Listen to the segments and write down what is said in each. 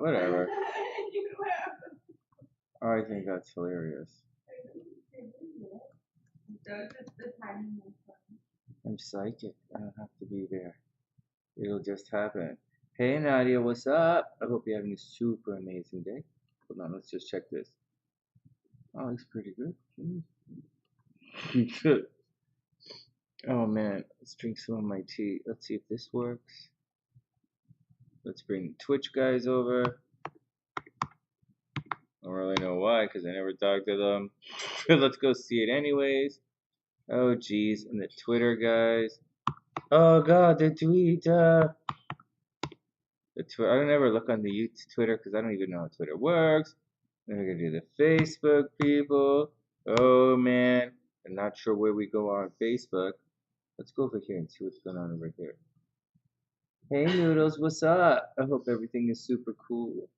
Whatever. I think that's hilarious. I'm psychic. I don't have to be there. It'll just happen. Hey Nadia, what's up? I hope you're having a super amazing day. Hold on, let's just check this. Oh, looks pretty good. Oh man, let's drink some of my tea. Let's see if this works. Let's bring Twitch guys over. I don't really know why, because I never talked to them. Let's go see it anyways. Oh geez, and the Twitter guys. Oh god, the tweet. I don't ever look on the Twitter because I don't even know how Twitter works. Then we're gonna do the Facebook people. Oh man, I'm not sure where we go on Facebook. Let's go over here and see what's going on over here. Hey Noodles, what's up? I hope everything is super cool.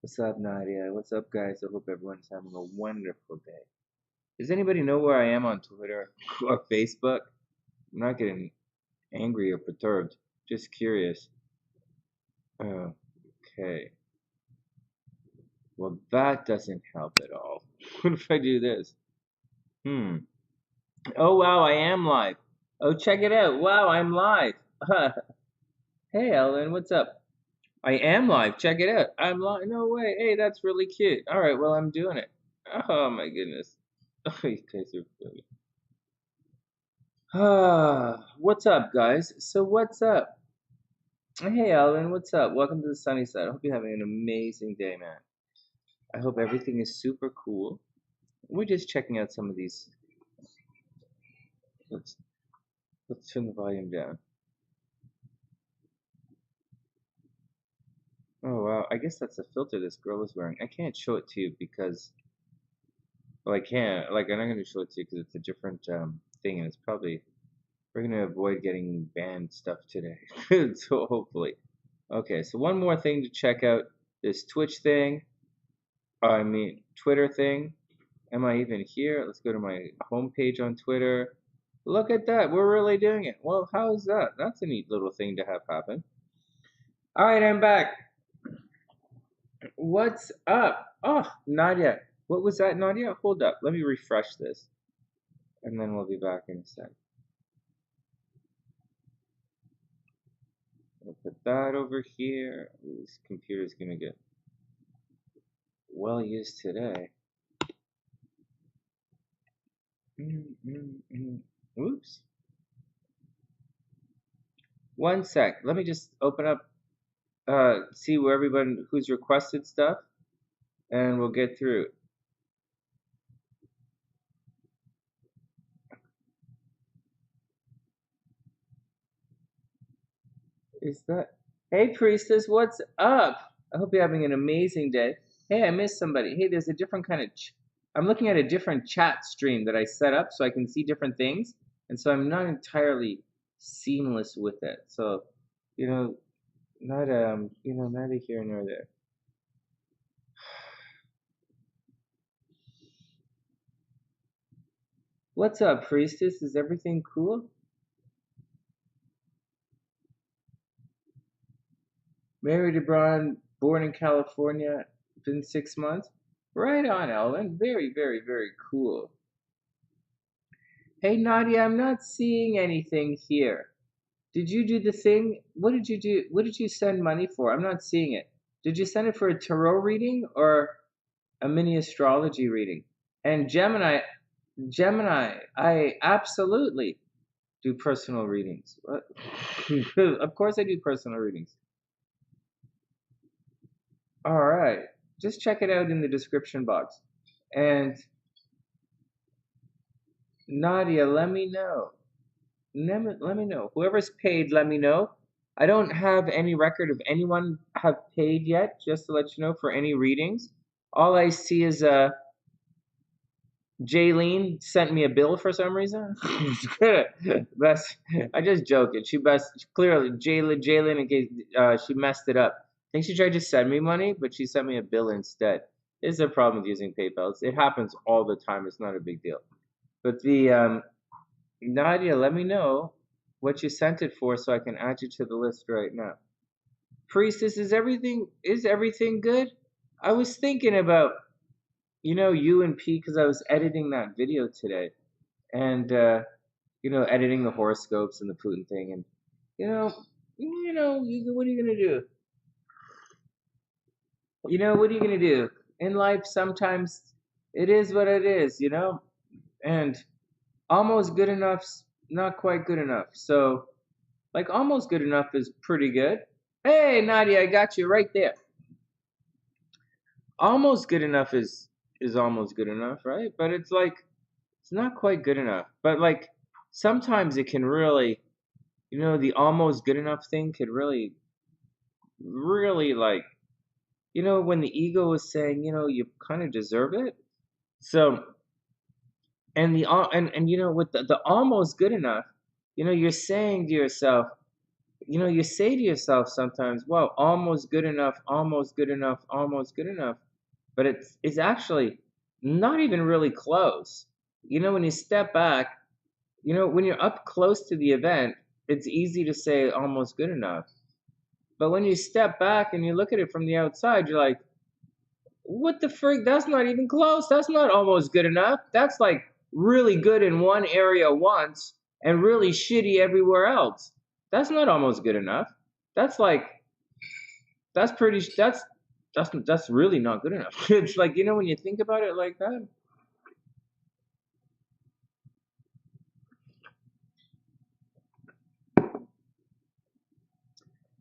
What's up, Nadia? What's up, guys? I hope everyone's having a wonderful day. Does anybody know where I am on Twitter or Facebook? I'm not getting angry or perturbed. Just curious. Okay. Well, that doesn't help at all. What if I do this? Oh, wow, I am live. Oh, check it out. Wow, I'm live. Hey, Ellen, what's up? I am live. Check it out. I'm live. No way. Hey, that's really cute. All right, well, I'm doing it. Oh, my goodness. Oh, you guys are funny. What's up, guys? So, what's up? Hey, Ellen, what's up? Welcome to the sunny side. I hope you're having an amazing day, man. I hope everything is super cool. We're just checking out some of these. Let's turn the volume down. Oh wow, I guess that's a filter this girl is wearing. I can't show it to you because, well, I can't. Like, I'm not gonna show it to you because it's a different thing, and it's probably we're gonna avoid getting banned stuff today. So hopefully, okay. So one more thing to check out: this Twitch thing. I mean Twitter thing. Am I even here? Let's go to my homepage on Twitter. Look at that, we're really doing it. Well, how's that? That's a neat little thing to have happen. All right, I'm back. What's up? Oh, Nadia. What was that, Nadia? Hold up. Let me refresh this. And then we'll be back in a sec. We'll put that over here. Ooh, this computer's going to get well used today. Oops. One sec. Let me just open up, see where everybody who's requested stuff, and we'll get through it. Is that? Hey, Priestess, what's up? I hope you're having an amazing day. Hey, I missed somebody. Hey, there's a different kind of. I'm looking at a different chat stream that I set up so I can see different things, and so I'm not entirely seamless with it. So, neither here nor there. What's up, Priestess? Is everything cool? Mary DeBron, born in California, been 6 months. Right on, Ellen. Very, very, very cool. Hey, Nadia, I'm not seeing anything here. Did you do the thing? What did you do? What did you send money for? I'm not seeing it. Did you send it for a tarot reading or a mini astrology reading? And Gemini, I absolutely do personal readings. Of course I do personal readings. All right. Just check it out in the description box. And Nadia, let me know. Let me know. Whoever's paid, let me know. I don't have any record of anyone have paid yet, just to let you know, for any readings. All I see is Jaylynne sent me a bill for some reason. I just joking. Clearly Jaylynne in case she messed it up. I think she tried to send me money, but she sent me a bill instead. It's a problem with using PayPal. It happens all the time. It's not a big deal. But the Nadia, let me know what you sent it for so I can add you to the list right now. Priestess, is everything good? I was thinking about, you and P, because I was editing that video today, and editing the horoscopes and the Putin thing, and what are you gonna do? What are you gonna do? In life, sometimes it is what it is, and almost good enough's not quite good enough. So, like, almost good enough is pretty good. Hey, Nadia, I got you right there. Almost good enough is almost good enough, right? But it's like it's not quite good enough. But like sometimes it can really, the almost good enough thing could really, really like, when the ego is saying, you kind of deserve it. So, and with the almost good enough, you're saying to yourself, you say to yourself sometimes, well, almost good enough, almost good enough, almost good enough. But it's actually not even really close. When you step back, when you're up close to the event, it's easy to say almost good enough. But when you step back and you look at it from the outside, you're like, what the frick? That's not even close. That's not almost good enough. That's like really good in one area once and really shitty everywhere else. That's not almost good enough. That's like, that's really not good enough. It's like, when you think about it like that.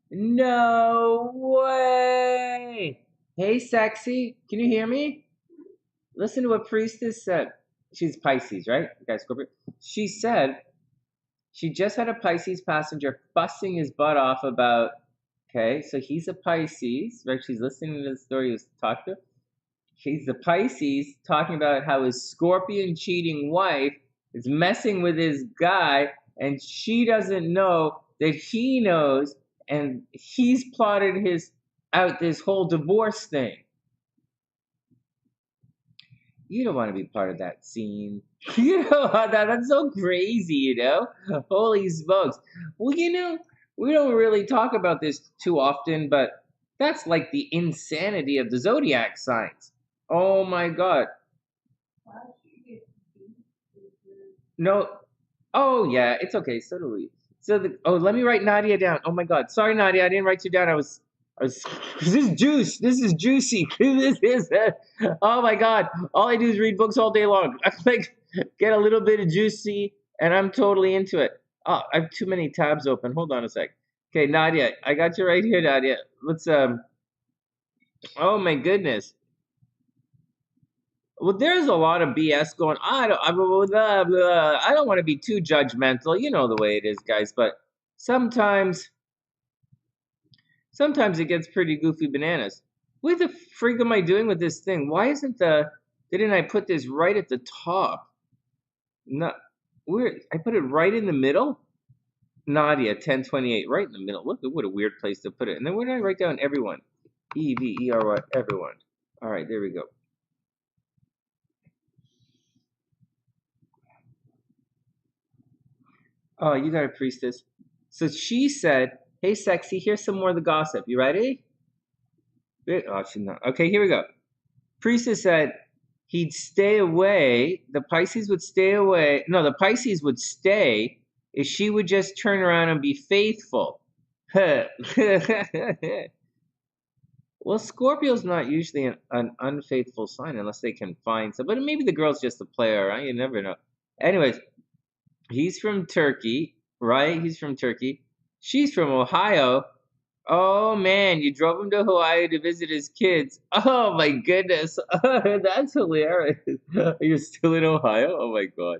No way. Hey, sexy. Can you hear me? Listen to what Priestess said. She's Pisces, right? Okay, Scorpio. She said she just had a Pisces passenger fussing his butt off about, okay, so he's a Pisces, right? She's listening to the story he was talking to. He's the Pisces talking about how his Scorpion cheating wife is messing with his guy, and she doesn't know that he knows, and he's plotted out this whole divorce thing. You don't want to be part of that scene. That's so crazy, Holy smokes. Well, we don't really talk about this too often, but that's like the insanity of the Zodiac signs. Oh my God. No. Oh yeah, it's okay. So do we. Let me write Nadia down. Oh my God. Sorry, Nadia, I didn't write you down. I was. This is juice. This is juicy. This is. Oh my God. All I do is read books all day long. I like get a little bit of juicy, and I'm totally into it. Oh, I have too many tabs open. Hold on a sec. Okay, Nadia, I got you right here, Nadia. Let's. Oh my goodness. Well, there's a lot of BS going. I don't want to be too judgmental. You know the way it is, guys. But sometimes it gets pretty goofy bananas. What the frig am I doing with this thing? Why didn't I put this right at the top? No, I put it right in the middle. Nadia 1028, right in the middle. What a weird place to put it. And then where did I write down everyone? EVERY, everyone. All right, there we go. Oh, you got a priestess. So she said, hey, sexy, here's some more of the gossip. You ready? Oh, she's not. Okay, here we go. Priestess said he'd stay away. The Pisces would stay away. No, the Pisces would stay if she would just turn around and be faithful. Well, Scorpio's not usually an unfaithful sign unless they can find some. But maybe the girl's just a player, right? You never know. Anyways, he's from Turkey, right? He's from Turkey. She's from Ohio. Oh man, you drove him to Hawaii to visit his kids. Oh my goodness, that's hilarious. You're still in Ohio? Oh my God.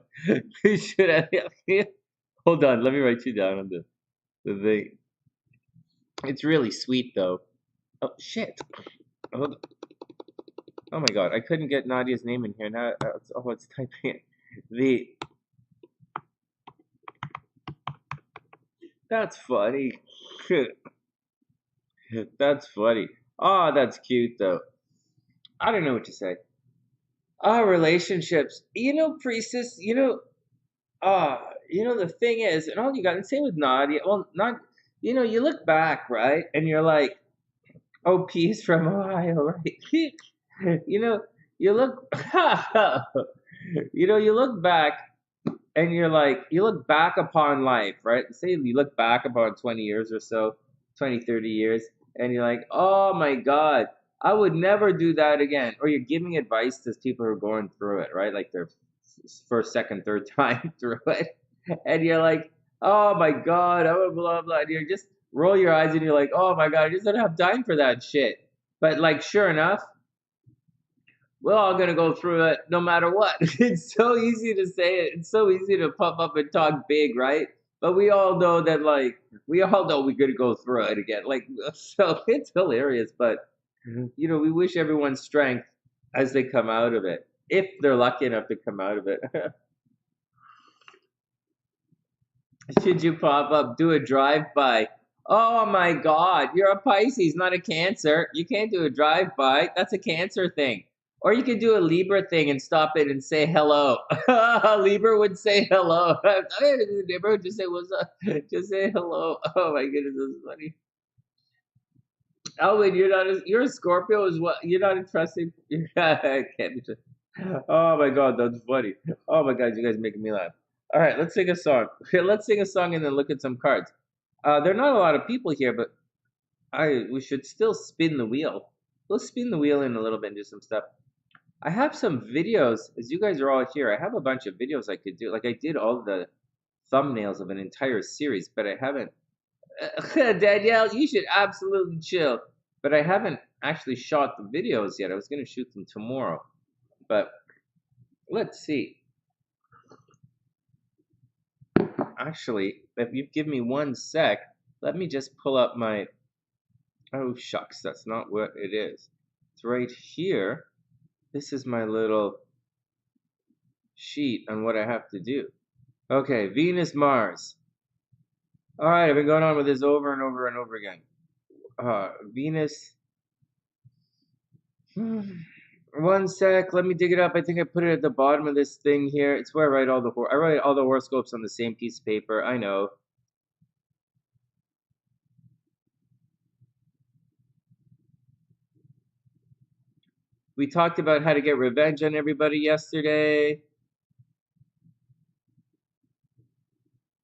Should I? Hold on, let me write you down on the thing. It's really sweet though. Oh shit. Hold on. Oh my God, I couldn't get Nadia's name in here. Now, it's typing it. That's funny. That's funny. Oh, that's cute though. I don't know what to say. Relationships. Priestess, the thing is, and all you got, and same with Nadia. Well, not you know, you look back, right? And you're like, oh, peace from Ohio, right? You know, you look, you know, you look back and you're like, you look back upon life, right? Say you look back upon 20 years or so, 20, 30 years, and you're like, oh my God, I would never do that again. Or you're giving advice to people who are going through it, right? Like their first, second, third time through it. And you're like, oh my God, oh, blah, blah. And you just roll your eyes and you're like, oh my God, I just don't have time for that shit. But like, sure enough, we're all gonna go through it no matter what. It's so easy to say it. It's so easy to pop up and talk big, right? But we all know that, like, we all know we're gonna go through it again. Like, so it's hilarious. But you know, we wish everyone strength as they come out of it, if they're lucky enough to come out of it. Should you pop up, do a drive-by? Oh my God, you're a Pisces, not a Cancer. You can't do a drive-by. That's a Cancer thing. Or you could do a Libra thing and stop it and say hello. Libra would say hello. Libra would just say what's up. Just say hello. Oh my goodness, that's funny. Elwin, you're a Scorpio as well. You're not interested. I can't be trusted. Oh my God, that's funny. Oh my God, you guys are making me laugh. All right, let's sing a song. Okay, let's sing a song and then look at some cards. There are not a lot of people here, but we should still spin the wheel. We'll spin the wheel in a little bit and do some stuff. I have some videos, as you guys are all here. I have a bunch of videos I could do. Like I did all the thumbnails of an entire series, but I haven't. Danielle, you should absolutely chill. But I haven't actually shot the videos yet. I was going to shoot them tomorrow. But let's see. Actually, if you give me 1 sec, let me just pull up my. Oh, shucks, that's not what it is. It's right here. This is my little sheet on what I have to do. Okay, Venus, Mars. All right, I've been going on with this over and over and over again. Venus. 1 sec, let me dig it up. I think I put it at the bottom of this thing here. It's where I write all the horoscopes on the same piece of paper. I know. We talked about how to get revenge on everybody yesterday.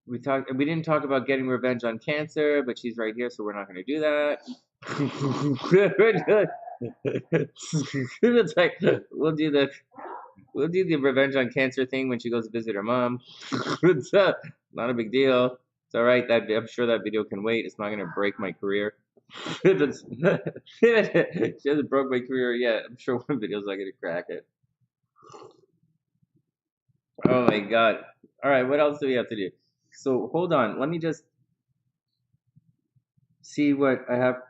We didn't talk about getting revenge on Cancer, but she's right here, so we're not going to do that. It's like we'll do the revenge on Cancer thing when she goes to visit her mom. It's not a big deal. It's all right. I'm sure that video can wait. It's not going to break my career. She hasn't broke my career yet. I'm sure one video's not going to crack it. Oh my God. All right, what else do we have to do? So hold on. Let me just see what I have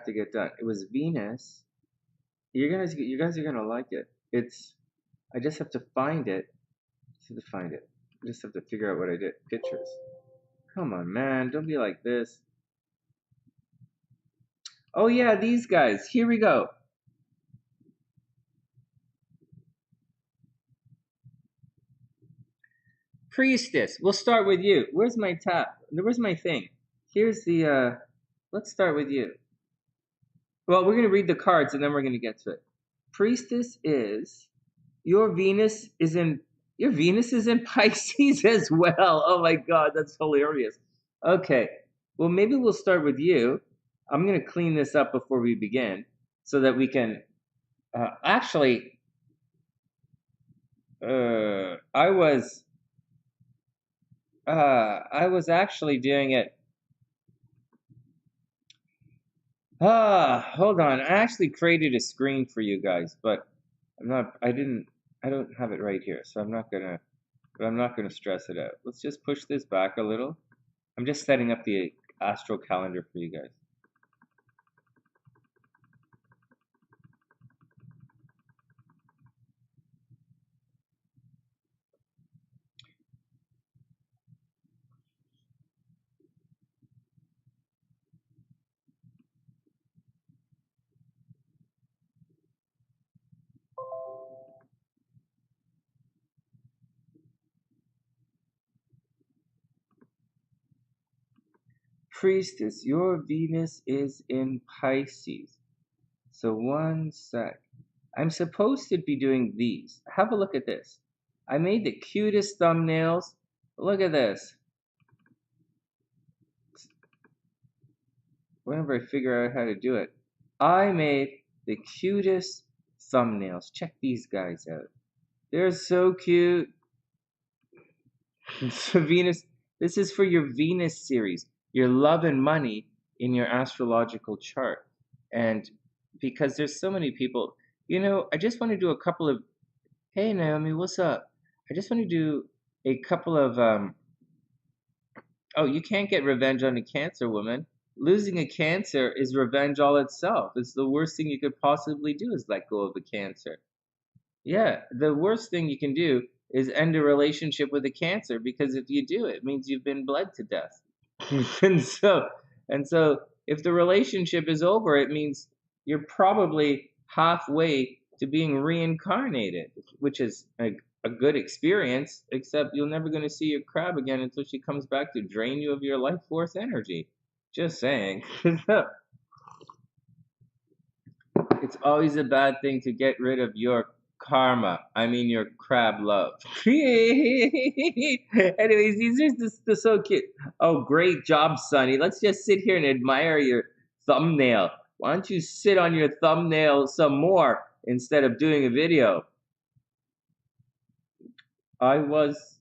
to get done. It was Venus. You guys are gonna like it. I just have to find it. I just have to figure out what I did. Pictures. Come on, man. Don't be like this. Oh yeah, these guys. Here we go. Priestess. We'll start with you. Where's my tab? Where's my thing? Here's the let's start with you. Well, we're gonna read the cards and then we're gonna get to it. Priestess is your Venus is in Pisces as well. Oh my God, that's hilarious. Okay, well maybe we'll start with you. I'm gonna clean this up before we begin so that we can actually. I was actually doing it. Hold on. I actually created a screen for you guys, but I don't have it right here, so I'm not gonna stress it out. Let's just push this back a little. I'm just setting up the astral calendar for you guys. Priestess, your Venus is in Pisces. So one sec. I'm supposed to be doing these. Have a look at this. I made the cutest thumbnails. Look at this. Whenever I figure out how to do it, I made the cutest thumbnails. Check these guys out. They're so cute. So Venus, this is for your Venus series, your love and money in your astrological chart. And because there's so many people, you know, I just want to do a couple of, hey Naomi, what's up? I just want to do a couple of, oh, you can't get revenge on a Cancer woman. Losing a Cancer is revenge all itself. It's the worst thing you could possibly do is let go of a Cancer. Yeah, the worst thing you can do is end a relationship with a Cancer, because if you do, it means you've been bled to death. and so and so if the relationship is over, it means you're probably halfway to being reincarnated, which is a good experience, except you're never going to see your crab again until she comes back to drain you of your life force energy. Just saying. It's always a bad thing to get rid of your karma. I mean your crab love. Anyways, these are just so cute. Oh, great job, Sonny. Let's just sit here and admire your thumbnail. Why don't you sit on your thumbnail some more instead of doing a video? I was.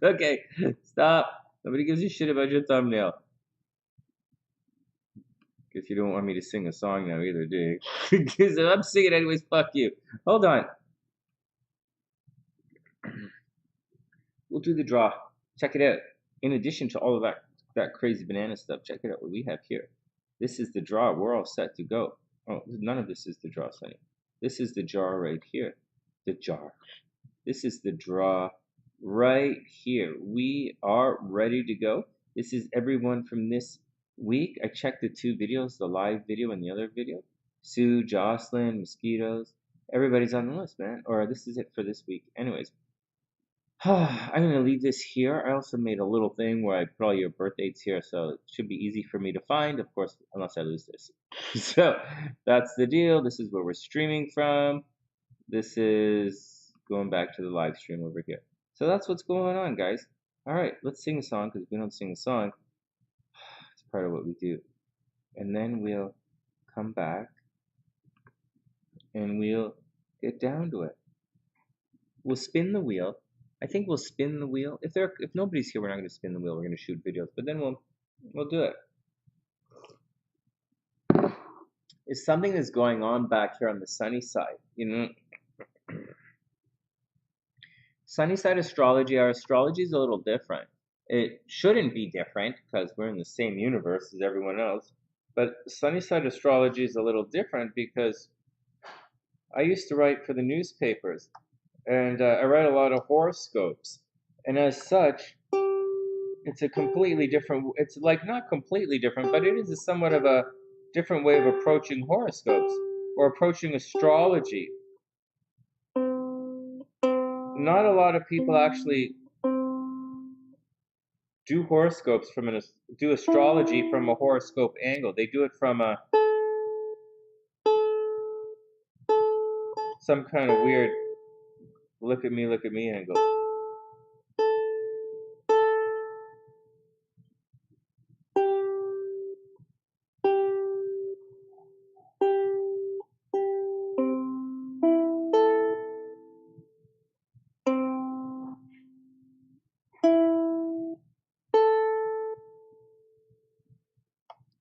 Okay, stop. Nobody gives a shit about your thumbnail. Guess you don't want me to sing a song now either, do you? Because if I'm singing anyways, fuck you. Hold on. We'll do the draw. Check it out. In addition to all of that crazy banana stuff, check it out what we have here. This is the draw. We're all set to go. Oh, none of this is the draw, Sonny. This is the jar right here. The jar. This is the draw right here. We are ready to go. This is everyone from this week. I checked the two videos, the live video and the other video. Sue, Jocelyn, mosquitoes. Everybody's on the list, man. Or this is it for this week. Anyways, I'm going to leave this here. I also made a little thing where I put all your birth dates here, so it should be easy for me to find, of course, unless I lose this. So that's the deal. This is where we're streaming from. This is going back to the live stream over here. So that's what's going on, guys. All right, let's sing a song, because if we don't sing a song, it's part of what we do. And then we'll come back and we'll get down to it. We'll spin the wheel. I think we'll spin the wheel. If nobody's here, we're not going to spin the wheel. We're going to shoot videos, but then we'll do it. It's something that's going on back here on the sunny side, you know. TheSunnySide Astrology, our astrology is a little different. It shouldn't be different because we're in the same universe as everyone else. But TheSunnySide Astrology is a little different because I used to write for the newspapers, and I write a lot of horoscopes. And as such, it's a completely different, it's like not completely different, but it is a somewhat of a different way of approaching horoscopes or approaching astrology. Not a lot of people actually do horoscopes do astrology from a horoscope angle. They do it from some kind of weird look at me angle.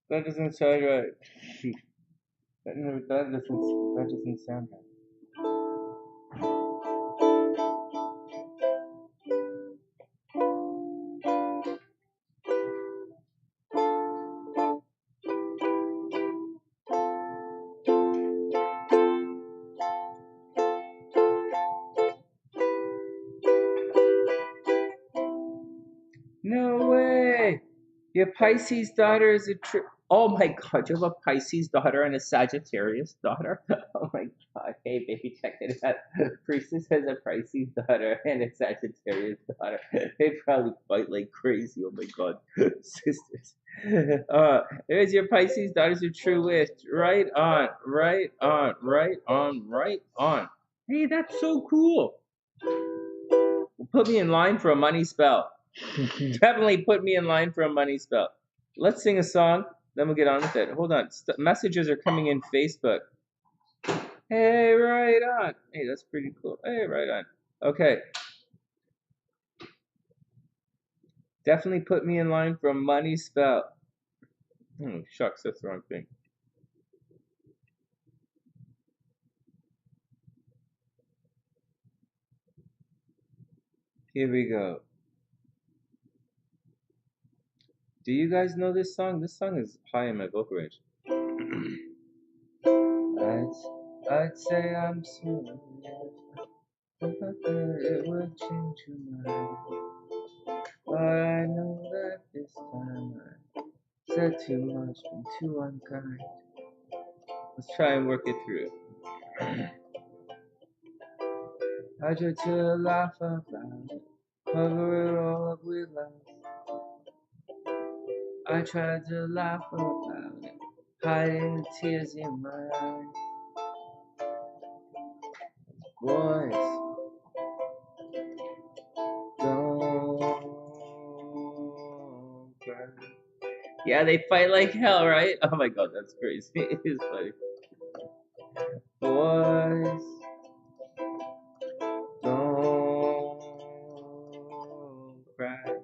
That doesn't sound right. that doesn't sound right. No way! Your Pisces daughter is a Oh my God, you have a Pisces daughter and a Sagittarius daughter? Oh my God. Hey, baby, check it out. Priestess has a Pisces daughter and a Sagittarius daughter. They probably fight like crazy. Oh my God. Sisters. There's your Pisces daughter's your true wish. Right on, right on, right on, right on. Hey, that's so cool. Put me in line for a money spell. Definitely put me in line for a money spell. Let's sing a song, then we'll get on with it. Hold on. Messages are coming in Facebook. Hey, right on. Hey, that's pretty cool. Hey, right on. Okay. Definitely put me in line for a money spell. Shucks, that's the wrong thing. Here we go. Do you guys know this song? This song is high in my vocal range. I'd say I'm sorry if I thought it would change your mind. But I know that this time I said too much and too unkind. Let's try and work it through. I tried to laugh about it, cover it all up with lies. I tried to laugh about it, hiding the tears in my eyes. Boys, don't cry. Yeah, they fight like hell, right? Oh my God, that's crazy. It is funny. Boys, don't cry.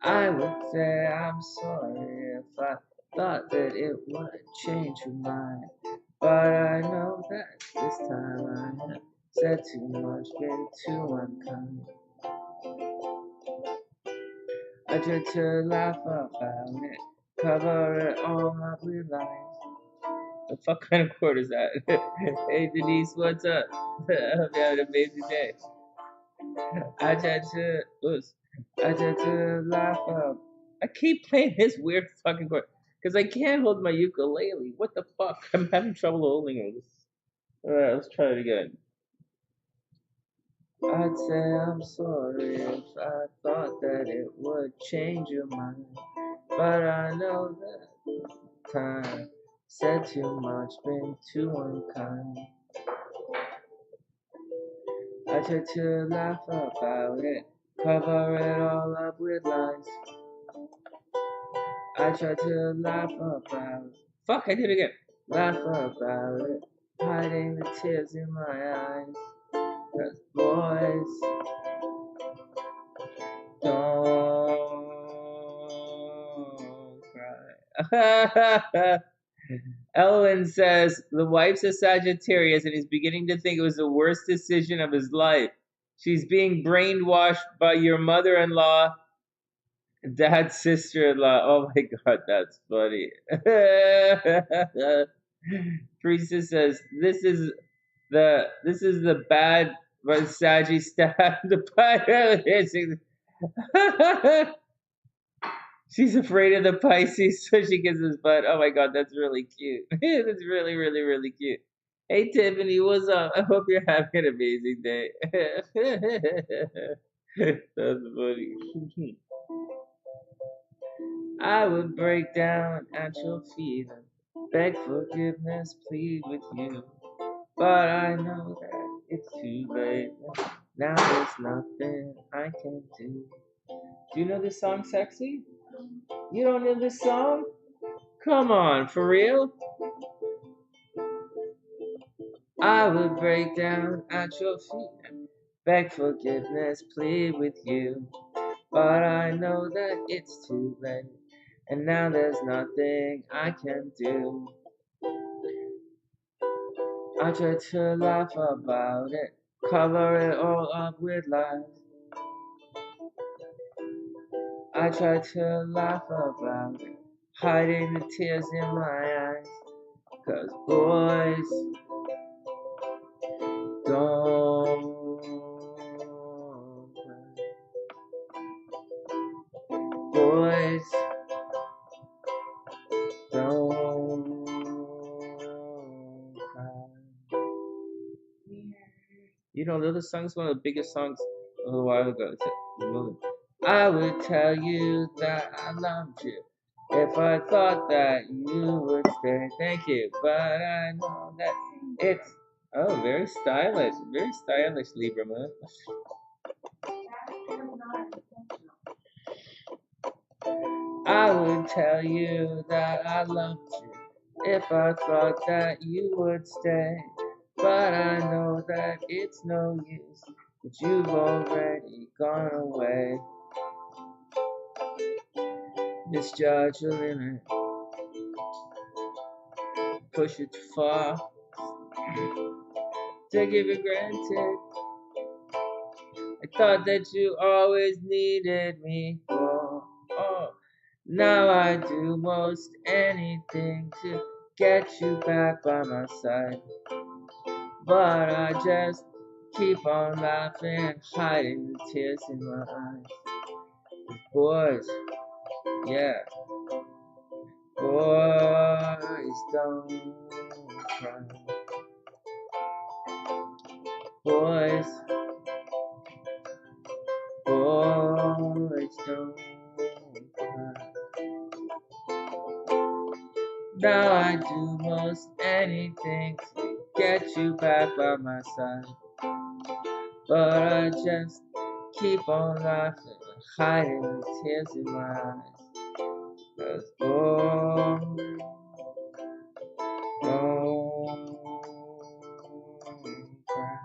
I would say I'm sorry if I thought that it would change your mind. But I know that this time I have said too much, been too unkind. I tried to laugh about it, cover it all up with lies. The fuck kind of chord is that? Hey Denise, what's up? I hope you had an amazing day. I tried to laugh up. I keep playing this weird fucking chord because I can't hold my ukulele. What the fuck? I'm having trouble holding it. Alright, let's try it again. I'd say I'm sorry if I thought that it would change your mind. But I know that time said too much, been too unkind. I tried to laugh about it, cover it all up with lies. I tried to laugh about it. Fuck, I did it again. Laugh about it, hiding the tears in my eyes. 'Cause boys don't cry. Ellen says the wife's a Sagittarius and he's beginning to think it was the worst decision of his life. She's being brainwashed by your mother-in-law, dad's sister-in-law. Oh my God, that's funny. Priestess says this is the bad Saggy stab the She's afraid of the Pisces, so she gives his butt. Oh my God, that's really cute. That's really, really, really cute. Hey Tiffany, what's up? I hope you're having an amazing day. That's funny. I would break down at your feet and beg forgiveness, plead with you. But I know that it's too late. Now there's nothing I can do. Do you know this song, Sexy? You don't know this song? Come on, for real? I would break down at your feet and beg forgiveness, plead with you. But I know that it's too late, and now there's nothing I can do. I try to laugh about it, cover it all up with lies. I try to laugh about it, hiding the tears in my eyes. 'Cause boys don't cry. Boys You know, the song's one of the biggest songs a little while ago. I would tell you that I loved you if I thought that you would stay. Thank you, but I know that it's very stylish, Libra Moon. I would tell you that I loved you if I thought that you would stay, but I know that it's no use, that you've already gone away. Misjudge your limit, push it too far, take it for granted. I thought that you always needed me. Oh, now I do most anything to get you back by my side, but I just keep on laughing, hiding the tears in my eyes. Boys, yeah, boys don't cry. Boys don't cry. Now I do most anything to get you back by my side, but I just keep on laughing, hiding the tears in my eyes. 'Cause boys don't cry.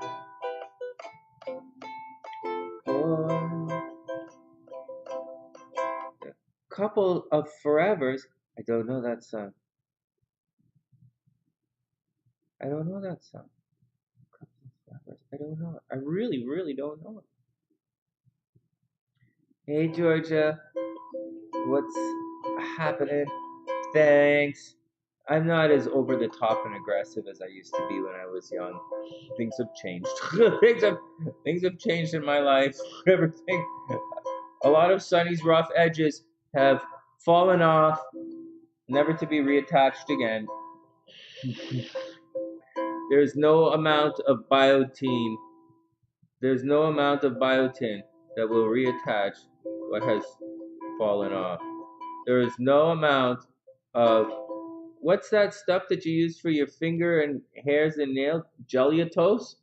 Couple of Forevers. I don't know that song. I don't know that song. Couple of Forevers. I don't know it. I really, really don't know it. Hey Georgia, what's happening? Thanks. I'm not as over the top and aggressive as I used to be when I was young. Things have changed. things have changed in my life. Everything. A lot of Sonny's rough edges have fallen off, never to be reattached again. There's no amount of biotin. There's no amount of biotin that will reattach what has fallen off. There is no amount of, what's that stuff that you use for your finger and hairs and nails? Geliatos?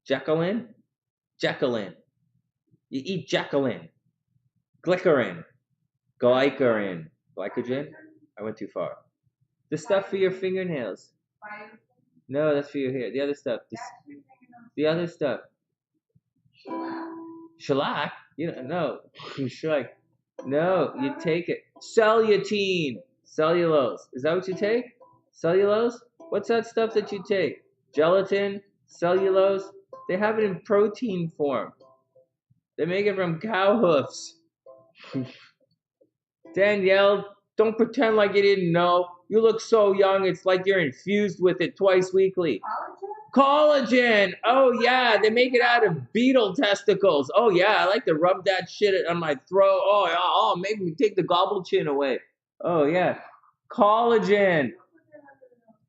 Jacqueline? Jacqueline. You eat Jacqueline. Glycerin. Glycerin. Glycogen? I went too far. The stuff for your fingernails. No, that's for your hair. The other stuff. The other stuff. Shellac? You know, no. Shellac. No, you take it. Cellulotine. Cellulose. Is that what you take? Cellulose? What's that stuff that you take? Gelatin? Cellulose? They have it in protein form. They make it from cow hoofs. Danielle, don't pretend like you didn't know. You look so young, it's like you're infused with it twice weekly. Collagen! Oh yeah, they make it out of beetle testicles. Oh yeah, I like to rub that shit on my throat. Oh, make me take the gobble chin away. Oh yeah, collagen.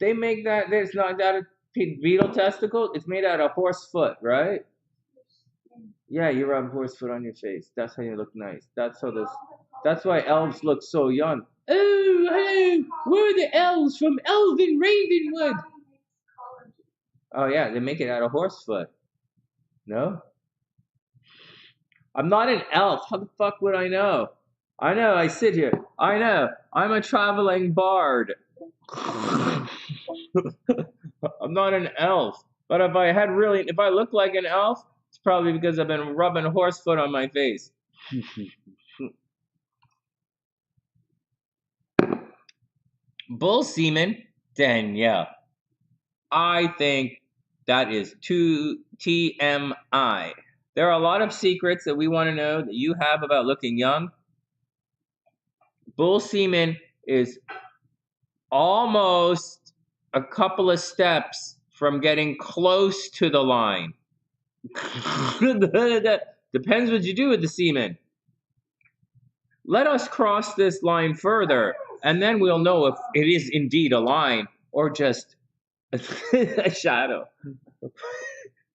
They make that. It's not out of beetle testicle. It's made out of horse foot, right? Yeah, you rub horse foot on your face. That's how you look nice. That's why elves look so young. Oh, hey, we're the elves from Elven Ravenwood. Oh yeah, they make it out of horse foot. No? I'm not an elf. How the fuck would I know? I know, I sit here. I know. I'm a traveling bard. I'm not an elf. But if I look like an elf, it's probably because I've been rubbing horse foot on my face. Bull semen, Danielle. I think that is too TMI. There are a lot of secrets that we want to know that you have about looking young. Bull semen is almost a couple of steps from getting close to the line. Depends what you do with the semen. Let us cross this line further, and then we'll know if it is indeed a line or just a shadow.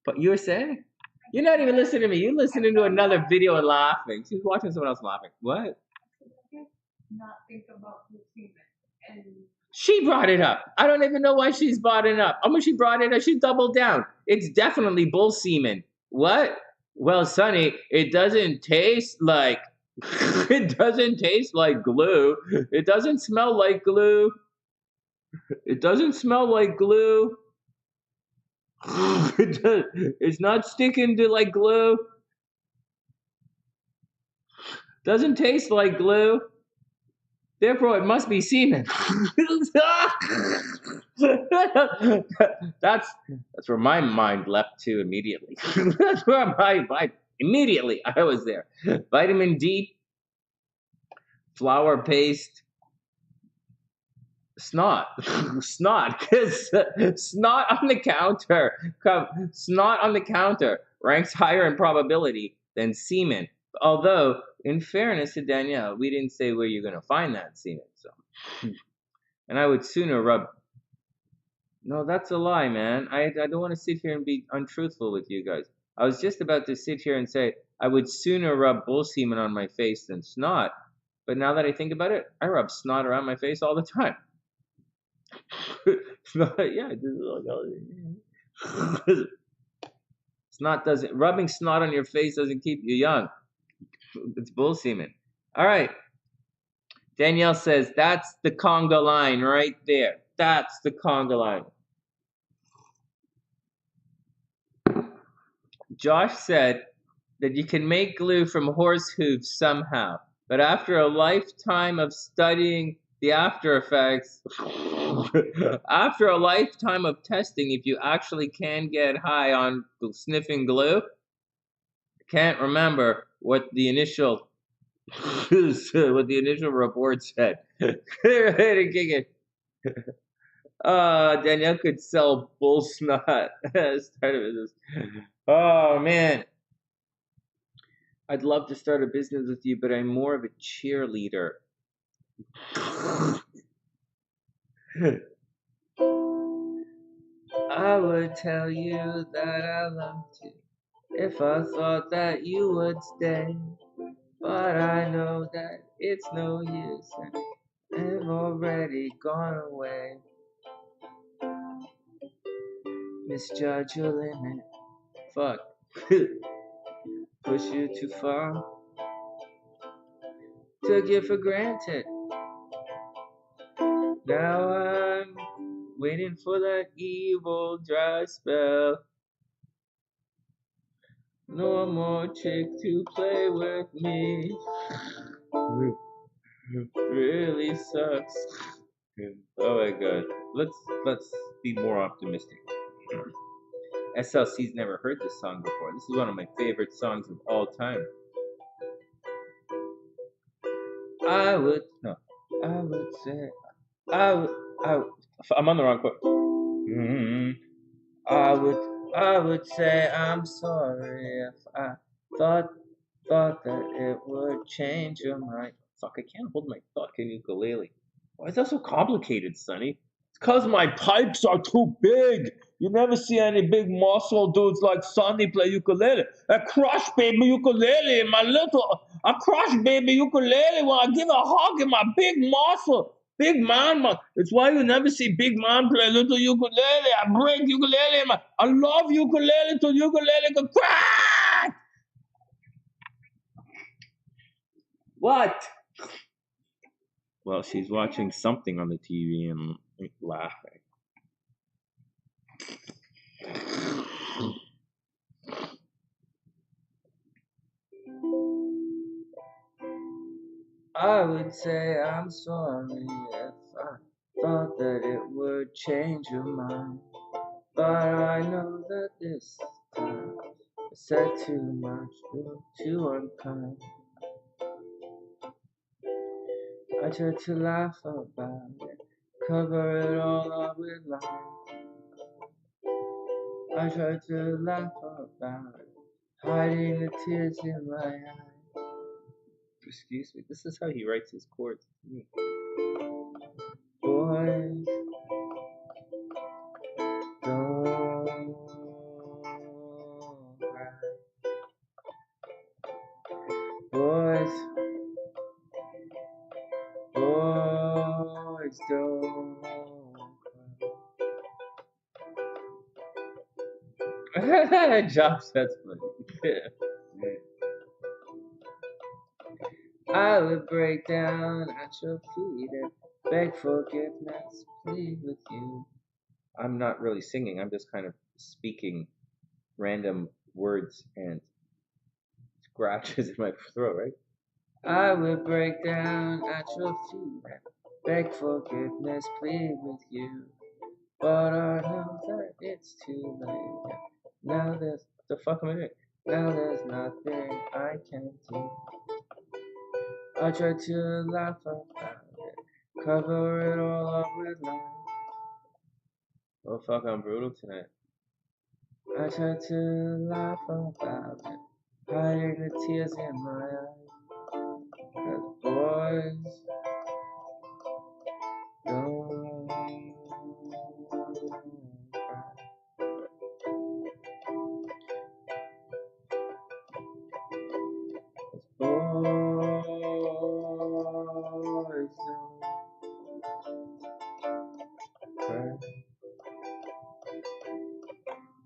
But you were saying? You're not even listening to me. You're listening to another video and laughing. She's watching someone else laughing. What? Not think about the semen. And she brought it up. I don't even know why she's brought it up. When she brought it up, she doubled down. It's definitely bull semen. What? Well, Sonny, it doesn't taste like it doesn't taste like glue. It doesn't smell like glue. It doesn't smell like glue. It's not sticking to like glue. Doesn't taste like glue. Therefore, it must be semen. that's where my mind leapt to immediately. That's where my immediately I was there. Vitamin D, flour paste, snot, snot, because snot on the counter ranks higher in probability than semen. Although, in fairness to Danielle, we didn't say where you're gonna find that semen. So, and I would sooner rub. No, that's a lie, man. I don't want to sit here and be untruthful with you guys. I was just about to sit here and say I would sooner rub bull semen on my face than snot. But now that I think about it, I rub snot around my face all the time. Yeah, snot doesn't. Rubbing snot on your face doesn't keep you young. It's bull semen. All right. Danielle says that's the conga line right there. That's the conga line. Josh said that you can make glue from horse hooves somehow, but after a lifetime of studying the after effects, after a lifetime of testing if you actually can get high on sniffing glue, I can't remember what the initial report said. Danielle could sell bull snot. Start a business. Oh man, I'd love to start a business with you, but I'm more of a cheerleader. I would tell you that I loved you if I thought that you would stay, but I know that it's no use and I've already gone away. Misjudge your limit. Fuck. Push you too far. Took you for granted. Now I'm waiting for that evil dry spell. No more chick to play with me. Really sucks. Oh my god. Let's be more optimistic. SLC's never heard this song before. This is one of my favorite songs of all time. I would say I'm on the wrong foot. I would say I'm sorry if I thought that it would change your mind. Fuck, I can't hold my fucking ukulele. Why is that so complicated, Sonny? It's because my pipes are too big. You never see any big muscle dudes like Sonny play ukulele. A crush baby ukulele, a crush baby ukulele when I give a hug in my big muscle. Big man. It's why you never see big man play little ukulele. I break ukulele. I love ukulele till ukulele go crack. What? Well, she's watching something on the TV and laughing. I would say I'm sorry if I thought that it would change your mind, but I know that this time I said too much, too unkind. I tried to laugh about it, cover it all up with lies. I tried to laugh about it, hiding the tears in my eyes. Excuse me, this is how he writes his chords to me. Boys, don't boys don't cry. Jobs, that's funny. I would break down at your feet and beg forgiveness, plead with you. I'm not really singing, I'm just kind of speaking random words and scratches in my throat, right? I would break down at your feet and beg forgiveness, plead with you. But I know that it's too late. Now there's the fuck am I doing? Now there's nothing I can do. I try to laugh about it, cover it all up with love. Oh fuck, I'm brutal tonight. I try to laugh about it, hiding the tears in my eyes. 'Cause boys don't cry. Boys don't cry.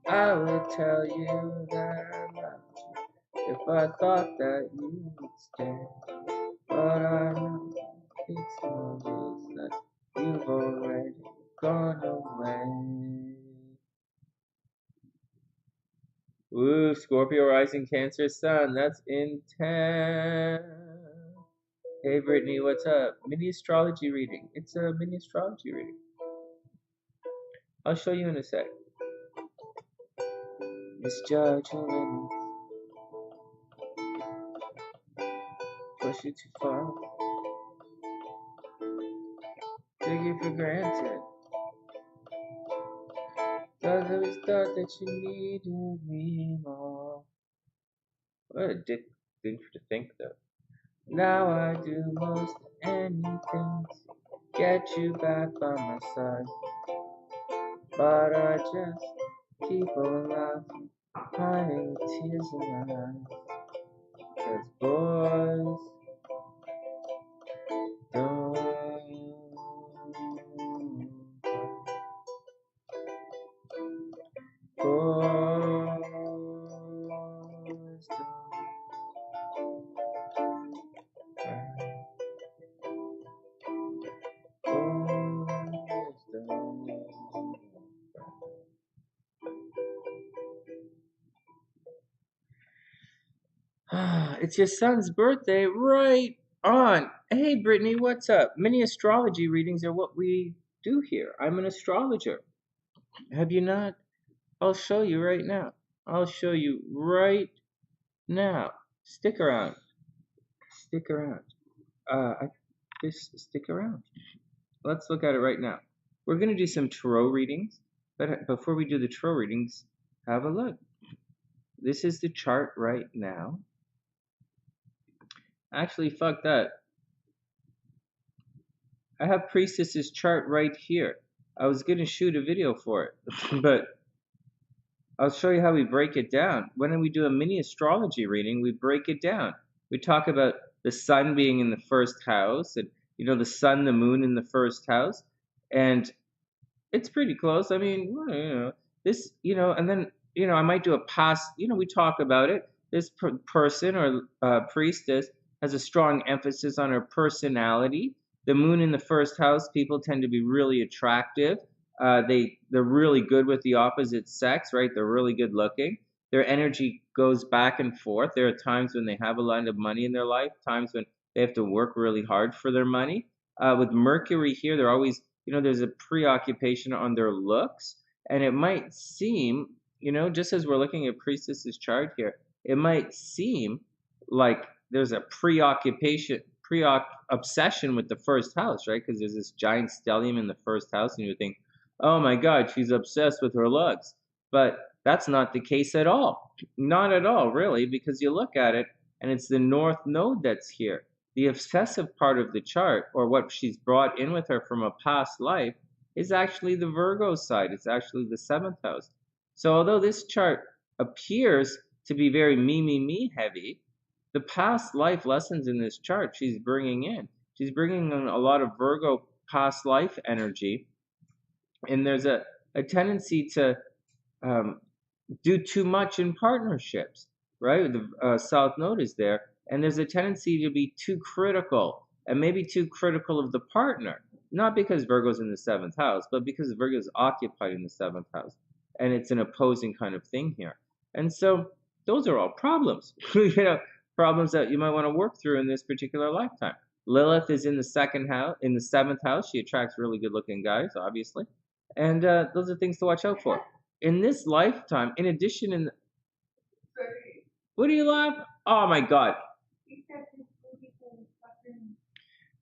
I would tell you that I loved you if I thought that you would stay. But I know it's obvious that you've already gone away. Ooh, Scorpio rising Cancer Sun, that's intense. Hey Brittany, what's up? Mini astrology reading. It's a mini astrology reading. I'll show you in a sec. Misjudge your limits. Push you too far. Take it for granted. Cause I always thought that you needed me more. What a dick thing to think though. Now I do most anything to get you back by my side. But I just keep on laughing, hiding the tears in my eyes. 'Cause boys don't cry. Boys don't cry. Boys don't cry. It's your son's birthday, right on. Hey Brittany, what's up? Mini astrology readings are what we do here. I'm an astrologer. Have you not? I'll show you right now. I'll show you right now. Stick around. Stick around. Just stick around. Let's look at it right now. We're going to do some tarot readings. But before we do the tarot readings, have a look. This is the chart right now. Actually, fuck that. I have Priestess's chart right here. I was going to shoot a video for it, but I'll show you how we break it down. When we do a mini astrology reading, we break it down. We talk about the sun being in the first house, and the sun, the moon in the first house, and it's pretty close. I mean, this, and then I might do a past. We talk about it. This person or priestess has a strong emphasis on her personality. The moon in the first house, people tend to be really attractive. They're really good with the opposite sex, right? They're really good looking. Their energy goes back and forth. There are times when they have a lot of money in their life, times when they have to work really hard for their money. With Mercury here, they're always, there's a preoccupation on their looks, and it might seem, just as we're looking at Priestess's chart here, it might seem like there's a obsession with the first house, right? Because there's this giant stellium in the first house, and you would think, oh my God, she's obsessed with her looks. But that's not the case at all. Not at all, really, because you look at it, and it's the North Node that's here. The obsessive part of the chart, or what she's brought in with her from a past life, is actually the Virgo side. It's actually the 7th house. So although this chart appears to be very me heavy, the past life lessons in this chart she's bringing in. She's bringing in a lot of Virgo past life energy, and there's a tendency to do too much in partnerships, right? The South Node is there, and there's a tendency to be too critical, and maybe too critical of the partner. Not because Virgo's in the 7th house, but because Virgo's occupied in the 7th house, and it's an opposing kind of thing here. And so those are all problems, problems that you might want to work through in this particular lifetime. Lilith is in the 2nd house, in the 7th house. She attracts really good-looking guys, obviously, and those are things to watch out for. In this lifetime, in addition, what do you laugh? Oh my God.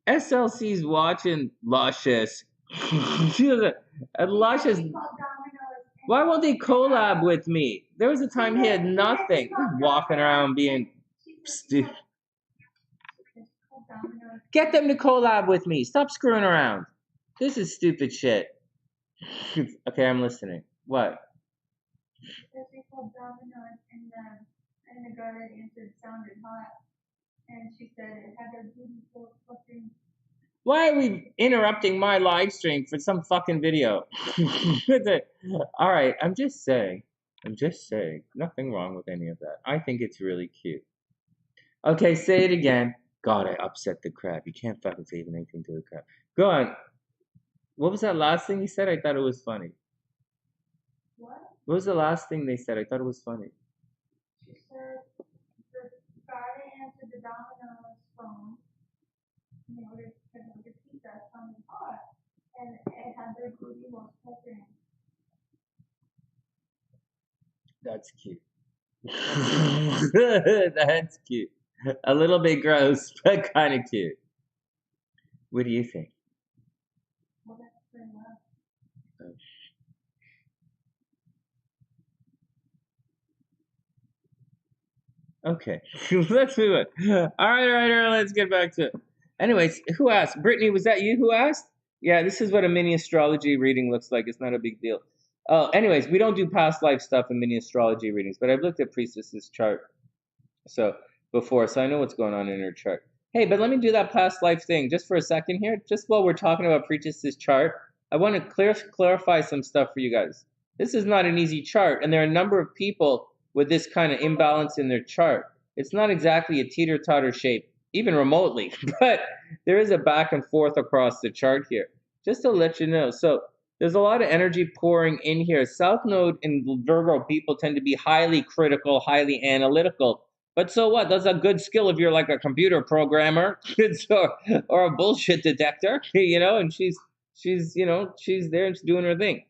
SLC's watching Luscious. And Luscious. Why won't they collab with me? There was a time he had nothing. Walking around being stupid. Get them to collab with me. Stop screwing around. This is stupid shit. Okay, I'm listening. What? They called Domino's, and the girl that answered sounded hot, and she said it had her booty full of fucking. Why are we interrupting my live stream for some fucking video? All right, I'm just saying. Nothing wrong with any of that. I think it's really cute. Okay, say it again. God, I upset the crab. You can't fucking say even anything to the crab. Go on. What was that last thing he said? I thought it was funny. What? What was the last thing they said? I thought it was funny. She said the guy that answered the Domino's phone, in order to the pizza, sounded hot, and it had their booty was fucking. That's cute. That's cute. A little bit gross, but kind of cute. What do you think? Well, that's pretty well. Okay, let's move on. All right, let's get back to it. Anyways, who asked? Brittany, was that you who asked? Yeah, this is what a mini astrology reading looks like. It's not a big deal. Anyways, we don't do past life stuff in mini astrology readings, but I've looked at Priestess's chart before, so I know what's going on in her chart. Hey, but let me do that past life thing just for a second here. Just while we're talking about Priestess's chart, I want to clarify some stuff for you guys. This is not an easy chart, and there are a number of people with this kind of imbalance in their chart. It's not exactly a teeter-totter shape, even remotely, but there is a back and forth across the chart here, just to let you know. So there's a lot of energy pouring in here. South Node and Virgo people tend to be highly critical, highly analytical. But so what? That's a good skill if you're like a computer programmer or a bullshit detector, and she's there and she's doing her thing.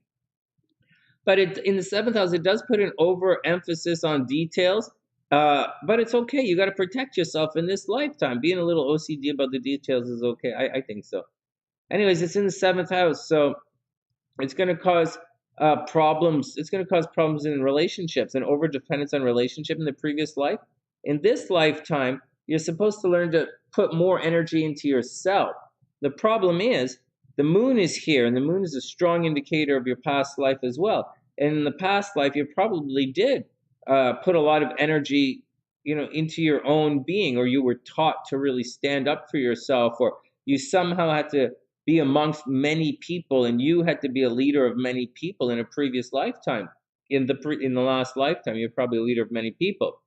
But in the 7th house, it does put an overemphasis on details. But it's okay. You got to protect yourself in this lifetime. Being a little OCD about the details is okay. I think so. Anyways, it's in the 7th house, so it's going to cause problems. It's going to cause problems in relationships and overdependence on relationship in the previous life. In this lifetime, you're supposed to learn to put more energy into yourself. The problem is the moon is here, and the moon is a strong indicator of your past life as well. And in the past life, you probably did put a lot of energy, into your own being, or you were taught to really stand up for yourself, or you somehow had to be amongst many people, and you had to be a leader of many people in a previous lifetime. In the last lifetime, you're probably a leader of many people,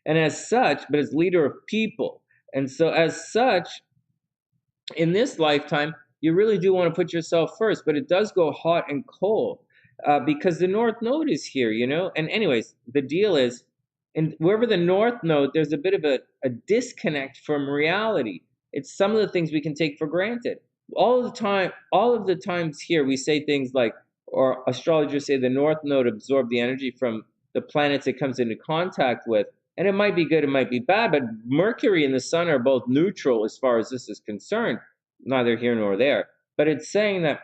and as such, but as leader of people, and so as such, in this lifetime, you really do want to put yourself first, but it does go hot and cold because the North Node is here, And anyways, the deal is, and wherever the North Node, there's a bit of a disconnect from reality. It's some of the things we can take for granted. All of the times here, we say things like, or astrologers say the North Node absorbed the energy from the planets it comes into contact with. And it might be good, it might be bad, but Mercury and the Sun are both neutral as far as this is concerned, neither here nor there. But it's saying that,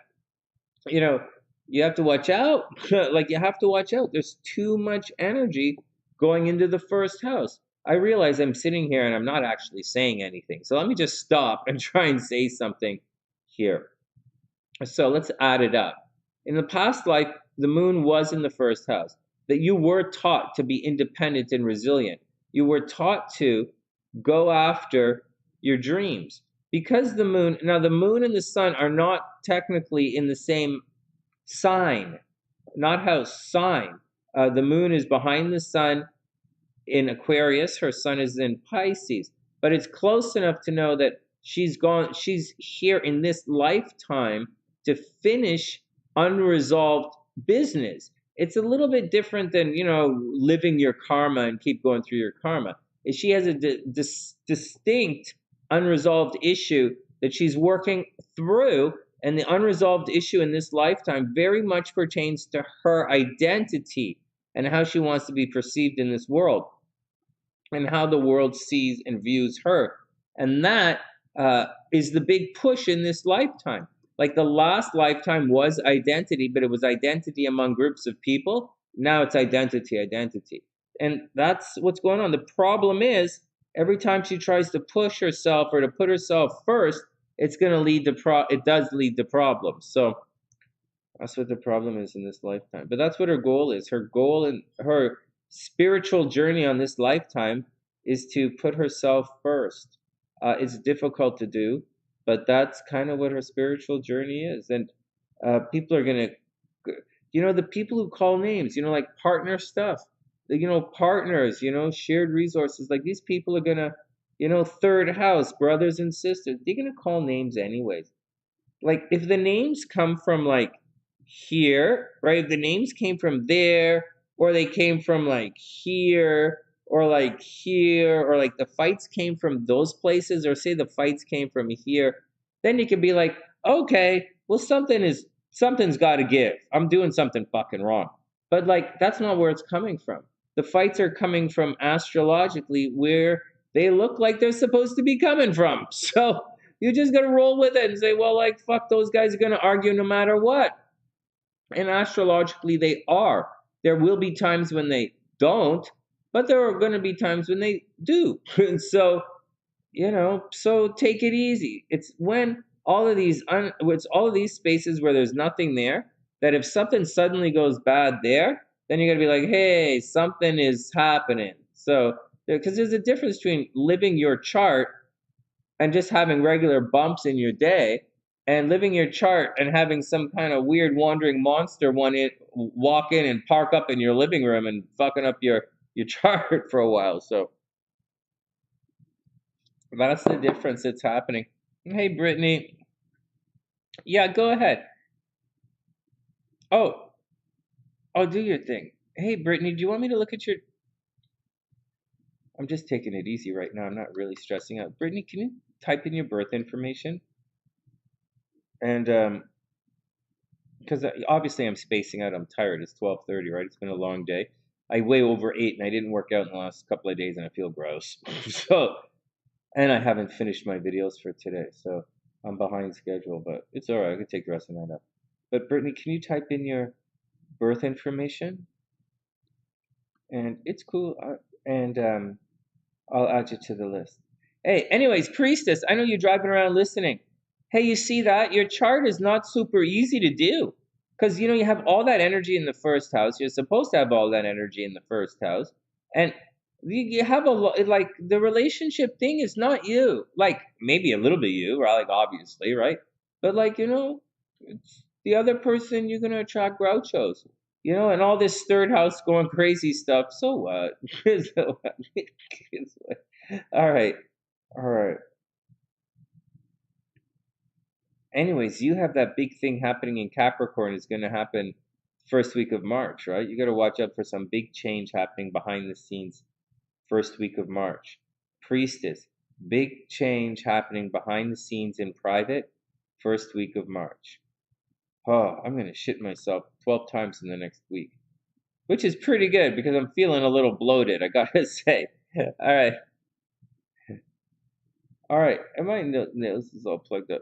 you have to watch out. You have to watch out. There's too much energy going into the 1st house. I realize I'm sitting here and I'm not actually saying anything. So let me just stop and try and say something here. So let's add it up. In the past life, the moon was in the 1st house. That you were taught to be independent and resilient. You were taught to go after your dreams. because the moon, now the moon and the sun are not technically in the same sign, not house, sign. The moon is behind the sun in Aquarius, her sun is in Pisces, but it's close enough to know that she's here in this lifetime to finish unresolved business. It's a little bit different than, living your karma and keep going through your karma. She has a distinct unresolved issue that she's working through, and the unresolved issue in this lifetime very much pertains to her identity and how she wants to be perceived in this world, and how the world sees and views her. And that is the big push in this lifetime. Like the last lifetime was identity, but it was identity among groups of people. Now it's identity. And that's what's going on. The problem is, every time she tries to push herself or to put herself first, it's going to lead to it does lead to problems. So that's what the problem is in this lifetime. But that's what her goal is. Her goal and her spiritual journey on this lifetime is to put herself first. It's difficult to do, but that's kind of what her spiritual journey is. And people are going to, the people who call names, like partner stuff, partners, shared resources, like these people are going to, third house, brothers and sisters, they're going to call names anyways. Like if the names come from like here, right? If the names came from there, or they came from like here, or like here, or like the fights came from those places, or say the fights came from here, then you can be like, okay, well, something's got to give. I'm doing something fucking wrong. But like, that's not where it's coming from. The fights are coming from astrologically where they look like they're supposed to be coming from. So you just got to roll with it and say, well, like, fuck, those guys are going to argue no matter what. And astrologically, they are. There will be times when they don't, but there are going to be times when they do. And so, so take it easy. It's when all of these spaces where there's nothing there, that if something suddenly goes bad there, then you're going to be like, hey, something is happening. So, because there's a difference between living your chart and just having regular bumps in your day, and living your chart and having some kind of weird wandering monster walk in and park up in your living room and fucking up your chart for a while. So that's the difference that's happening. Hey, Brittany. Yeah, go ahead. Oh, do your thing. Hey, Brittany, do you want me to look at your... I'm just taking it easy right now. I'm not really stressing out. Brittany, can you type in your birth information? And because obviously I'm spacing out. I'm tired. It's 12:30, right? It's been a long day. I weigh over 8, and I didn't work out in the last couple of days, and I feel gross. And I haven't finished my videos for today, so I'm behind schedule. But it's all right. I can take the rest of the night up. But Brittany, can you type in your birth information? And it's cool. I'll add you to the list. Hey, anyways, Priestess, I know you're driving around listening. Hey, you see that? Your chart is not super easy to do. Because, you have all that energy in the first house. You're supposed to have all that energy in the first house. And you have a lot, like, the relationship thing is not you. Like, maybe a little bit you, right? Like, obviously, right? But, like, it's the other person, you're going to attract grouchos. And all this third house going crazy stuff. So what? So what? All right. Anyways, you have that big thing happening in Capricorn. Is going to happen first week of March, right? You got to watch out for some big change happening behind the scenes first week of March. Priestess, big change happening behind the scenes in private first week of March. Oh, I'm going to shit myself 12 times in the next week, which is pretty good because I'm feeling a little bloated, I got to say. All right. My nose is all plugged up.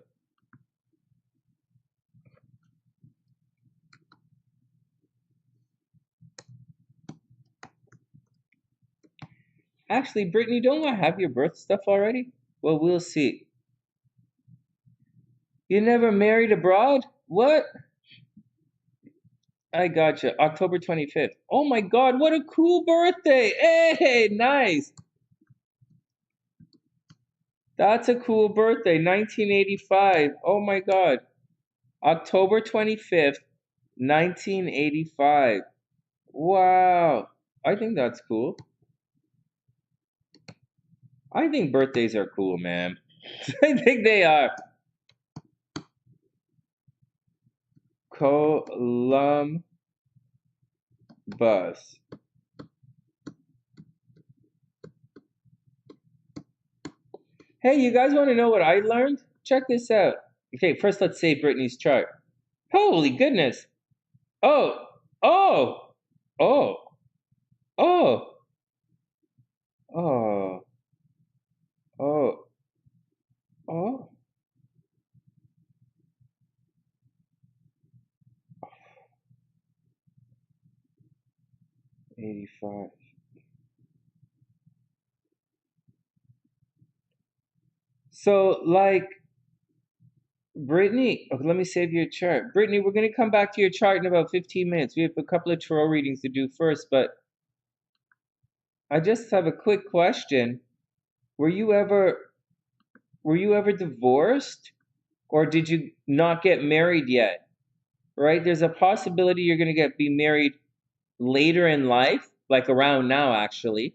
Actually, Brittany, don't I have your birth stuff already? Well, we'll see. You never married abroad? What? I gotcha. October 25th. Oh my God, what a cool birthday. Hey, nice. That's a cool birthday. 1985. Oh my God. October 25th, 1985. Wow. I think that's cool. I think birthdays are cool, man. I think they are. Columbus. Hey, you guys want to know what I learned? Check this out. Okay, first let's say Britney's chart. Holy goodness. Oh, oh, oh, oh, oh, oh, oh. 85. So, like, Brittany, okay, let me save your chart. Brittany, we're going to come back to your chart in about 15 minutes. We have a couple of tarot readings to do first, but I just have a quick question. Were you ever divorced, or did you not get married yet? Right? There's a possibility you're going to be married later in life, like around now actually.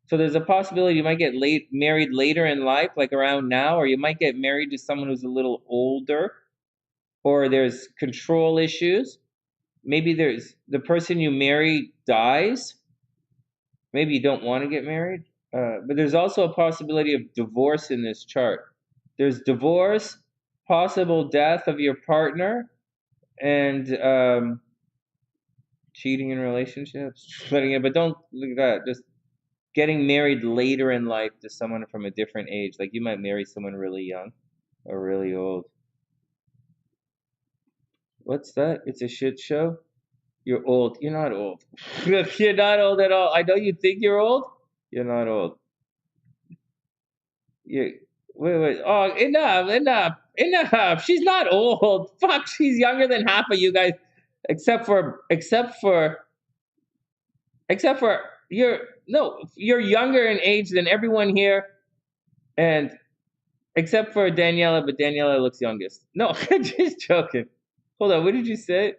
So there's a possibility you might get married later in life, like around now, or you might get married to someone who's a little older, or there's control issues. Maybe there's the person you marry dies. Maybe you don't want to get married. But there's also a possibility of divorce in this chart. There's divorce, possible death of your partner, and cheating in relationships. But don't look at that. Just getting married later in life to someone from a different age. Like you might marry someone really young or really old. What's that? It's a shit show? You're old. You're not old. You're not old at all. I know you think you're old. You're not old. You wait. Oh, enough. She's not old. Fuck, she's younger than half of you guys, except for you're no, you're younger in age than everyone here, and except for Daniela, but Daniela looks youngest. No, I'm just joking. Hold on, what did you say?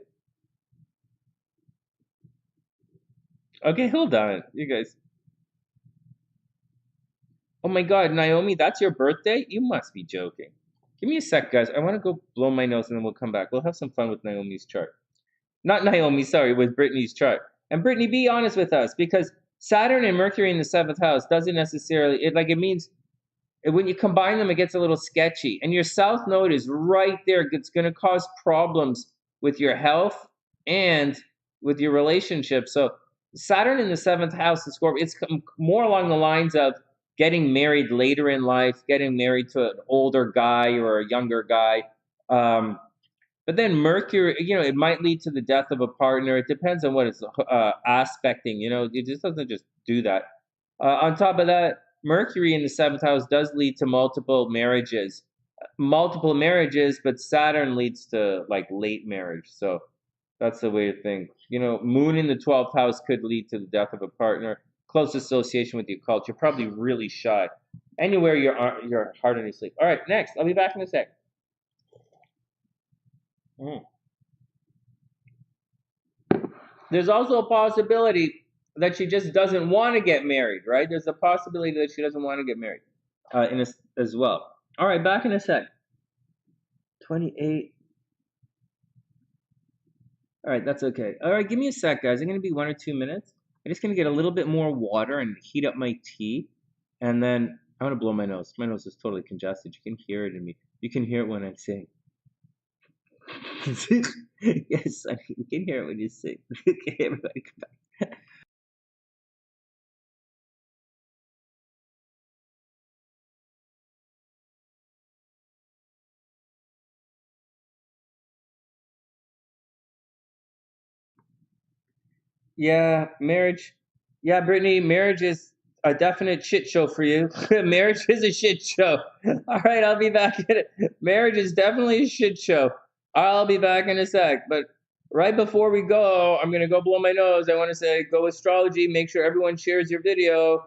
Okay, hold on, you guys. Oh my God, Naomi, that's your birthday? You must be joking. Give me a sec, guys. I want to go blow my nose and then we'll come back. We'll have some fun with Naomi's chart. Not Naomi, sorry, with Brittany's chart. And Brittany, be honest with us, because Saturn and Mercury in the 7th house doesn't necessarily, it means when you combine them, it gets a little sketchy. And your South Node is right there. It's going to cause problems with your health and with your relationship. So Saturn in the 7th house in Scorpio, it's more along the lines of getting married later in life, getting married to an older guy or a younger guy. But then Mercury, it might lead to the death of a partner. It depends on what it's aspecting. It just doesn't just do that. On top of that, Mercury in the 7th house does lead to multiple marriages, but Saturn leads to like late marriage. So that's the way to think. Moon in the 12th house could lead to the death of a partner. Close association with the occult. You're probably really shy. Anywhere your heart on your sleeve. All right, next. I'll be back in a sec. There's also a possibility that she just doesn't want to get married, right? There's a possibility that she doesn't want to get married as well. All right, back in a sec. 28. All right, that's okay. All right, give me a sec, guys. I'm going to be 1 or 2 minutes. I'm just going to get a little bit more water and heat up my tea. And then I'm going to blow my nose. My nose is totally congested. You can hear it in me. You can hear it when I sing. Yes, Sonny, we can hear it when you sing. Okay, everybody come back. Yeah, marriage. Yeah, Brittany, marriage is a definite shit show for you. Marriage is a shit show. All right, I'll be back in it. Marriage is definitely a shit show. I'll be back in a sec. But right before we go, I'm going to go blow my nose. I want to say go astrology. Make sure everyone shares your video.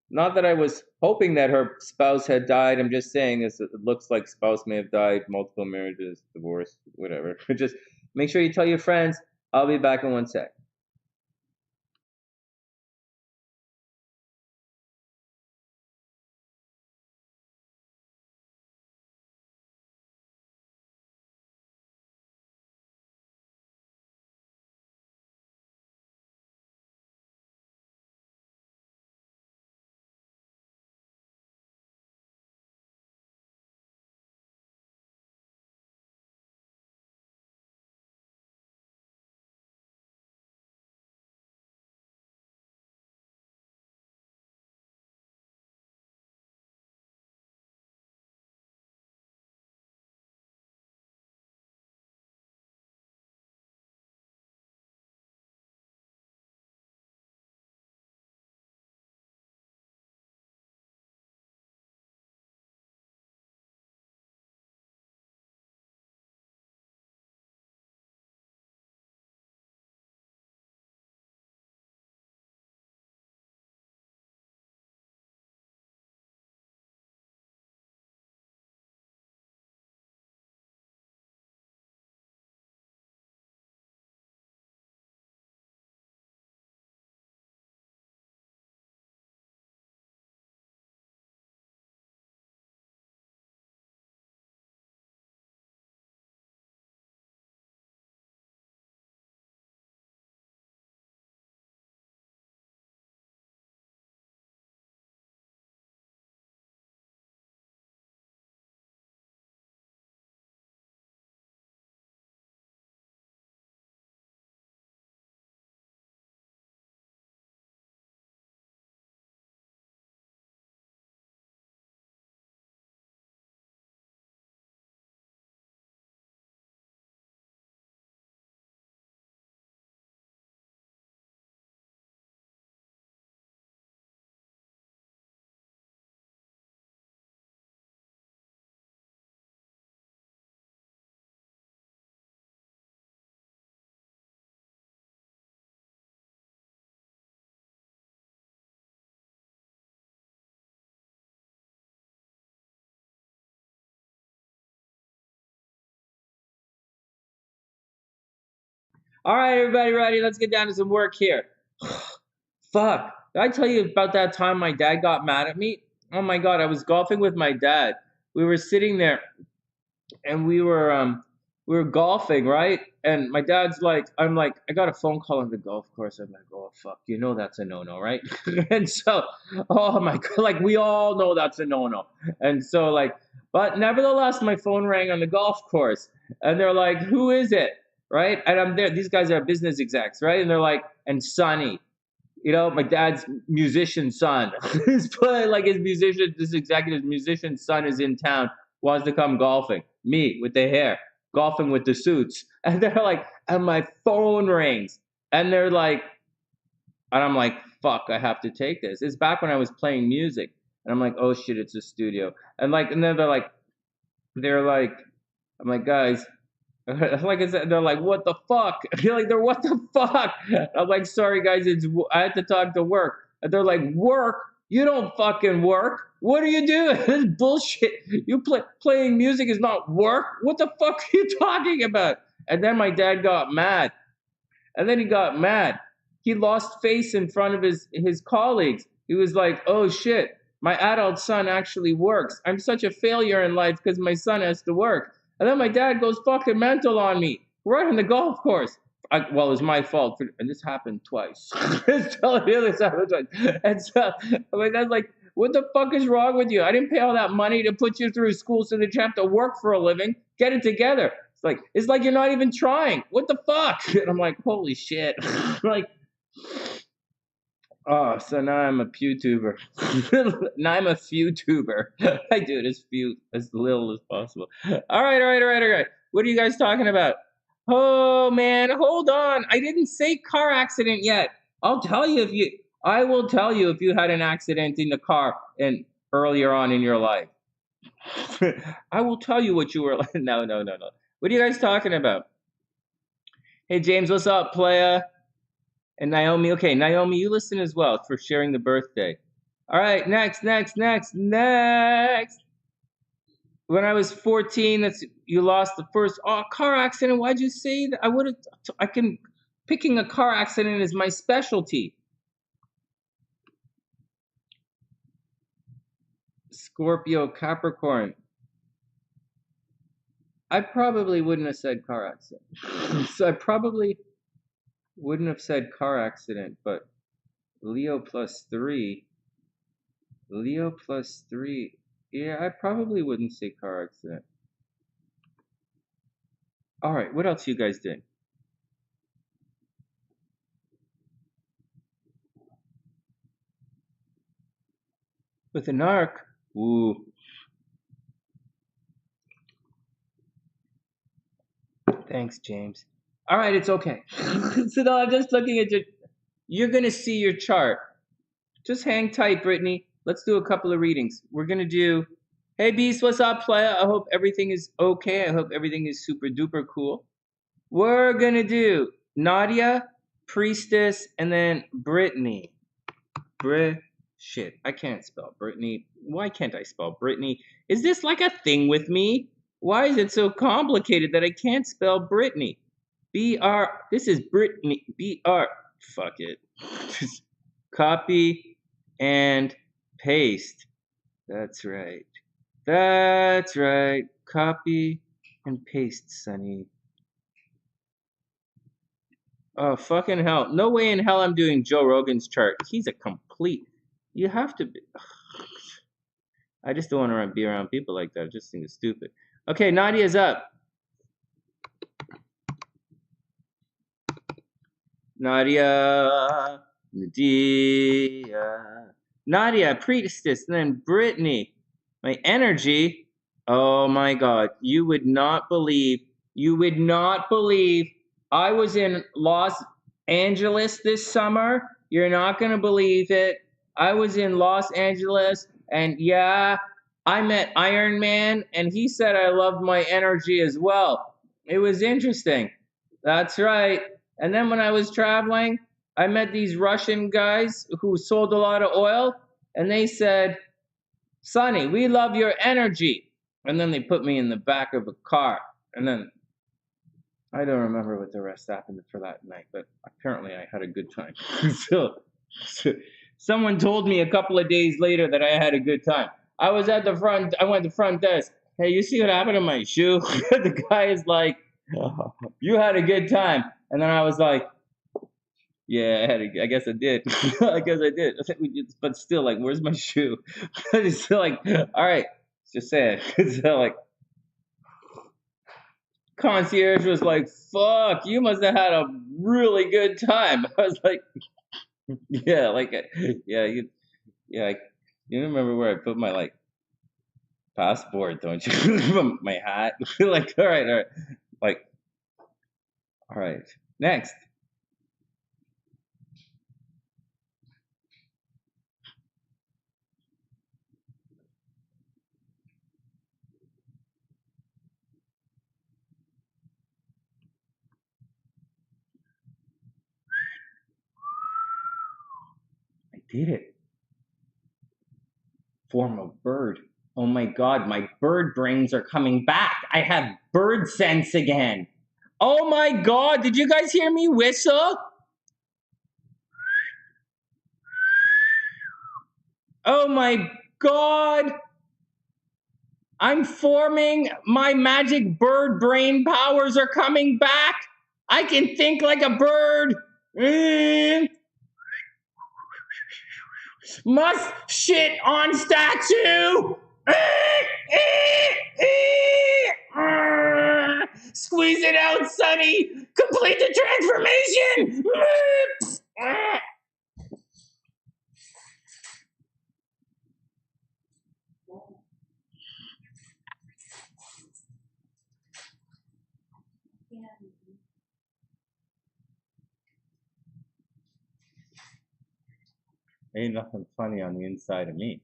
Not that I was hoping that her spouse had died. I'm just saying this. It looks like spouse may have died, multiple marriages, divorce, whatever. Just make sure you tell your friends. I'll be back in 1 sec. All right, everybody, ready? Let's get down to some work here. Fuck. Did I tell you about that time my dad got mad at me? Oh my god, I was golfing with my dad. We were sitting there and we were golfing, right? And my dad's like, I'm like, I got a phone call on the golf course. I'm like, oh fuck, you know that's a no-no, right? And so, oh my god, like we all know that's a no-no. And so like, but nevertheless, my phone rang on the golf course, and they're like, who is it? Right? And I'm there. These guys are business execs, right? And they're like, and Sonny, my dad's musician son. He's playing like this executive musician son is in town, wants to come golfing. Me with the hair, golfing with the suits. And they're like, and my phone rings. And they're like, and I'm like, fuck, I have to take this. It's back when I was playing music. And I'm like, oh shit, it's a studio. And then they're like, I'm like, guys, like I said, they're like, what the fuck? They're what the fuck? I'm like, sorry guys, I had to talk to work. And they're like, work? You don't fucking work. What are you doing? This bullshit. You playing music is not work. What the fuck are you talking about? And then my dad got mad. And then he got mad. He lost face in front of his colleagues. He was like, oh shit, my adult son actually works. I'm such a failure in life because my son has to work. And then my dad goes fucking mental on me right on the golf course. Well, it's my fault. And this happened twice. This happened twice. And so my dad's like, what the fuck is wrong with you? I didn't pay all that money to put you through school so that you have to work for a living. Get it together. It's like you're not even trying. What the fuck? And I'm like, holy shit. Like, oh, so now I'm a pewtuber. Now I'm a fewtuber. I do it as little as possible. All right. What are you guys talking about? Oh man, hold on. I didn't say car accident yet. I will tell you if you had an accident in the car and earlier on in your life. I will tell you what you were like. No. What are you guys talking about? Hey James, what's up, playa? And Naomi. Okay, Naomi, you listen as well for sharing the birthday. All right, next. When I was 14, you lost the first car accident. Why'd you say that? Picking a car accident is my specialty. Scorpio, Capricorn. I probably wouldn't have said car accident. So I probably wouldn't have said car accident, but Leo +3. Leo +3. Yeah, I probably wouldn't say car accident. All right, what else you guys doing? With an arc. Ooh. Thanks, James. All right, it's okay. So no, I'm just looking at you're going to see your chart. Just hang tight, Brittany. Let's do a couple of readings. We're going to do, hey, Beast, what's up, playa? I hope everything is okay. I hope everything is super duper cool. We're going to do Nadia, Priestess, and then Brittany. Shit, I can't spell Brittany. Why can't I spell Brittany? Is this like a thing with me? Why is it so complicated that I can't spell Brittany? This is Brittany. Fuck it. Copy and paste. That's right. Copy and paste, Sonny. Oh, fucking hell. No way in hell I'm doing Joe Rogan's chart. He's a complete. You have to be. I just don't want to be around people like that. I just think it's stupid. Okay, Nadia's up. Nadia, Priestess, and then Brittany. My energy. Oh my God. You would not believe. I was in Los Angeles this summer. You're not going to believe it. I was in Los Angeles, and yeah, I met Iron Man, and he said I loved my energy as well. It was interesting. That's right. And then when I was traveling, I met these Russian guys who sold a lot of oil, and they said, Sonny, we love your energy. And then they put me in the back of a car. And then I don't remember what the rest happened for that night, but apparently I had a good time. so someone told me a couple of days later that I had a good time. I went to the front desk. Hey, you see what happened to my shoe? The guy is like, you had a good time. And then I was like, yeah, I guess I did. I guess I did. But still, like, where's my shoe? It's still like, all right, just saying. So, like, concierge was like, fuck, you must have had a really good time. I was like, yeah, you remember where I put my, like, passport, don't you? My hat. Like, all right. Like, all right. Next. I did it. Form of bird. Oh my God, my bird brains are coming back. I have bird sense again. Oh my God, did you guys hear me whistle? Oh my God. I'm forming. My magic bird brain powers are coming back. I can think like a bird. Must shit on statue. Squeeze it out, Sonny. Complete the transformation. Ain't nothing funny on the inside of me.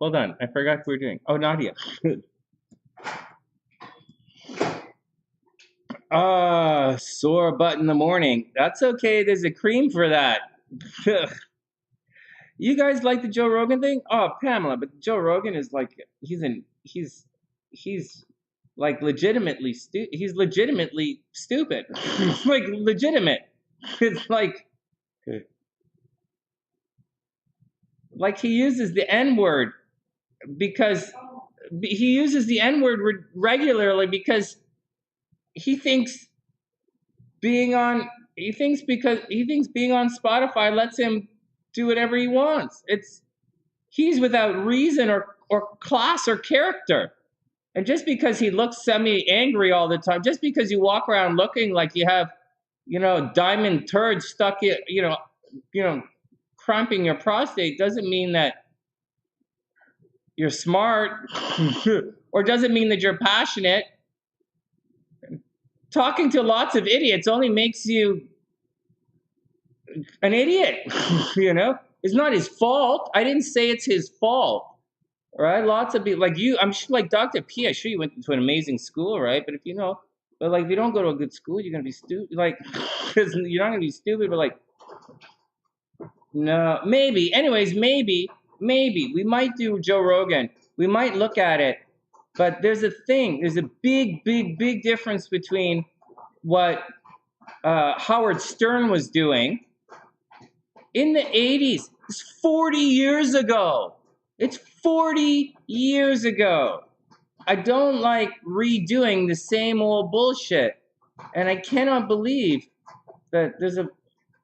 Hold on, I forgot what we were doing. Oh, Nadia. Sore butt in the morning. That's okay, there's a cream for that. You guys like the Joe Rogan thing? Oh, Pamela, but Joe Rogan is like he's like legitimately he's legitimately stupid. Like legitimate. It's like he uses the N-word because he uses the N-word regularly because he thinks being on because he thinks being on Spotify lets him do whatever he wants. He's without reason or class or character. And just because he looks semi-angry all the time, just because you walk around looking like you have, diamond turds stuck in, cramping your prostate, doesn't mean that you're smart or doesn't mean that you're passionate. Talking to lots of idiots only makes you an idiot. It's not his fault. I didn't say it's his fault. Right? Lots of people like you. I'm sure, like Dr. P. I'm sure you went to an amazing school, right? But if you don't go to a good school, you're gonna be stupid. Like, because you're not gonna be stupid, but like, no, maybe. Anyways, maybe we might do Joe Rogan. We might look at it, but there's a thing. There's a big difference between what Howard Stern was doing in the 80s. It's 40 years ago. It's 40 years ago. I don't like redoing the same old bullshit. And I cannot believe that there's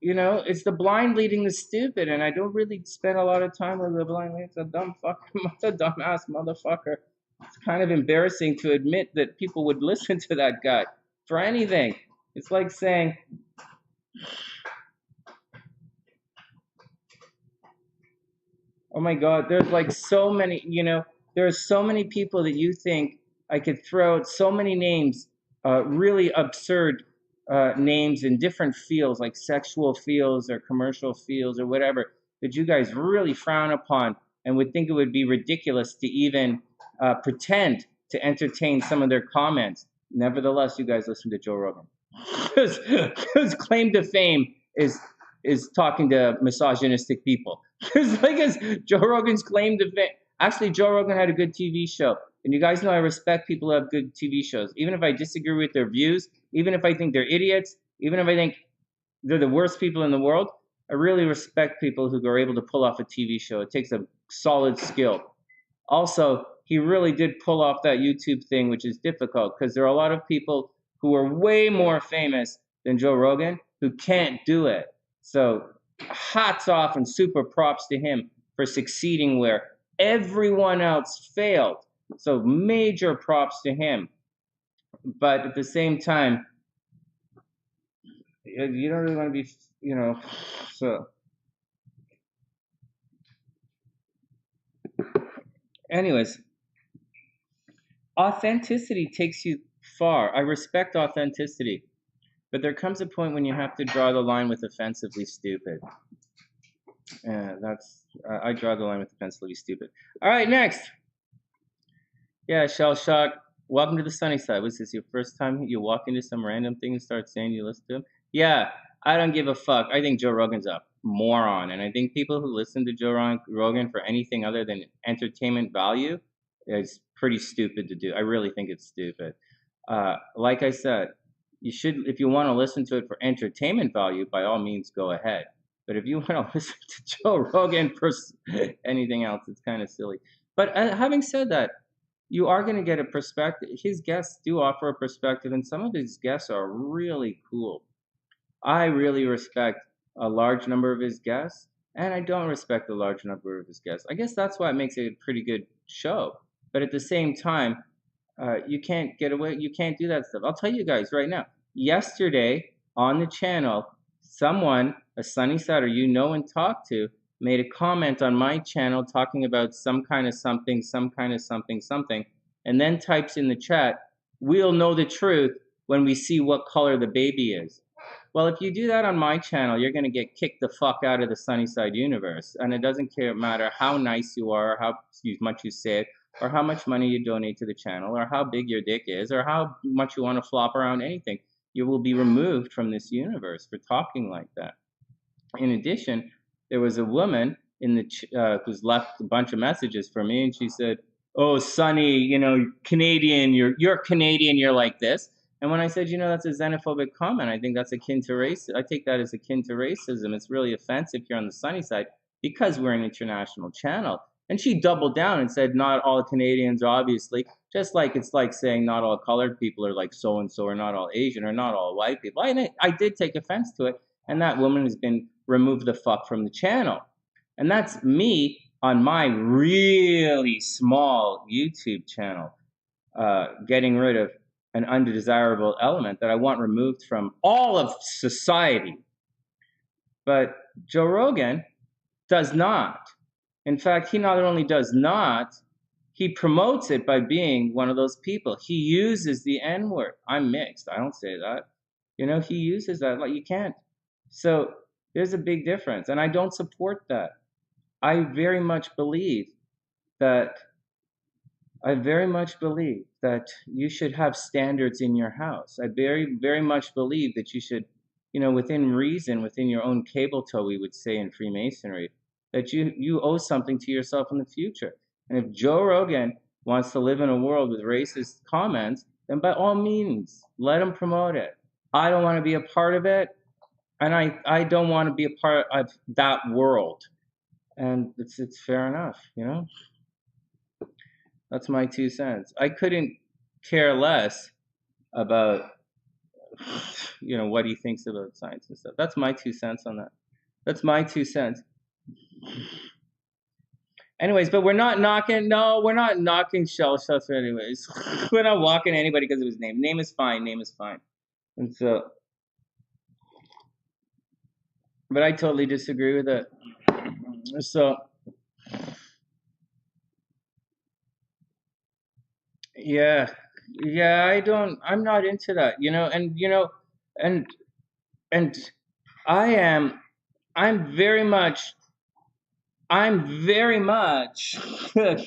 it's the blind leading the stupid. And I don't really spend a lot of time with the blind leading. It's a dumb fucker, it's a dumbass motherfucker. It's kind of embarrassing to admit that people would listen to that guy for anything. It's like saying, oh my God, there's like so many, there are so many people that you think I could throw out so many names, really absurd names in different fields, like sexual fields or commercial fields or whatever, that you guys really frown upon and would think it would be ridiculous to even pretend to entertain some of their comments. Nevertheless, you guys listen to Joe Rogan. His claim to fame is talking to misogynistic people. It's Joe Rogan's claim to fame. Actually, Joe Rogan had a good TV show. And you guys know I respect people who have good TV shows. Even if I disagree with their views, even if I think they're idiots, even if I think they're the worst people in the world, I really respect people who are able to pull off a TV show. It takes a solid skill. Also, he really did pull off that YouTube thing, which is difficult because there are a lot of people who are way more famous than Joe Rogan who can't do it. So hats off and super props to him for succeeding where everyone else failed. So major props to him. But at the same time, you don't really want to be, so. Anyways, authenticity takes you far. I respect authenticity. But there comes a point when you have to draw the line with offensively stupid. I draw the line with offensively stupid. All right, next. Yeah, Shell Shock. Welcome to the sunny side. Was this your first time you walk into some random thing and start saying you listen to him? Yeah, I don't give a fuck. I think Joe Rogan's a moron. And I think people who listen to Joe Rogan for anything other than entertainment value is pretty stupid to do. I really think it's stupid. Like I said, you should, if you want to listen to it for entertainment value, by all means, go ahead. But if you want to listen to Joe Rogan for anything else, it's kind of silly. But having said that, you are going to get a perspective. His guests do offer a perspective, and some of his guests are really cool. I really respect a large number of his guests, and I don't respect a large number of his guests. I guess that's why it makes it a pretty good show. But at the same time, you can't get away. You can't do that stuff. I'll tell you guys right now. Yesterday on the channel, someone, a Sunnysider you know and talk to, made a comment on my channel talking about some kind of something, and then types in the chat, "We'll know the truth when we see what color the baby is." Well, if you do that on my channel, you're going to get kicked the fuck out of the Sunnyside universe. And it doesn't matter how nice you are, how much you say it, or how much money you donate to the channel, or how big your dick is, or how much you want to flop around anything. You will be removed from this universe for talking like that. In addition, there was a woman in the who's left a bunch of messages for me, and she said, "Oh, Sonny, you know, Canadian, you're Canadian, you're like this." And when I said, you know, that's a xenophobic comment, I think that's akin to race. I take that as akin to racism. It's really offensive here on the sunny side because we're an international channel. And she doubled down and said, not all Canadians, obviously, just like it's like saying not all colored people are like so-and-so, or not all Asian, or not all white people. I did take offense to it, and that woman has been removed the fuck from the channel. And that's me on my really small YouTube channel, getting rid of an undesirable element that I want removed from all of society. But Joe Rogan does not. In fact, he not only does not, he promotes it by being one of those people. He uses the N-word. I'm mixed. I don't say that. You know, he uses that. Like, you can't. So there's a big difference. And I don't support that. I very much believe that you should have standards in your house. I very, very much believe that you should, you know, within reason, within your own cable toe, we would say in Freemasonry, that you owe something to yourself in the future. And if Joe Rogan wants to live in a world with racist comments, then by all means, let him promote it. I don't want to be a part of it, and I don't want to be a part of that world. And it's fair enough, you know? That's my 2 cents. I couldn't care less about, you know, what he thinks about science and stuff. That's my 2 cents on that. That's my 2 cents. Anyways, but we're not knocking Shell Shuster anyways. We're not walking anybody because of his name. Name is fine. And so, but I totally disagree with it. So, yeah, I'm not into that, you know, and I'm very much,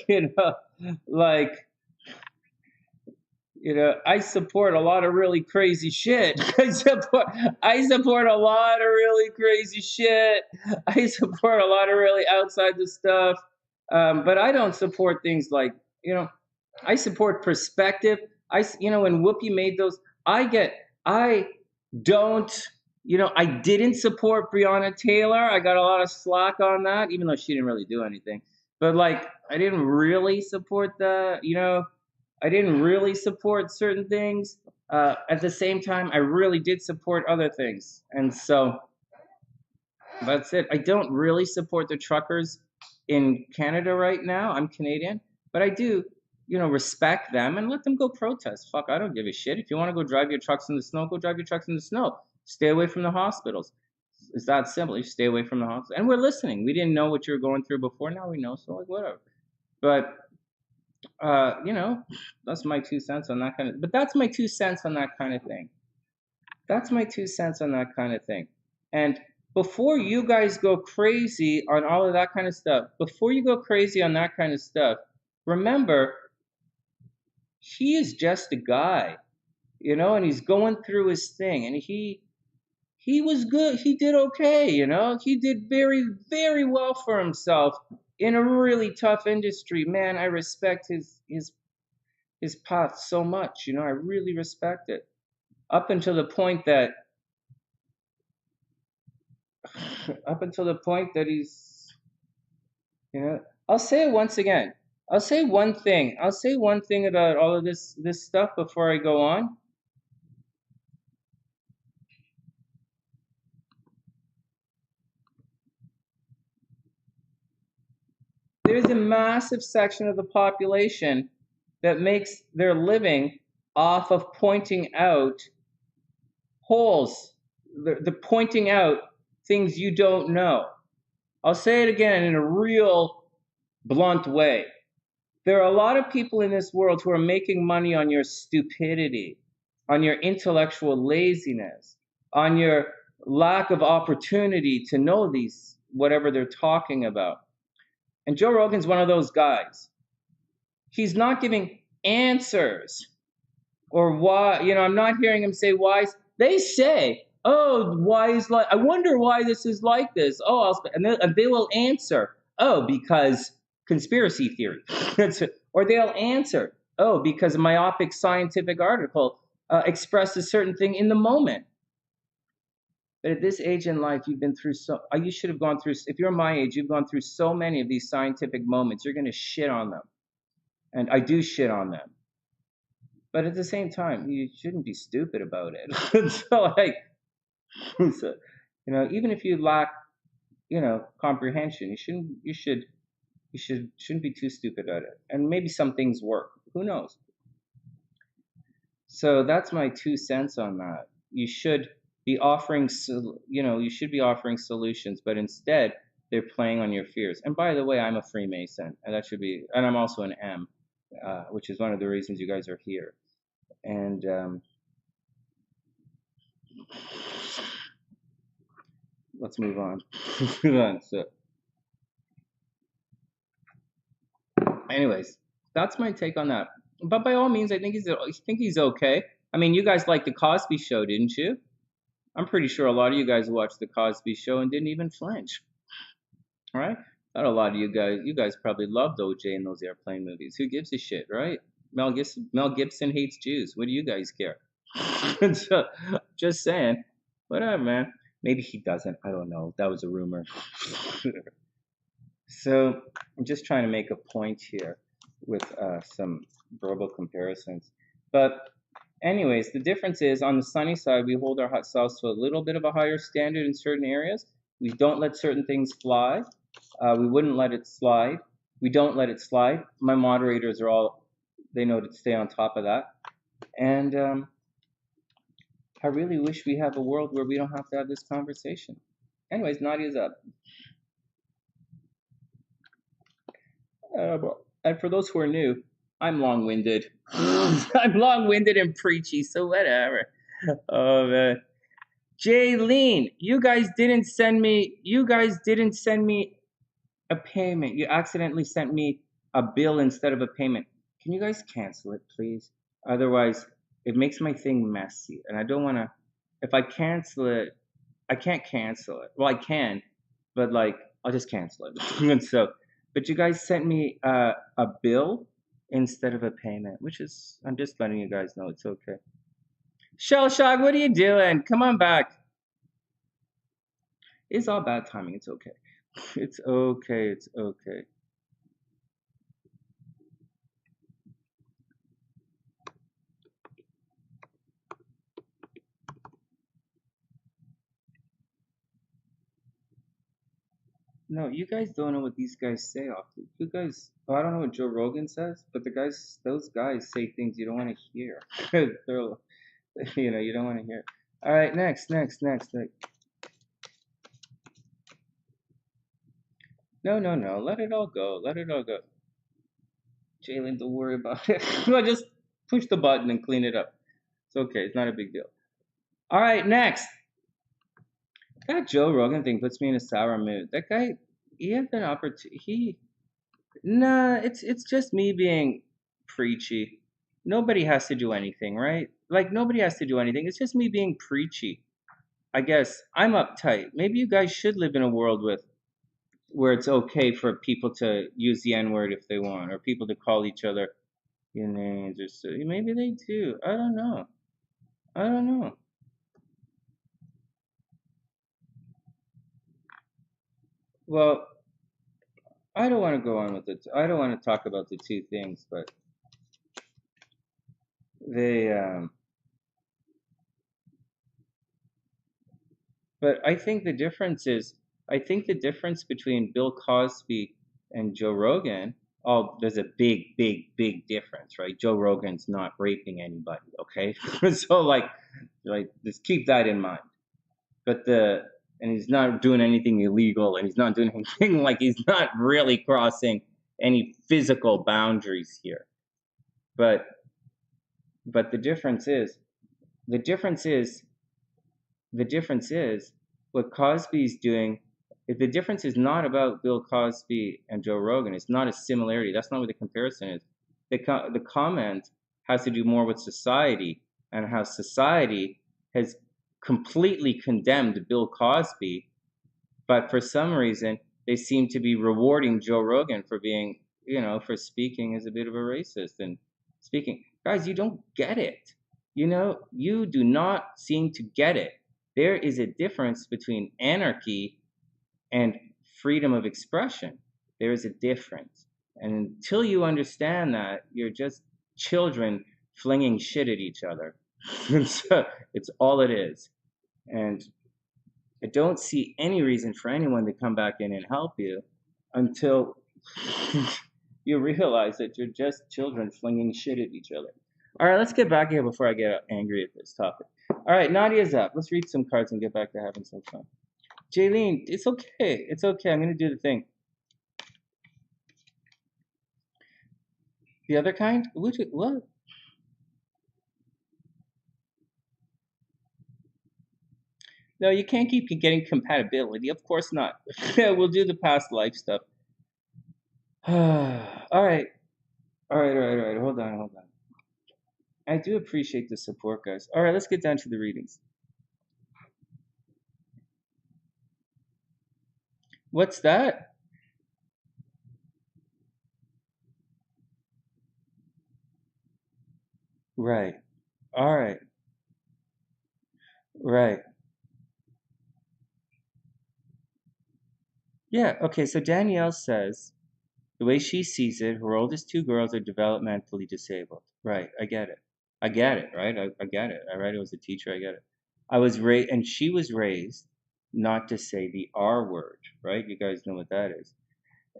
you know, like, you know, I support a lot of really crazy shit. I support a lot of really crazy shit. I support a lot of really outside the stuff. But I don't support things like, you know, I support perspective. You know, when Whoopi made those, I didn't support Breonna Taylor. I got a lot of slack on that, even though she didn't really do anything. But like, I didn't really support that, you know. I didn't really support certain things. At the same time, I really did support other things. And so that's it. I don't really support the truckers in Canada right now. I'm Canadian, but I do, you know, respect them and let them go protest. Fuck, I don't give a shit. If you want to go drive your trucks in the snow, go drive your trucks in the snow. Stay away from the hospitals. It's that simple. You stay away from the hospital. And we're listening. We didn't know what you were going through before. Now we know, so like whatever. But you know, that's my 2 cents on that kind of. But that's my 2 cents on that kind of thing. That's my 2 cents on that kind of thing. And before you guys go crazy on all of that kind of stuff, remember, he is just a guy, you know, and he's going through his thing, and he was good. He did okay, you know. He did very, very well for himself in a really tough industry. Man, I respect his path so much, you know. I really respect it. Up until the point that he's, you know, I'll say it once again. I'll say one thing about all of this stuff before I go on. There's a massive section of the population that makes their living off of pointing out holes, the pointing out things you don't know. I'll say it again in a real blunt way. There are a lot of people in this world who are making money on your stupidity, on your intellectual laziness, on your lack of opportunity to know these, whatever they're talking about. And Joe Rogan's one of those guys. He's not giving answers or why, you know, I'm not hearing him say why. They say, oh, why is like, I wonder why this is like this. Oh, and they will answer. oh, because conspiracy theory. Or they'll answer, oh, because a myopic scientific article expressed a certain thing in the moment. But at this age in life, you've been through you should have gone through, if you're my age, you've gone through so many of these scientific moments, you're going to shit on them. And I do shit on them. But at the same time, you shouldn't be stupid about it. So, like, so, you know, even if you lack, you know, comprehension, you shouldn't be too stupid at it. And maybe some things work. Who knows? So that's my 2 cents on that. You should be offering, you should be offering solutions, but instead they're playing on your fears. And by the way, I'm a Freemason, and and I'm also an M, which is one of the reasons you guys are here. And let's move on. So, anyways, that's my take on that. But by all means, I think he's okay. I mean, you guys liked the Cosby Show, didn't you? I'm pretty sure a lot of you guys watched the Cosby Show and didn't even flinch. All right? Not a lot of you guys probably loved OJ and those airplane movies. Who gives a shit, right? Mel Gibson hates Jews. What do you guys care? So, just saying. Whatever, man. Maybe he doesn't. I don't know. That was a rumor. So I'm just trying to make a point here with some verbal comparisons. But anyways, the difference is on the sunny side, we hold our hot selves to a little bit of a higher standard in certain areas. We don't let certain things fly. We wouldn't let it slide. We don't let it slide. My moderators they know to stay on top of that. And I really wish we have a world where we don't have to have this conversation. Anyways, Nadia's up. And for those who are new, I'm long-winded. I'm long-winded and preachy, so whatever. Oh, man. Jaylynne, you guys didn't send me a payment. You accidentally sent me a bill instead of a payment. Can you guys cancel it, please? Otherwise, it makes my thing messy. And I don't want to, if I cancel it, I can't cancel it. Well, I can, but like, I'll just cancel it. And so, but you guys sent me a bill instead of a payment, which is, I'm just letting you guys know it's okay. Shell Shock, what are you doing? Come on back. It's all bad timing. It's okay. It's okay. It's okay. No, you guys don't know what these guys say often. You guys, I don't know what Joe Rogan says, but those guys say things you don't want to hear. They're, you don't want to hear. All right, next. No. Let it all go. Jaylynne, don't worry about it. Well, just push the button and clean it up. It's okay. It's not a big deal. All right, next. That Joe Rogan thing puts me in a sour mood. That guy, he had an opportunity. Nah, it's just me being preachy. Nobody has to do anything, right? Like, nobody has to do anything. It's just me being preachy. I guess I'm uptight. Maybe you guys should live in a world where it's okay for people to use the N-word if they want, or people to call each other names, or so. Maybe they do. I don't know. Well, I don't want to go on with it. I don't want to talk about the two things, but but I think the difference between Bill Cosby and Joe Rogan, there's a big difference, right? Joe Rogan's not raping anybody, okay? So like just keep that in mind. But and he's not doing anything illegal, and he's not doing anything, like, he's not really crossing any physical boundaries here. But the difference is what Cosby's doing. The difference is not about Bill Cosby and Joe Rogan. It's not a similarity. That's not what the comparison is. The comment has to do more with society, and how society has completely condemned Bill Cosby, but for some reason they seem to be rewarding Joe Rogan for being, you know, for speaking as a bit of a racist and speaking. Guys, you don't get it. You know, you do not seem to get it. There is a difference between anarchy and freedom of expression. There is a difference. And until you understand that, you're just children flinging shit at each other. So it's all it is. And I don't see any reason for anyone to come back in and help you until you realize that you're just children flinging shit at each other. All right, let's get back here before I get angry at this topic. All right, Nadia's up. Let's read some cards and get back to having some fun. Jaylynne, it's okay. It's okay. I'm going to do the thing. The other kind? What? No, you can't keep getting compatibility. Of course not. We'll do the past life stuff. All right. All right. Hold on. I do appreciate the support, guys. All right, let's get down to the readings. What's that? Right. All right. Right. Yeah, okay, so Danielle says the way she sees it, her oldest two girls are developmentally disabled. Right, I get it. I get it, right? I get it. I read it as a teacher, I get it. I was raised, and she was raised not to say the R word, right? You guys know what that is.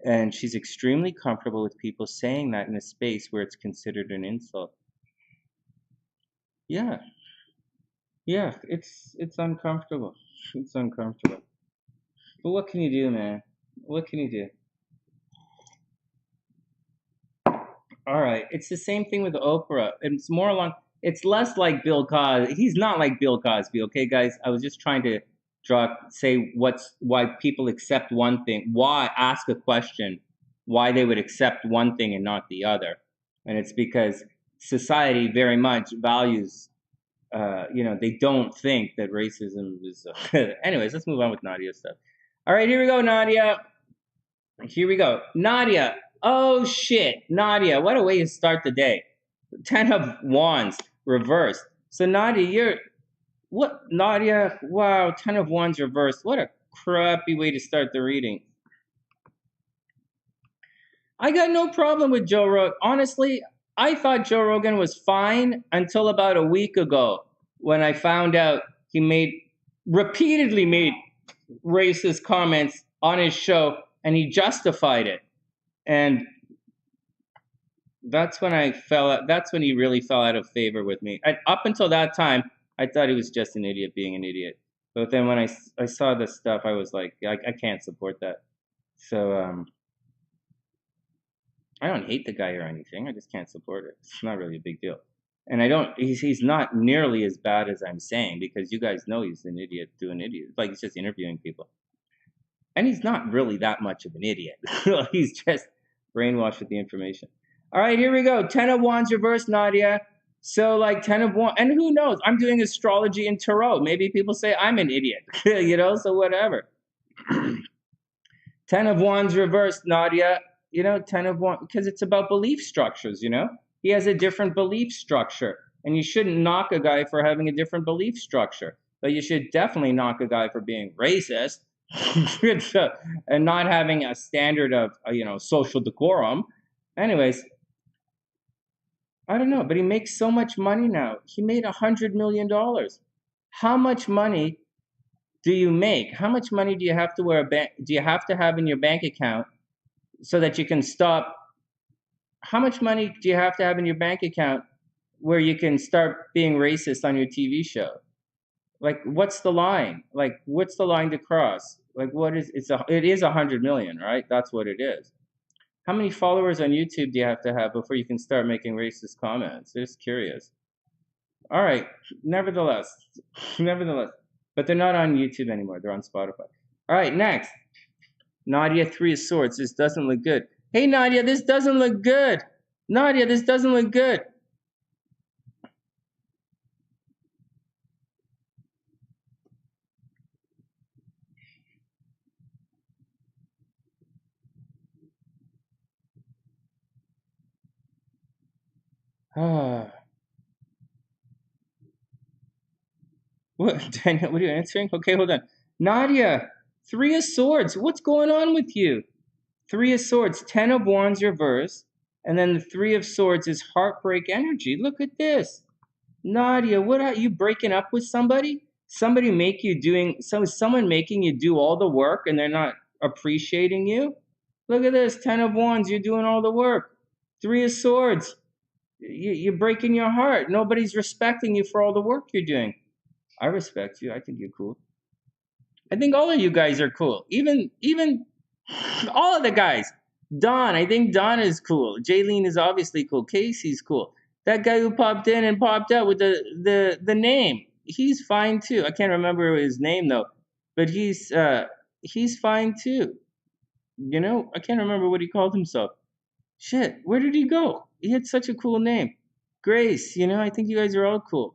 And she's extremely comfortable with people saying that in a space where it's considered an insult. Yeah, yeah, it's uncomfortable. It's uncomfortable. But what can you do, man? What can you do? All right. It's the same thing with Oprah. It's more along. It's less like Bill Cosby. He's not like Bill Cosby. Okay, guys. I was just trying to say why people accept one thing. Why ask a question? Why they would accept one thing and not the other? And it's because society very much values. They don't think that racism is. Anyways, let's move on with Nadia stuff. All right, here we go, Nadia. Here we go. Nadia. Oh, shit. Nadia, what a way to start the day. 10 of Wands, reversed. So, Nadia, Nadia, wow, 10 of Wands reversed. What a crappy way to start the reading. I got no problem with Joe Rogan. Honestly, I thought Joe Rogan was fine until about a week ago when I found out he repeatedly made racist comments on his show and he justified it. And that's when that's when he really fell out of favor with me. Up until that time, I thought he was just an idiot being an idiot. But then when I saw this stuff, I was like, I can't support that. So I don't hate the guy or anything. I just can't support it. It's not really a big deal. And he's not nearly as bad as I'm saying, because you guys know he's an idiot doing idiot. Like, he's just interviewing people. And he's not really that much of an idiot. He's just brainwashed with the information. All right, here we go. 10 of Wands reverse, Nadia. So, like, 10 of Wands. And who knows? I'm doing astrology and tarot. Maybe people say I'm an idiot, so whatever. 10 of Wands reversed, Nadia. 10 of Wands, because it's about belief structures, He has a different belief structure. And you shouldn't knock a guy for having a different belief structure. But you should definitely knock a guy for being racist. And not having a standard of social decorum. Anyways, I don't know, but he makes so much money now. He made $100 million. How much money do you make? How much money do you have to have in your bank account so that you can stop? How much money do you have to have in your bank account where you can start being racist on your TV show? Like, what's the line? Like, what's the line to cross? Like, it is 100 million, right? That's what it is. How many followers on YouTube do you have to have before you can start making racist comments? Just curious. All right. Nevertheless. But they're not on YouTube anymore. They're on Spotify. All right, next. Nadia, 3 of Swords. This doesn't look good. Hey, Nadia, this doesn't look good. Nadia, this doesn't look good. Ah. What, Daniel, what are you answering? Okay, hold on. Nadia, Three of Swords. What's going on with you? Three of Swords, Ten of Wands reverse, and then the Three of Swords is heartbreak energy. Look at this. Nadia, what are you breaking up with somebody? Somebody make you doing someone making you do all the work and they're not appreciating you? Look at this, Ten of Wands, you're doing all the work. Three of Swords, you're breaking your heart. Nobody's respecting you for all the work you're doing. I respect you. I think you're cool. I think all of you guys are cool. Even all of the guys. Don, I think Don is cool. Jaylynne is obviously cool. Casey's cool. That guy who popped in and popped out with the name, he's fine too. I can't remember his name though, but he's fine too. You know, I can't remember what he called himself. Shit, where did he go? He had such a cool name. Grace, you know, I think you guys are all cool.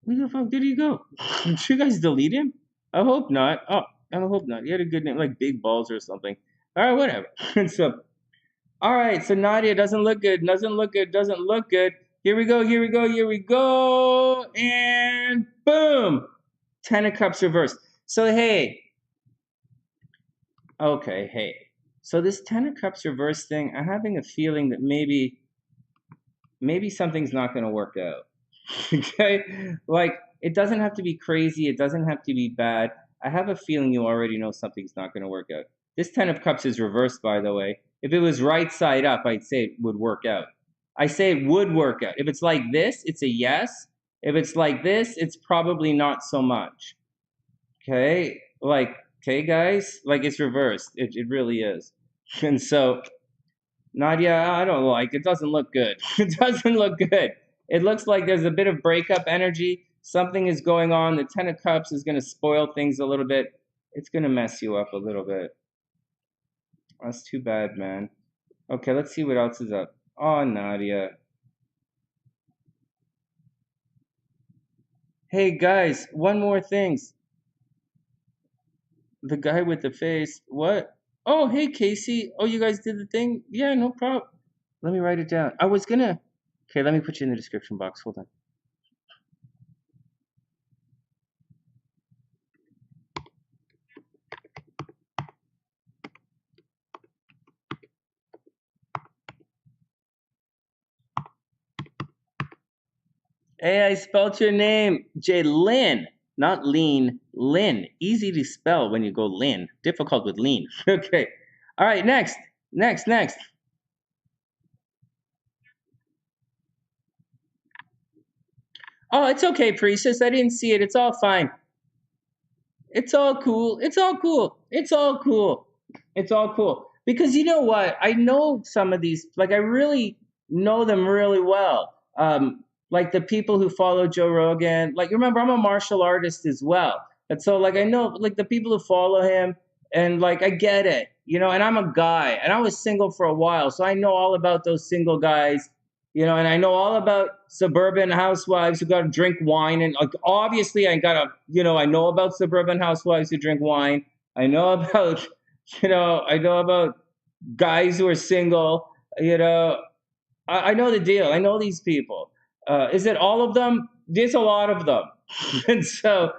Where the fuck did he go? Did you guys delete him? I hope not. Oh, I hope not. He had a good name, like Big Balls or something. All right, whatever. So, all right. So Nadia doesn't look good. Doesn't look good. Doesn't look good. Here we go. Here we go. Here we go. And boom, Ten of Cups reversed. So hey, okay, hey. So this Ten of Cups reverse thing, I'm having a feeling that maybe something's not going to work out. Okay, like it doesn't have to be crazy, it doesn't have to be bad. I have a feeling you already know something's not going to work out. This Ten of Cups is reversed, by the way. If it was right side up, I'd say it would work out. I say it would work out. If it's like this, it's a yes. If it's like this, it's probably not so much. Okay, like, okay guys, like it's reversed. It really is. And so Nadia, I don't like it. Doesn't look good. It doesn't look good. It looks like there's a bit of breakup energy. Something is going on. The Ten of Cups is going to spoil things a little bit. It's going to mess you up a little bit. That's too bad, man. Okay, let's see what else is up. Oh, Nadia. Hey, guys, one more thing. The guy with the face. What? Oh, hey, Casey. Oh, you guys did the thing? Yeah, no problem. Let me write it down. I was going to... Okay, let me put you in the description box. Hold on. Hey, I spelled your name. Jaylynne, not lean. Lynn. Easy to spell when you go Lynn. Difficult with lean. Okay. All right, next. Next. Oh, it's okay, priestess. I didn't see it. It's all fine. It's all cool. It's all cool. It's all cool. It's all cool. Because you know what? I know some of these, like I really know them really well. Like the people who follow Joe Rogan. Like remember, I'm a martial artist as well. And so like I know like the people who follow him and like I get it, you know, and I'm a guy and I was single for a while. So I know all about those single guys, you know, and I know all about suburban housewives who got to drink wine. And like, obviously, I got to, you know, I know about suburban housewives who drink wine. I know about, you know, I know about guys who are single. You know, I know the deal. I know these people. Is it all of them? There's a lot of them. And so,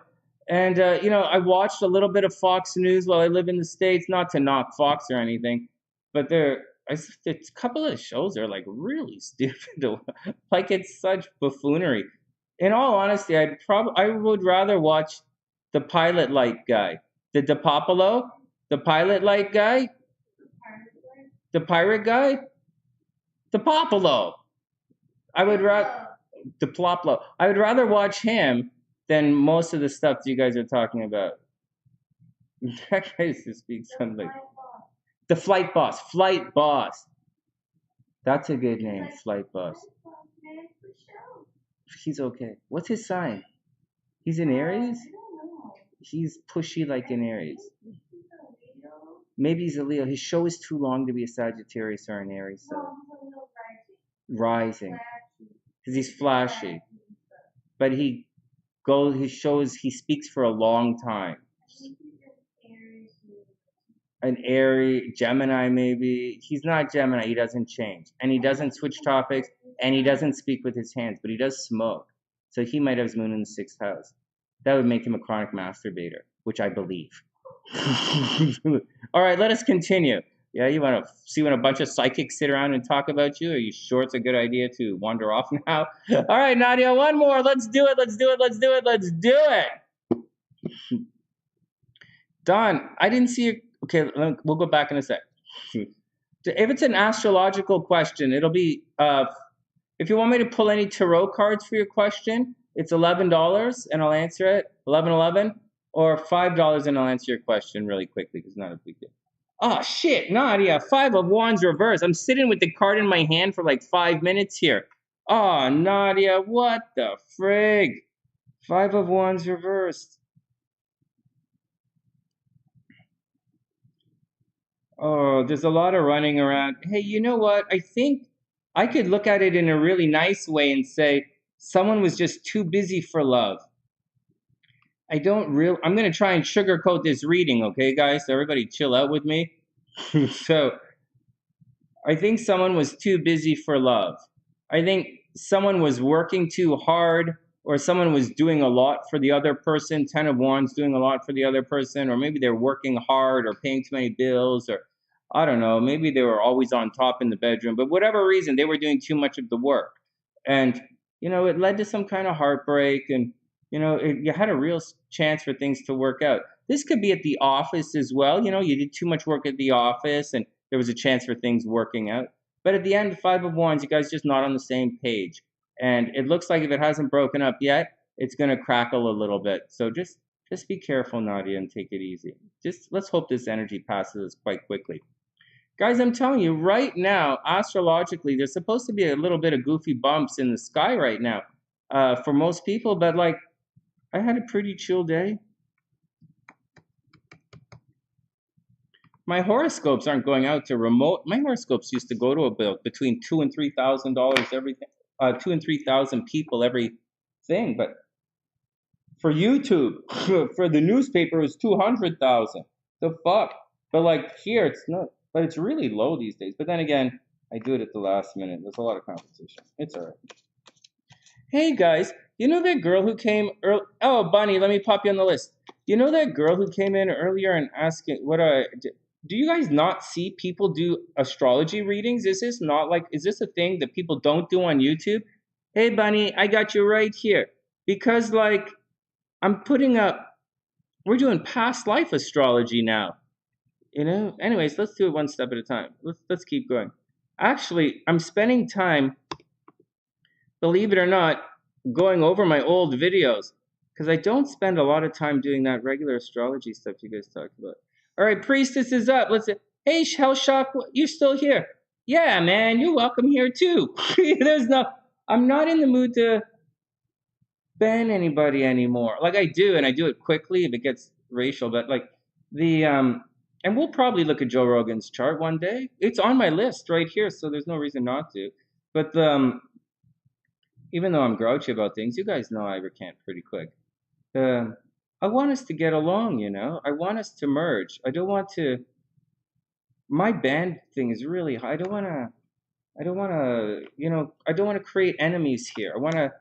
and, you know, I watched a little bit of Fox News while I live in the States, not to knock Fox or anything, but a couple of shows are like really stupid. Like it's such buffoonery. In all honesty, I would rather watch the pilot light guy, the DePopolo, the pilot light guy, the pirate guy, DePopolo. I would rather DePloplo. I would rather watch him than most of the stuff you guys are talking about. That guy used to speak something. The flight boss. Flight boss. That's a good name, flight boss. He's okay. What's his sign? He's in Aries? He's pushy like an Aries. Maybe he's a Leo. His show is too long to be a Sagittarius or an Aries. So. Rising. Because he's flashy. But he shows he speaks for a long time. an Aries, Gemini maybe. He's not Gemini. He doesn't change. And he doesn't switch topics. And he doesn't speak with his hands. But he does smoke. So he might have his moon in the 6th house. That would make him a chronic masturbator, which I believe. All right, let us continue. Yeah, you want to see when a bunch of psychics sit around and talk about you? Are you sure it's a good idea to wander off now? All right, Nadia, one more. Let's do it. Let's do it. Let's do it. Let's do it. Don, I didn't see you. Okay, we'll go back in a sec. If it's an astrological question, it'll be, if you want me to pull any tarot cards for your question, it's $11 and I'll answer it. $11.11, or $5 and I'll answer your question really quickly because it's not a big deal. Oh shit, Nadia, 5 of Wands reverse. I'm sitting with the card in my hand for like 5 minutes here. Oh, Nadia, what the frig? 5 of Wands reversed. Oh, there's a lot of running around. Hey, you know what? I think I could look at it in a really nice way and say someone was just too busy for love. I'm going to try and sugarcoat this reading, okay, guys? So everybody chill out with me. So I think someone was too busy for love. I think someone was working too hard, or someone was doing a lot for the other person. 10 of Wands doing a lot for the other person, or maybe they're working hard or paying too many bills, or I don't know, maybe they were always on top in the bedroom, but whatever reason, they were doing too much of the work. And, it led to some kind of heartbreak, and, you had a real chance for things to work out. This could be at the office as well. You did too much work at the office, and there was a chance for things working out. But at the end, 5 of Wands, you guys just not on the same page. And it looks like if it hasn't broken up yet, it's going to crackle a little bit. So just be careful, Nadia, and take it easy. Let's hope this energy passes quite quickly. Guys, I'm telling you, right now, astrologically, there's supposed to be a little bit of goofy bumps in the sky right now for most people. But, I had a pretty chill day. My horoscopes aren't going out to remote. My horoscopes used to go to about between $2,000 and $3,000 everything. 2,000 and 3,000 people every thing. But for YouTube, for the newspaper, it was 200,000. The fuck. But here, it's not. But it's really low these days. But then again, I do it at the last minute. There's a lot of competition. It's all right. Hey, guys. You know that girl who came early? Oh, Bunny, let me pop you on the list. You know that girl who came in earlier and asking do you guys not see people do astrology readings? Is this a thing that people don't do on YouTube? Hey, Bunny, I got you right here. Because, I'm putting up, we're doing past life astrology now. Anyways, let's do it one step at a time. Let's keep going. Actually, I'm spending time, believe it or not, going over my old videos because I don't spend a lot of time doing that regular astrology stuff you guys talk about. All right, Priestess is up. Let's say, hey, Hellshock, you're still here. Yeah, man, you're welcome here too. I'm not in the mood to ban anybody anymore. I do, and I do it quickly if it gets racial, but and we'll probably look at Joe Rogan's chart one day. It's on my list right here, so there's no reason not to. But even though I'm grouchy about things, you guys know I recant pretty quick. I want us to get along, I want us to merge. I don't want to. My band thing is really high. I don't want to create enemies here. I want to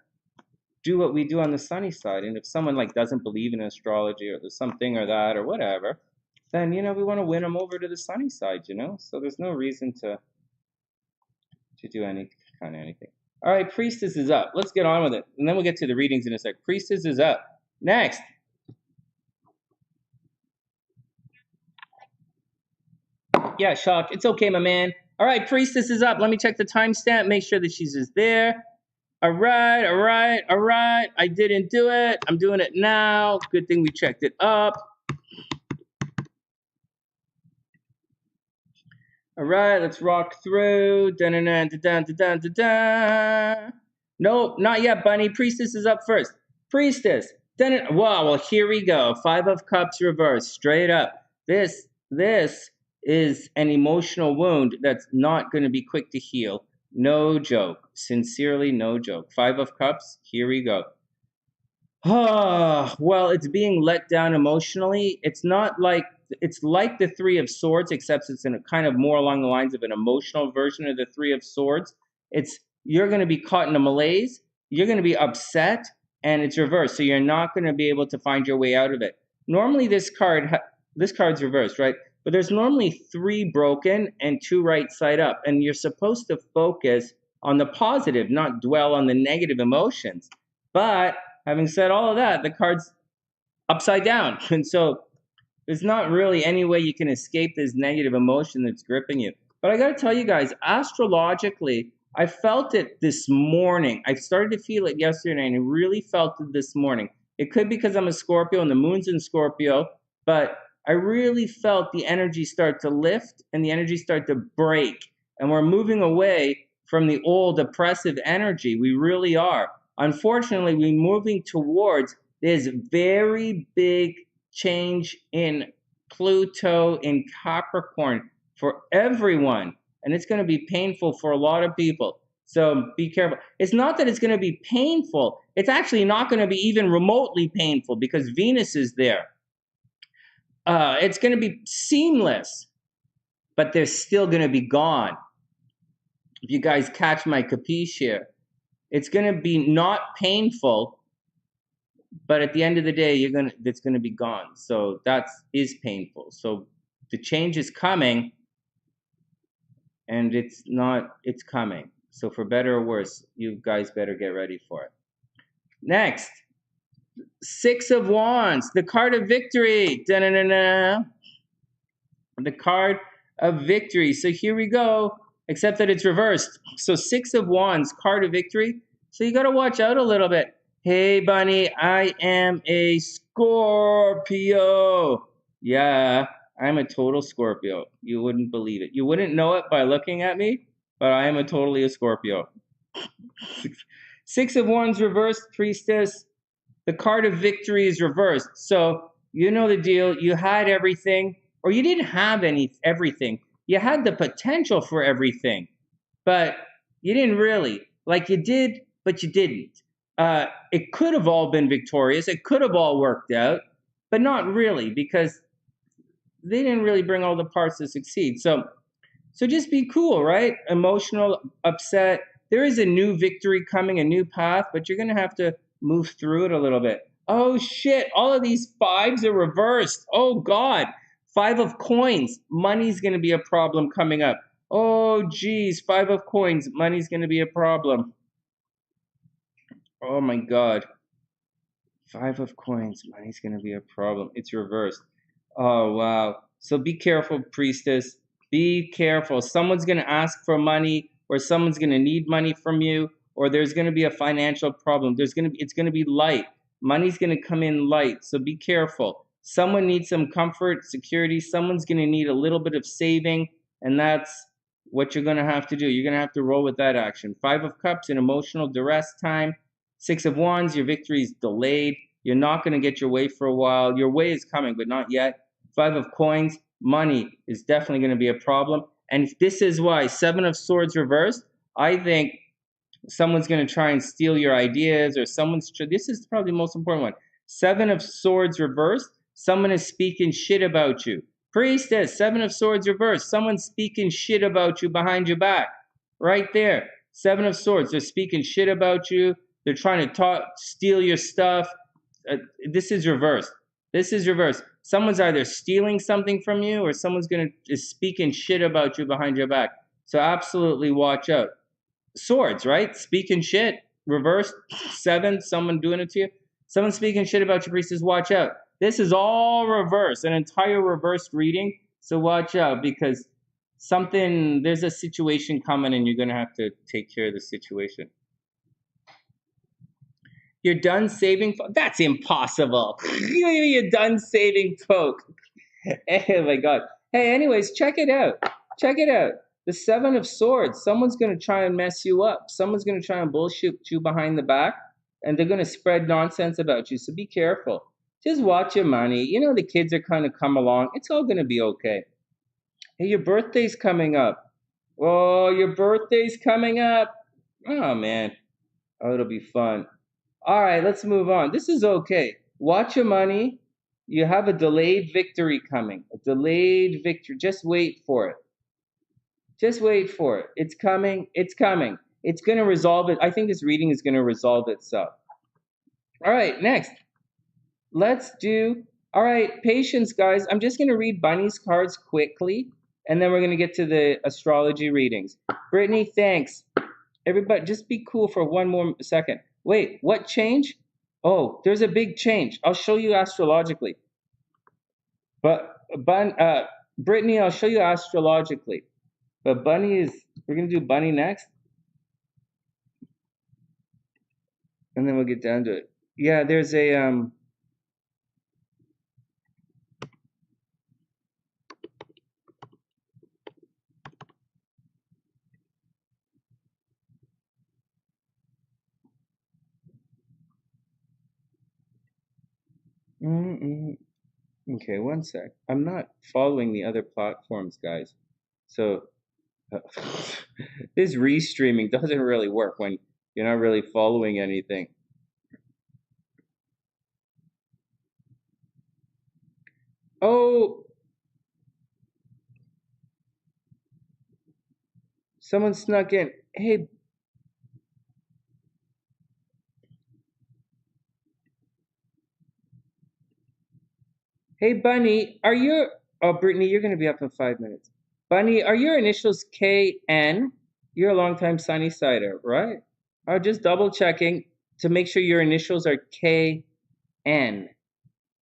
do what we do on the sunny side. And if someone doesn't believe in astrology or there's something or that or whatever, then, we want to win them over to the sunny side, So there's no reason to do any kind of anything. All right, Priestess is up. Let's get on with it. And then we'll get to the readings in a sec. Priestess is up. Next. Yeah, Shock. It's okay, my man. All right, Priestess is up. Let me check the timestamp. Make sure that she's just there. All right. I didn't do it. I'm doing it now. Good thing we checked it up. All right, let's rock through. Nope, not yet, Bunny. Priestess is up first. Priestess. Wow, well, here we go. 5 of Cups reversed, straight up. This is an emotional wound that's not going to be quick to heal. No joke. Sincerely, no joke. 5 of Cups, here we go. Well, it's being let down emotionally. It's not like it's like the Three of Swords, except it's in a kind of more along the lines of an emotional version of the Three of Swords. You're going to be caught in a malaise. You're going to be upset, and it's reversed. So you're not going to be able to find your way out of it. Normally, this card's reversed, right? But there's normally 3 broken and 2 right side up, and you're supposed to focus on the positive, not dwell on the negative emotions. But having said all of that, the card's upside down, and so there's not really any way you can escape this negative emotion that's gripping you. But I got to tell you guys, astrologically, I felt it this morning. I started to feel it yesterday, and I really felt it this morning. It could be because I'm a Scorpio and the moon's in Scorpio, but I really felt the energy start to lift and the energy start to break. And we're moving away from the old oppressive energy. We really are. Unfortunately, we're moving towards this very big change in Pluto in Capricorn for everyone. And it's going to be painful for a lot of people. So be careful. It's not that it's going to be painful. It's actually not going to be even remotely painful because Venus is there. It's going to be seamless, but they're still going to be gone. If you guys catch my capiche here, it's going to be not painful, but at the end of the day, it's going to be gone. So that is painful. So the change is coming, and it's coming. So for better or worse, you guys better get ready for it. Next, 6 of Wands, the card of victory. Da-na-na-na. The card of victory. So here we go, except that it's reversed. So 6 of Wands, card of victory. So you got to watch out a little bit. Hey, bunny, I am a Scorpio. Yeah, I'm a total Scorpio. You wouldn't believe it. You wouldn't know it by looking at me, but I am totally a Scorpio. 6 of Wands reversed, priestess. The card of victory is reversed. So you know the deal. You had everything, or you didn't have everything. You had the potential for everything, but you didn't really. Like you did, but you didn't. It could have all been victorious. It could have all worked out, but not really, because they didn't really bring all the parts to succeed. So just be cool, right? Emotional, upset. There is a new victory coming, a new path, but you're going to have to move through it a little bit. Oh, shit. All of these 5s are reversed. Oh, God. 5 of coins. Money's going to be a problem coming up. Oh, geez. 5 of coins. Money's going to be a problem. Oh, my God. 5 of coins. Money's going to be a problem. It's reversed. Oh, wow. So be careful, priestess. Be careful. Someone's going to ask for money, or someone's going to need money from you, or there's going to be a financial problem. It's going to be light. Money's going to come in light. So be careful. Someone needs some comfort, security. Someone's going to need a little bit of saving, and that's what you're going to have to do. You're going to have to roll with that action. 5 of Cups in emotional duress time. 6 of Wands, your victory is delayed. You're not going to get your way for a while. Your way is coming, but not yet. 5 of Coins, money is definitely going to be a problem. And this is why 7 of Swords reversed. I think someone's going to try and steal your ideas, or this is probably the most important one. 7 of Swords reversed. Someone is speaking shit about you. Priestess, 7 of Swords reversed. Someone's speaking shit about you behind your back. Right there. 7 of Swords. They're speaking shit about you. They're trying to steal your stuff. This is reversed. This is reversed. Someone's either stealing something from you, or someone's is speaking shit about you behind your back. So absolutely watch out. Swords, right? Speaking shit. Reversed. 7, someone doing it to you. Someone speaking shit about your priestess. Watch out. This is all reversed. An entire reversed reading. So watch out, because there's a situation coming, and you're going to have to take care of the situation. You're done saving? That's impossible. You're done saving folk. Oh my God. Hey, anyways, check it out. Check it out. The 7 of Swords. Someone's going to try and mess you up. Someone's going to try and bullshit you behind the back, and they're going to spread nonsense about you. So be careful. Just watch your money. You know, the kids are kind of come along. It's all going to be okay. Hey, your birthday's coming up. Oh, your birthday's coming up. Oh, man. Oh, it'll be fun. All right, let's move on. This is okay. Watch your money. You have a delayed victory coming. A delayed victory. Just wait for it. Just wait for it. It's coming. It's coming. It's going to resolve it. I think this reading is going to resolve itself. All right, next. Let's do, all right, patience, guys. I'm just going to read Bunny's cards quickly, and then we're going to get to the astrology readings. Brittany, thanks. Everybody, just be cool for one more second. Wait, what change? Oh, there's a big change. I'll show you astrologically. But Brittany, I'll show you astrologically. But Bunny is, we're going to do Bunny next. And then we'll get down to it. Yeah, there's a, okay, one sec. I'm not following the other platforms, guys. So this restreaming doesn't really work when you're not really following anything. Oh, someone snuck in. Hey, Bunny, are your, oh, Brittany, you're going to be up in 5 minutes. Bunny, are your initials KN? You're a longtime Sunnysider, right? I'm just double checking to make sure your initials are KN.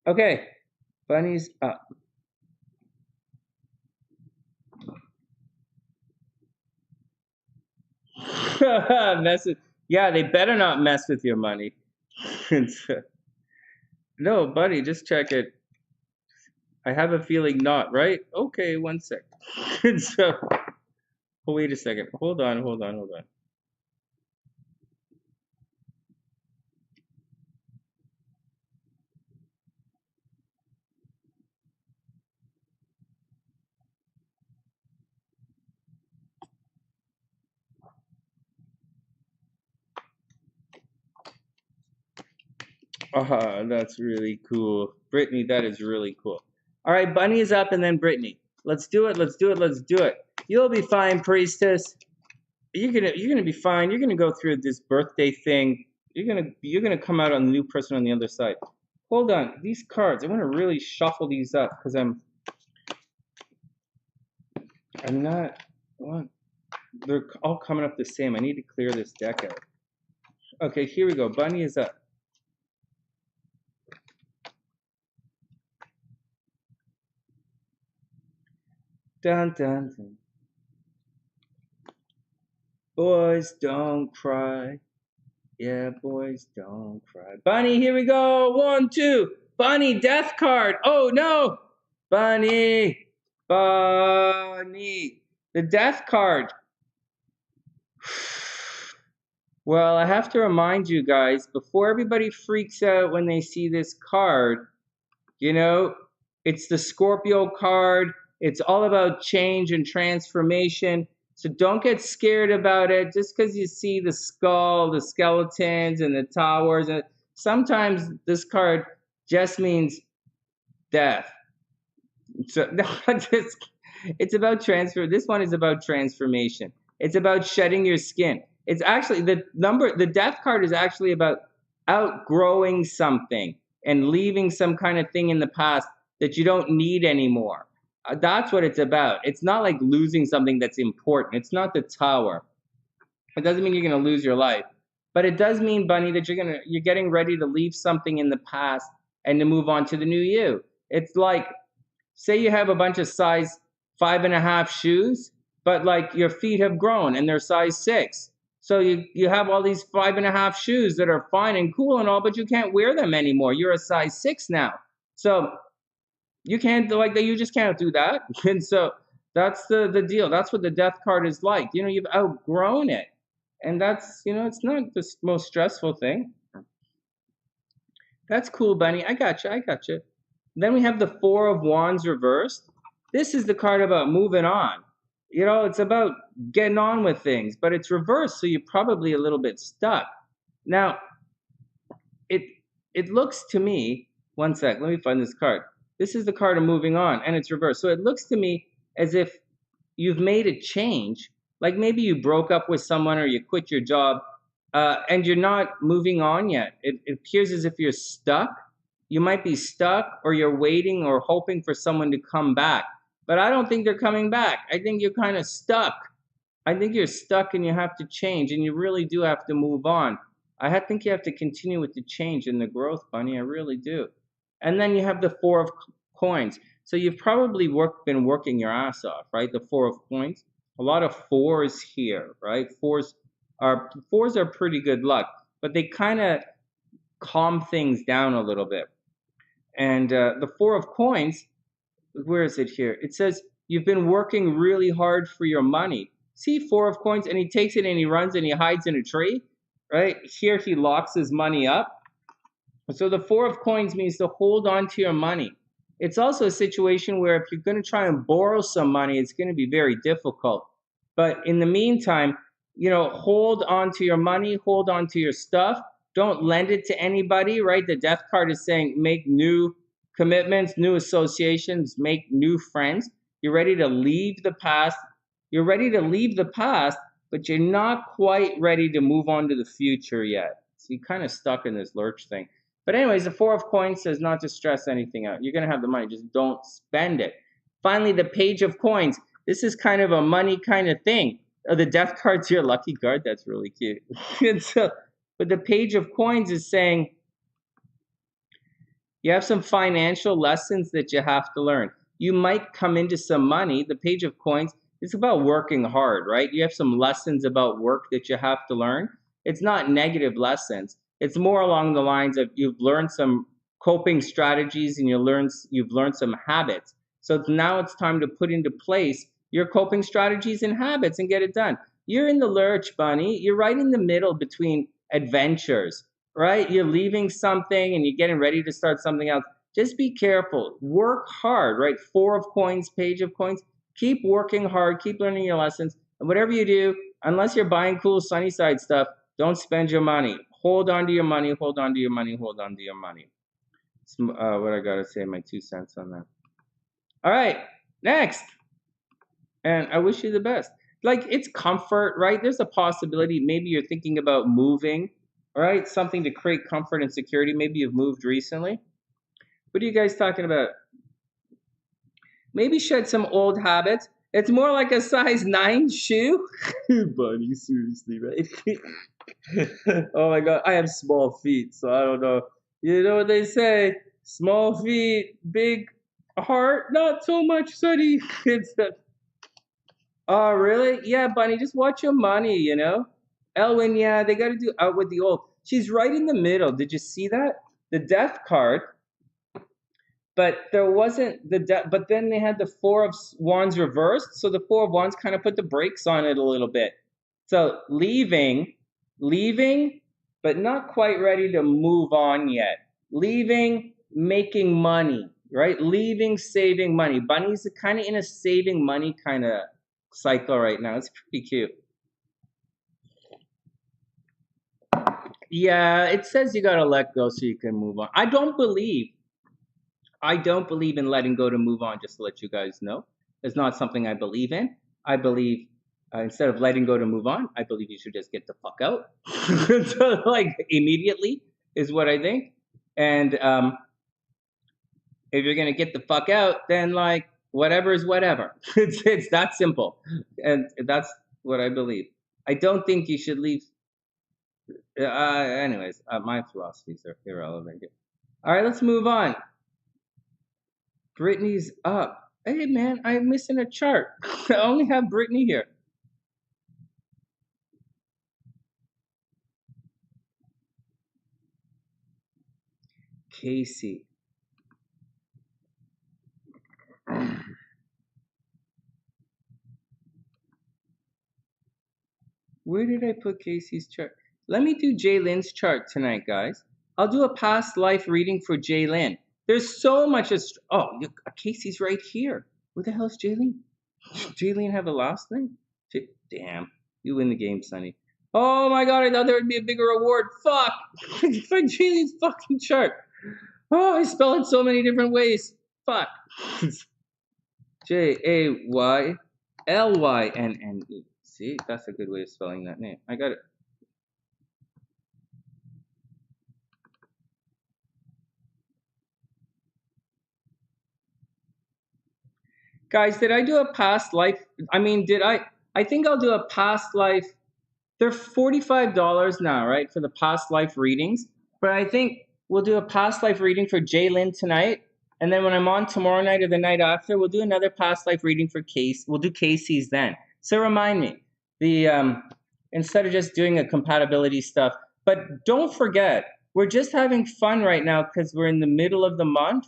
Okay, Bunny's up. Yeah, they better not mess with your money. No, buddy, just check it. I have a feeling not, right? Okay, one sec. So, oh, wait a second. Hold on. That's really cool. Brittany, that is really cool. All right, Bunny is up and then Brittany. Let's do it. You'll be fine, priestess. You're gonna be fine. You're gonna go through this birthday thing. You're gonna come out on the new person on the other side. Hold on, these cards. I want to really shuffle these up because I'm not. They're all coming up the same. I need to clear this deck out. Okay, here we go. Bunny is up. Dun dun dun. Boys don't cry. Yeah, boys don't cry. Bunny, here we go. 1, 2. Bunny, death card. Oh no. Bunny. The death card. Well, I have to remind you guys, before everybody freaks out when they see this card, it's the Scorpio card. It's all about change and transformation. So don't get scared about it just because you see the skull, the skeletons, and the towers. Sometimes this card just means death. So it's about transfer. This one is about transformation. It's about shedding your skin. It's actually the death card is actually about outgrowing something and leaving some kind of thing in the past that you don't need anymore. That's what it's about. It's not like losing something that's important. It's not the tower. It doesn't mean you're going to lose your life, but it does mean, Bunny, that you're getting ready to leave something in the past and to move on to the new you. It's like, say you have a bunch of size 5.5 shoes, but like your feet have grown and they're size 6. So you have all these 5.5 shoes that are fine and cool and all, but you can't wear them anymore. You're a size 6 now. So you can't, you just can't do that. And so that's the deal. That's what the death card is like. You've outgrown it. And that's, it's not the most stressful thing. That's cool, Bunny. I got you. Then we have the 4 of Wands reversed. This is the card about moving on. It's about getting on with things, but it's reversed, so you're probably a little bit stuck. Now, it looks to me One sec, let me find this card. This is the card of moving on, and it's reversed. So it looks to me as if you've made a change. Like maybe you broke up with someone or you quit your job, and you're not moving on yet. It appears as if you're stuck. You might be stuck, or you're waiting or hoping for someone to come back. But I don't think they're coming back. I think you're kind of stuck. I think you're stuck and you have to change, and you really do have to move on. I think you have to continue with the change and the growth, Bunny. I really do. And then you have the Four of Coins. So you've probably been working your ass off, right? The Four of Coins. A lot of fours here, right? Fours are pretty good luck, but they kind of calm things down a little bit. And the Four of Coins, where is it here? It says you've been working really hard for your money. See, Four of Coins, and he takes it and he runs and he hides in a tree, right? Here he locks his money up. So the Four of Coins means to hold on to your money. It's also a situation where if you're going to try and borrow some money, it's going to be very difficult. But in the meantime, hold on to your money, hold on to your stuff. Don't lend it to anybody, right? The Death card is saying make new commitments, new associations, make new friends. You're ready to leave the past. You're ready to leave the past, but you're not quite ready to move on to the future yet. So you're kind of stuck in this lurch thing. But anyways, the Four of Coins says not to stress anything out. You're going to have the money. Just don't spend it. Finally, the Page of Coins. This is kind of a money kind of thing. The Death card's your lucky card. That's really cute. But the Page of Coins is saying you have some financial lessons that you have to learn. You might come into some money. The Page of Coins, it's about working hard, right? You have some lessons about work that you have to learn. It's not negative lessons. It's more along the lines of you've learned some coping strategies and you've learned some habits. So now it's time to put into place your coping strategies and habits and get it done. You're in the lurch, Bunny. You're right in the middle between adventures, right? You're leaving something and you're getting ready to start something else. Just be careful. Work hard, right? Four of Coins, Page of Coins. Keep working hard. Keep learning your lessons. And whatever you do, unless you're buying cool SunnySide stuff, don't spend your money. Hold on to your money. Hold on to your money. Hold on to your money. What I gotta say, my 2 cents on that. All right, next. And I wish you the best. Like, it's comfort, right? There's a possibility. Maybe you're thinking about moving, right? Something to create comfort and security. Maybe you've moved recently. What are you guys talking about? Maybe shed some old habits. It's more like a size 9 shoe. Bunny, seriously, right? Oh my God, I have small feet, so I don't know. You know what they say? Small feet, big heart, not so much, Sonny. Oh, really? Yeah, Bunny, just watch your money, Elwin, yeah, they got to do out with the old. She's right in the middle. Did you see that? The Death card. But there wasn't but then they had the Four of Wands reversed. So the Four of Wands kind of put the brakes on it a little bit. So leaving, but not quite ready to move on yet. Leaving, making money, right? Leaving, saving money. Bunny's kind of in a saving money kind of cycle right now. It's pretty cute. Yeah, it says you got to let go so you can move on. I don't believe in letting go to move on, just to let you guys know. It's not something I believe in. I believe instead of letting go to move on, I believe you should just get the fuck out. So, like, immediately is what I think. And if you're going to get the fuck out, then, like, whatever is whatever. It's that simple. And that's what I believe. I don't think you should leave. Anyways, my philosophies are irrelevant here. All right, let's move on. Britney's up. Hey, man, I'm missing a chart. I only have Britney here. Casey. Where did I put Casey's chart? Let me do Jaylynne's chart tonight, guys. I'll do a past life reading for Jaylynne. There's so much. Casey's right here. Where the hell is Jaylynne? Jaylynne have a last name? Damn. You win the game, Sonny. Oh my God, I thought there would be a bigger reward. Fuck. Find Jaylynne's fucking chart. Oh, I spell it so many different ways. Fuck. Jaylynne. See, that's a good way of spelling that name. I got it. Guys, did I do a past life? I mean, I think I'll do a past life. They're $45 now, right, for the past life readings. But I think we'll do a past life reading for Jaylynne tonight. And then when I'm on tomorrow night or the night after, we'll do another past life reading for Case. We'll do Casey's then. So remind me, instead of just doing a compatibility stuff. But don't forget, we're just having fun right now because we're in the middle of the month.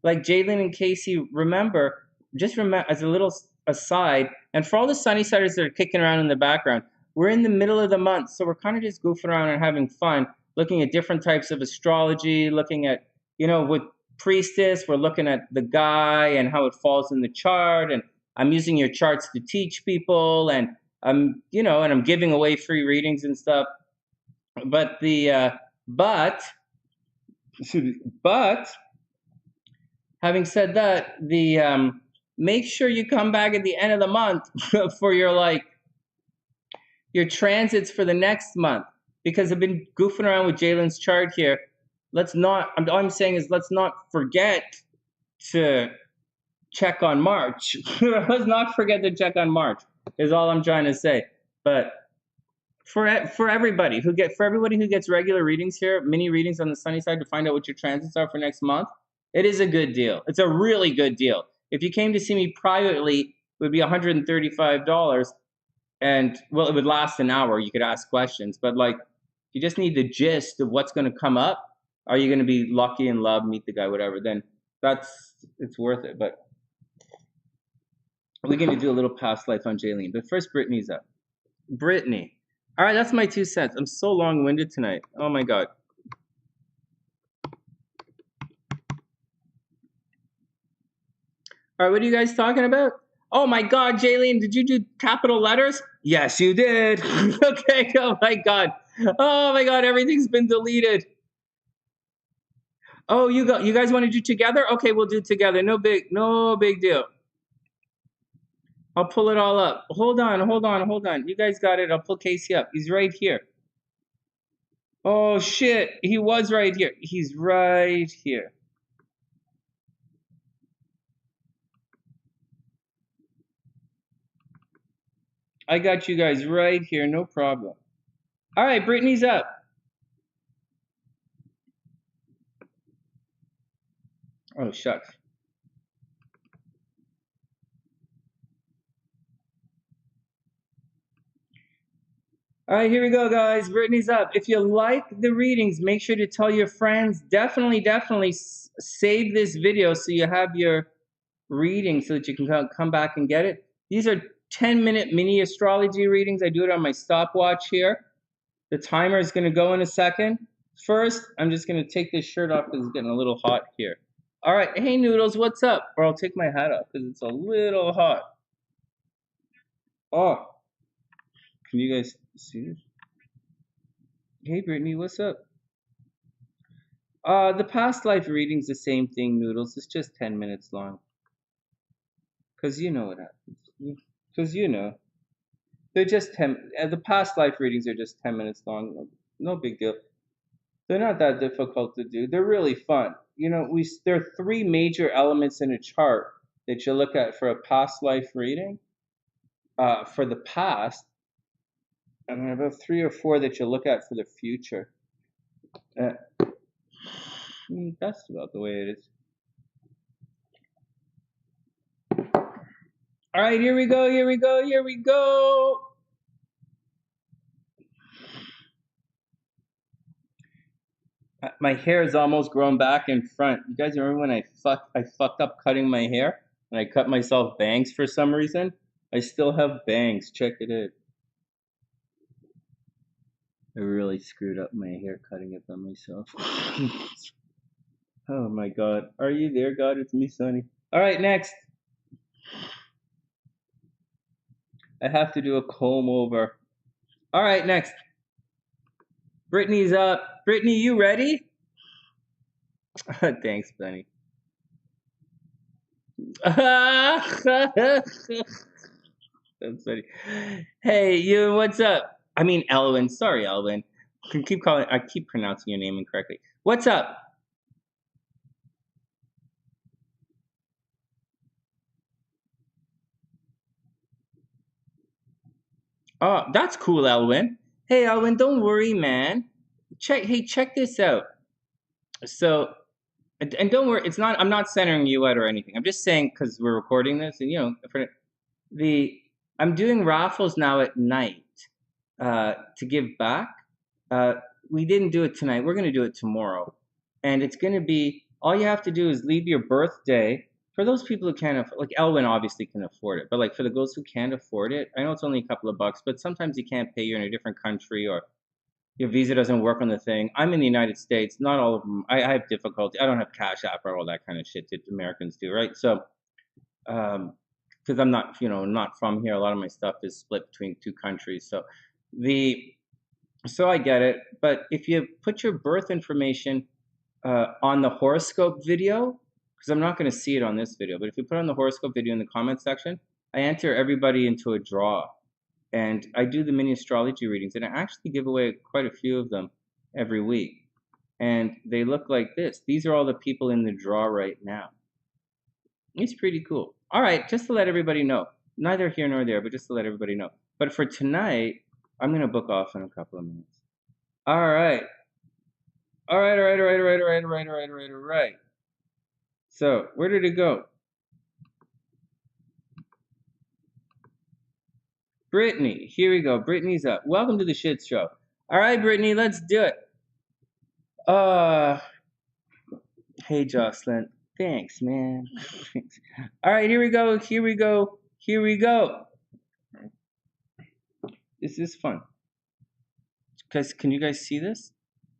Like Jaylynne and Casey, remember, as a little aside, and for all the Sunnysiders that are kicking around in the background, we're in the middle of the month, so we're kind of just goofing around and having fun, looking at different types of astrology, looking at, with Priestess, we're looking at the guy and how it falls in the chart, and I'm using your charts to teach people, and I'm giving away free readings and stuff. But having said that, make sure you come back at the end of the month for your transits for the next month, because I've been goofing around with Jaylynne's chart here. All I'm saying is let's not forget to check on March. Let's not forget to check on March is all I'm trying to say. But for everybody who gets regular readings here, mini readings on the sunny side to find out what your transits are for next month, it is a good deal. It's a really good deal. If you came to see me privately, it would be $135. And well, it would last an hour. You could ask questions, but you just need the gist of what's going to come up. Are you going to be lucky in love, meet the guy, whatever? Then it's worth it. But we're going to do a little past life on Jaylynne. But first, Britney's up. Britney. All right, that's my 2 cents. I'm so long-winded tonight. Oh my God. All right, what are you guys talking about? Oh my God, Jaylynne, did you do capital letters? Yes, you did. Okay, oh my God. Oh my God, everything's been deleted. Oh, you guys want to do together? Okay, we'll do together. No big deal. I'll pull it all up. Hold on. You guys got it. I'll pull Casey up. He's right here. Oh shit, he was right here. He's right here. I got you guys right here, no problem. All right, Brittany's up. Oh, shucks. All right, here we go, guys. Brittany's up. If you like the readings, make sure to tell your friends. Definitely save this video so you have your reading so that you can come back and get it. These are 10-minute mini astrology readings. I do it on my stopwatch here. The timer is going to go in a second. First, I'm just going to take this shirt off because it's getting a little hot here. All right. Hey, Noodles, what's up? Or I'll take my hat off because it's a little hot. Oh. Can you guys see this? Hey, Brittany, what's up? The past life reading's the same thing, Noodles. It's just 10 minutes long. Because you know what happens. Because they're just 10. The past life readings are just 10 minutes long. No big deal. They're not that difficult to do. They're really fun. There are 3 major elements in a chart that you look at for a past life reading. For the past, and there are about 3 or 4 that you look at for the future. That's about the way it is. All right, here we go. My hair is almost grown back in front. You guys remember when I fucked up cutting my hair and I cut myself bangs for some reason? I still have bangs. Check it out. I really screwed up my hair cutting it by myself. Oh my God. Are you there, God? It's me, Sonny. All right, next. I have to do a comb over. All right, next. Brittany's up. Brittany, you ready? Thanks, Bunny. That's funny. Hey, you, what's up? I mean, Elwin. Sorry, Elwin. I keep pronouncing your name incorrectly. What's up? Oh, that's cool, Elwin. Hey, Elwin, don't worry, man. Check this out. So, and don't worry, I'm not centering you out or anything. I'm just saying because we're recording this, and I'm doing raffles now at night to give back. We didn't do it tonight. We're gonna do it tomorrow, and it's gonna be all you have to do is leave your birthday. For those people who can't afford, like Elwin obviously can afford it, but like for the girls who can't afford it, I know it's only a couple of bucks, but sometimes you can't pay. You're in a different country or your visa doesn't work on the thing. I'm in the United States. Not all of them. I have difficulty. I don't have Cash App or all that kind of shit that Americans do, right? So, because I'm not, not from here. A lot of my stuff is split between two countries. So I get it. But if you put your birth information on the horoscope video, because I'm not going to see it on this video, but if you put on the horoscope video in the comment section, I enter everybody into a draw. And I do the mini astrology readings, and I actually give away quite a few of them every week. And they look like this. These are all the people in the draw right now. It's pretty cool. All right, just to let everybody know. Neither here nor there, but just to let everybody know. But for tonight, I'm going to book off in a couple of minutes. All right. All right. So, where did it go? Brittany, here we go. Brittany's up. Welcome to the shit show. All right, Brittany, let's do it. Hey, Jocelyn. Thanks, man. All right, here we go. This is fun. Guys, can you guys see this?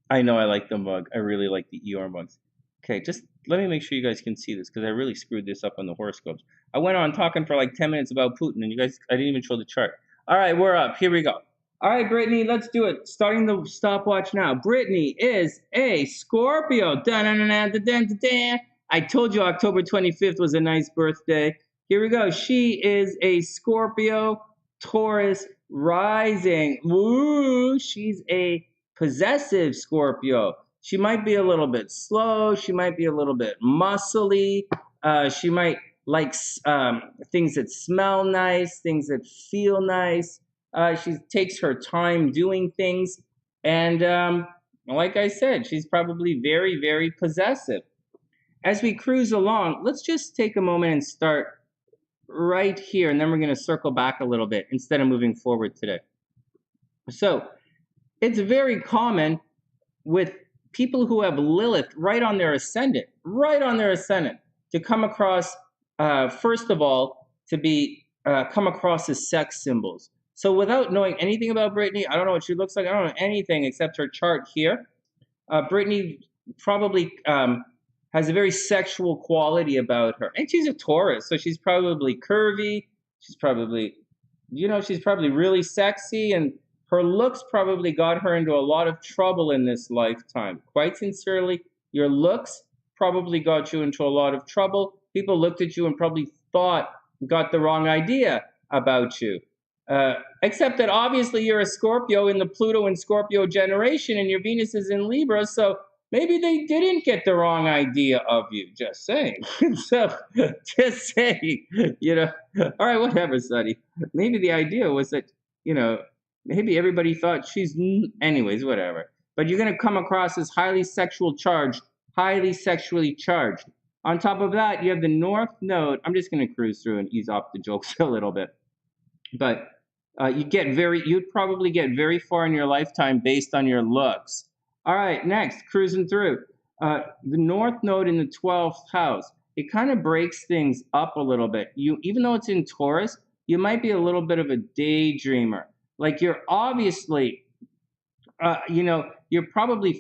I know I like the mug. I really like the ER mugs. Okay, just let me make sure you guys can see this because I really screwed this up on the horoscopes. I went on talking for like 10 minutes about Putin and I didn't even show the chart. All right, we're up. Here we go. All right, Brittany, let's do it. Starting the stopwatch now. Brittany is a Scorpio. I told you October 25th was a nice birthday. Here we go. She is a Scorpio, Taurus, rising. Woo! She's a possessive Scorpio. She might be a little bit slow. She might be a little bit muscly. She might like things that smell nice, things that feel nice. She takes her time doing things. And like I said, she's probably very, very possessive. As we cruise along, let's just take a moment and start right here. And then we're going to circle back a little bit instead of moving forward today. So it's very common with people who have Lilith right on their ascendant, to come across, first of all, to be come across as sex symbols. So without knowing anything about Brittany, I don't know what she looks like. I don't know anything except her chart here. Brittany probably has a very sexual quality about her. And she's a Taurus, so she's probably curvy. She's probably, she's probably really sexy, and her looks probably got her into a lot of trouble in this lifetime. Quite sincerely, your looks probably got you into a lot of trouble. People looked at you and probably got the wrong idea about you. Except that obviously you're a Scorpio in the Pluto and Scorpio generation, and your Venus is in Libra, so maybe they didn't get the wrong idea of you. Just saying. So, just saying. All right, whatever, Sonny. Maybe the idea was that, maybe everybody thought anyways, whatever. But you're going to come across as highly sexually charged. On top of that, you have the North Node. I'm just going to cruise through and ease off the jokes a little bit. But you'd probably get very far in your lifetime based on your looks. All right, next, cruising through. The North Node in the 12th house. It kind of breaks things up a little bit. Even though it's in Taurus, you might be a little bit of a daydreamer. Like you're obviously, you're probably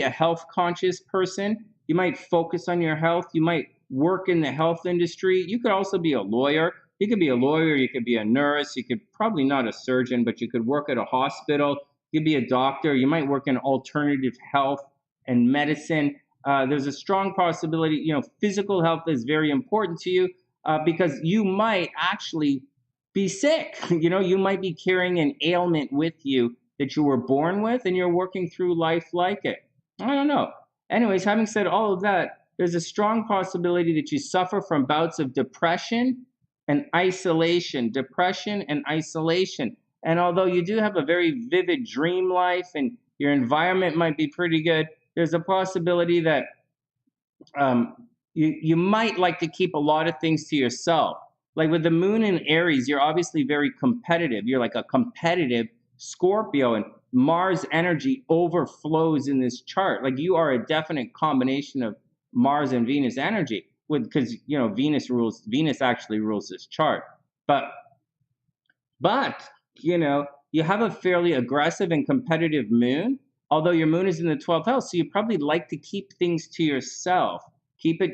a health conscious person. You might focus on your health. You might work in the health industry. You could also be a lawyer. You could be a lawyer. You could be a nurse. You could probably not a surgeon, but you could work at a hospital. You could be a doctor. You might work in alternative health and medicine. There's a strong possibility, you know, physical health is very important to you because you might actually be sick. You know, you might be carrying an ailment with you that you were born with and you're working through life like it. I don't know. Anyways, having said all of that, there's a strong possibility that you suffer from bouts of depression and isolation. Depression and isolation. And although you do have a very vivid dream life and your environment might be pretty good, there's a possibility that you might like to keep a lot of things to yourself. Like with the moon in Aries, you're obviously very competitive. You're like a competitive Scorpio, and Mars energy overflows in this chart. Like you are a definite combination of Mars and Venus energy, because you know Venus actually rules this chart. But you know, you have a fairly aggressive and competitive moon, although your moon is in the 12th house, so you probably like to keep things to yourself. Keep it,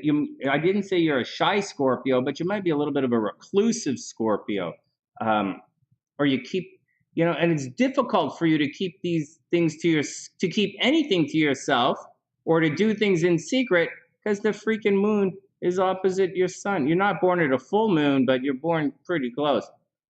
I didn't say you're a shy Scorpio, but you might be a little bit of a reclusive Scorpio. Or you keep, you know, and it's difficult for you to keep these things to keep anything to yourself or to do things in secret because the freaking moon is opposite your sun. You're not born at a full moon, but you're born pretty close.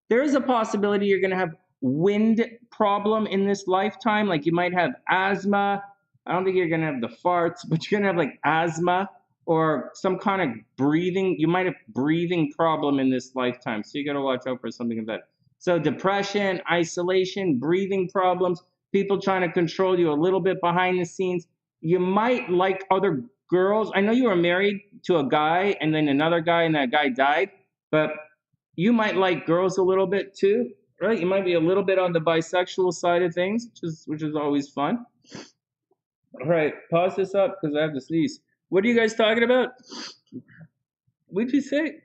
There is a possibility you're going to have wind problem in this lifetime. Like you might have asthma. I don't think you're going to have the farts, but you're going to have like asthma or some kind of breathing. You might have breathing problem in this lifetime. So you got to watch out for something of that. So depression, isolation, breathing problems, people trying to control you a little bit behind the scenes. You might like other girls. I know you were married to a guy and then another guy and that guy died, but you might like girls a little bit too, right? You might be a little bit on the bisexual side of things, which is always fun. All right, pause this up because I have to sneeze. What are you guys talking about? What'd you say?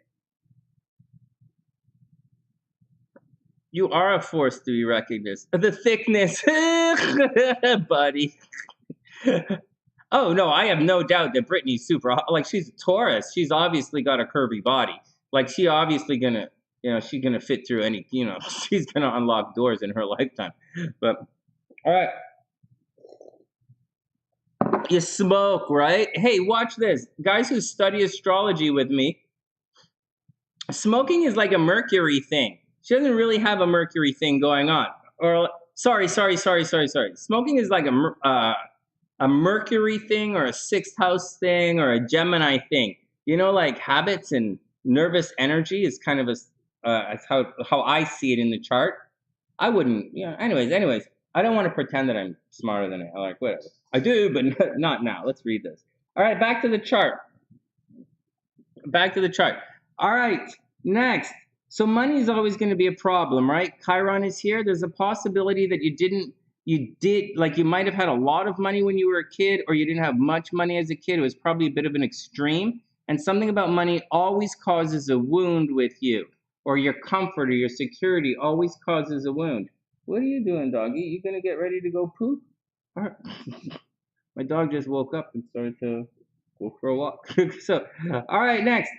You are a force to be recognized. The thickness, buddy. Oh no, I have no doubt that Britney's super hot. Like she's a Taurus. She's obviously got a curvy body. Like she obviously gonna, you know, she's gonna fit through any, you know, she's gonna unlock doors in her lifetime. But all right. You smoke, right? Hey, watch this. Guys who study astrology with me, smoking is like a Mercury thing. She doesn't really have a Mercury thing going on. Or sorry. Smoking is like a Mercury thing or a sixth house thing or a Gemini thing. You know, like habits and nervous energy is kind of that's how I see it in the chart. I wouldn't, you know, anyways, I don't want to pretend that I'm smarter than I like, whatever. I do, but not now. Let's read this. All right, back to the chart. All right, next. So money is always going to be a problem, right? Chiron is here. There's a possibility that you might have had a lot of money when you were a kid, or you didn't have much money as a kid. It was probably a bit of an extreme. And something about money always causes a wound with you, or your comfort or your security always causes a wound. What are you doing, doggy? You gonna get ready to go poop? All right. My dog just woke up and started to go for a walk. So, all right, next.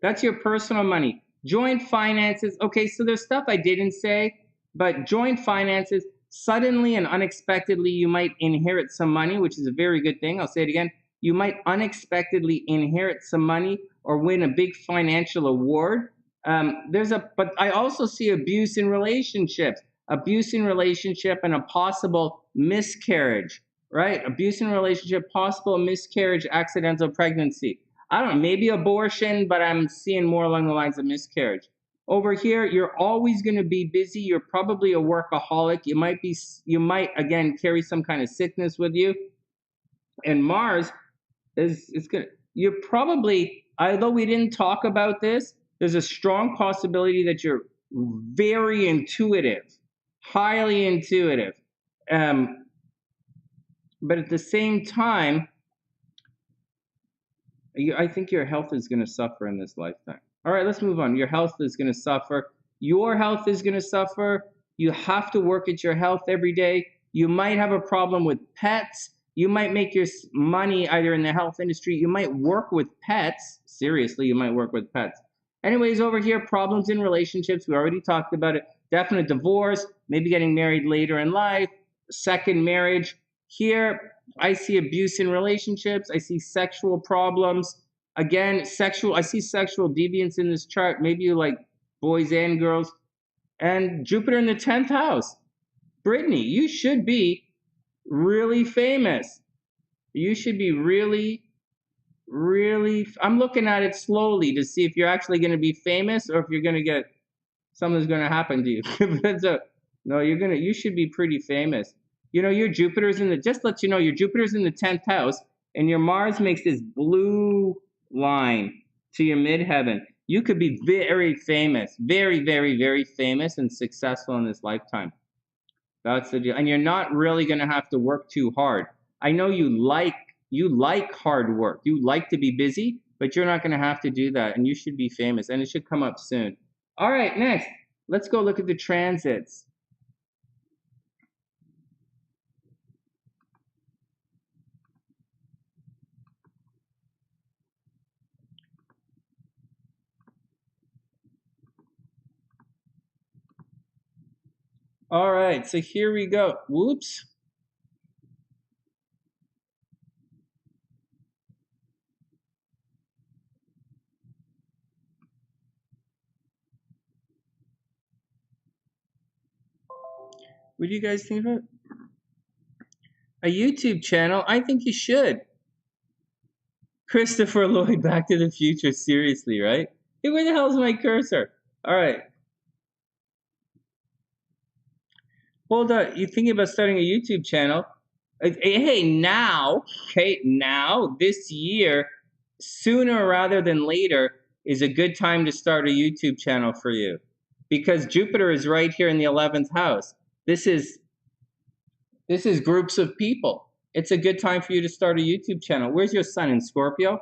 That's your personal money. Joint finances. Okay, so there's stuff I didn't say, but joint finances, suddenly and unexpectedly, you might inherit some money, which is a very good thing. I'll say it again. You might unexpectedly inherit some money or win a big financial award. But I also see abuse in relationships. Abuse in relationship and a possible miscarriage, right? Abuse in relationship, possible miscarriage, accidental pregnancy. I don't know, maybe abortion, but I'm seeing more along the lines of miscarriage. Over here, you're always going to be busy. You're probably a workaholic. You might again carry some kind of sickness with you. And Mars is going to, you're probably, although we didn't talk about this, there's a strong possibility that you're very intuitive. Highly intuitive. But at the same time, I think your health is going to suffer in this lifetime. All right, let's move on. Your health is going to suffer. Your health is going to suffer. You have to work at your health every day. You might have a problem with pets. You might make your money either in the health industry. You might work with pets. Seriously, you might work with pets. Anyways, over here, problems in relationships. We already talked about it. Definite divorce, maybe getting married later in life, second marriage. Here, I see abuse in relationships. I see sexual problems. Again, I see sexual deviance in this chart. Maybe you like boys and girls. And Jupiter in the 10th house. Britney, you should be really famous. You should be really, I'm looking at it slowly to see if you're actually going to be famous or if you're going to get, something's going to happen to you. No, you should be pretty famous. You know, your Jupiter's just let you know, your Jupiter's in the 10th house and your Mars makes this blue line to your midheaven. You could be very famous, very, very, very famous and successful in this lifetime. That's the deal. And you're not really going to have to work too hard. I know you like hard work. You like to be busy, but you're not going to have to do that. And you should be famous. And it should come up soon. All right, next. Let's go look at the transits. All right, so here we go. Whoops. What do you guys think about a YouTube channel? I think you should. Christopher Lloyd, Back to the Future. Seriously, right? Hey, where the hell is my cursor? All right. Hold on. You thinking about starting a YouTube channel? Hey, now, this year, sooner rather than later, is a good time to start a YouTube channel for you. Because Jupiter is right here in the 11th house. This is groups of people. It's a good time for you to start a YouTube channel. Where's your sun in Scorpio?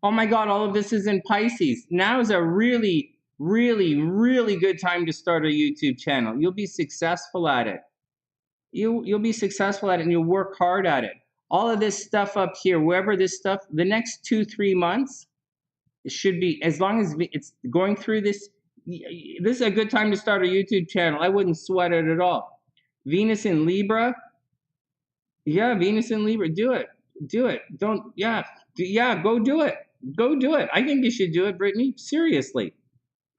Oh my God, all of this is in Pisces. Now is a really, really, really good time to start a YouTube channel. You'll be successful at it. You'll be successful at it and you'll work hard at it. All of this stuff up here, wherever this stuff, the next 2-3 months, it should be, as long as it's going through this is a good time to start a YouTube channel. I wouldn't sweat it at all. Venus in Libra. Yeah, Venus in Libra. Do it. Go do it. Go do it. I think you should do it, Brittany. Seriously.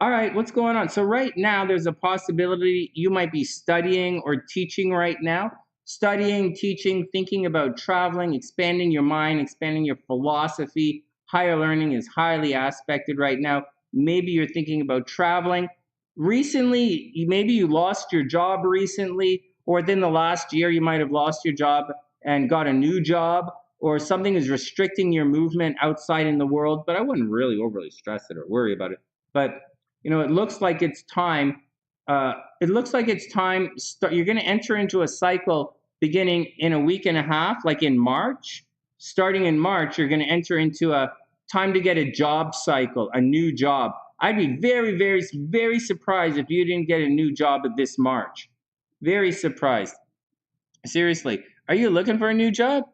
All right, what's going on? So right now, there's a possibility you might be studying or teaching right now. Studying, teaching, thinking about traveling, expanding your mind, expanding your philosophy. Higher learning is highly aspected right now. Maybe you're thinking about traveling. Recently, maybe you lost your job recently, or within the last year, you might have lost your job and got a new job, or something is restricting your movement outside in the world. But I wouldn't really overly stress it or worry about it. But you know, it looks like it's time. You're going to enter into a cycle beginning in a week and a half, like in March. Starting in March, you're going to enter into a time to get a job cycle, a new job. I'd be very, very, very surprised if you didn't get a new job this March. Very surprised. Seriously. Are you looking for a new job?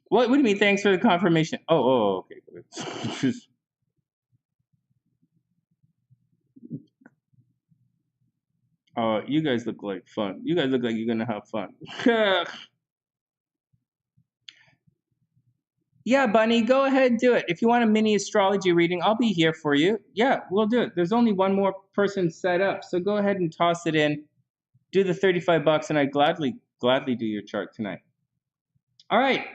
What do you mean? Thanks for the confirmation. Oh, okay. Oh, you guys look like fun. You guys look like you're going to have fun. Yeah, Bunny, go ahead, do it. If you want a mini astrology reading, I'll be here for you. Yeah, we'll do it. There's only one more person set up, so go ahead and toss it in. Do the $35, and I'd gladly do your chart tonight. All right.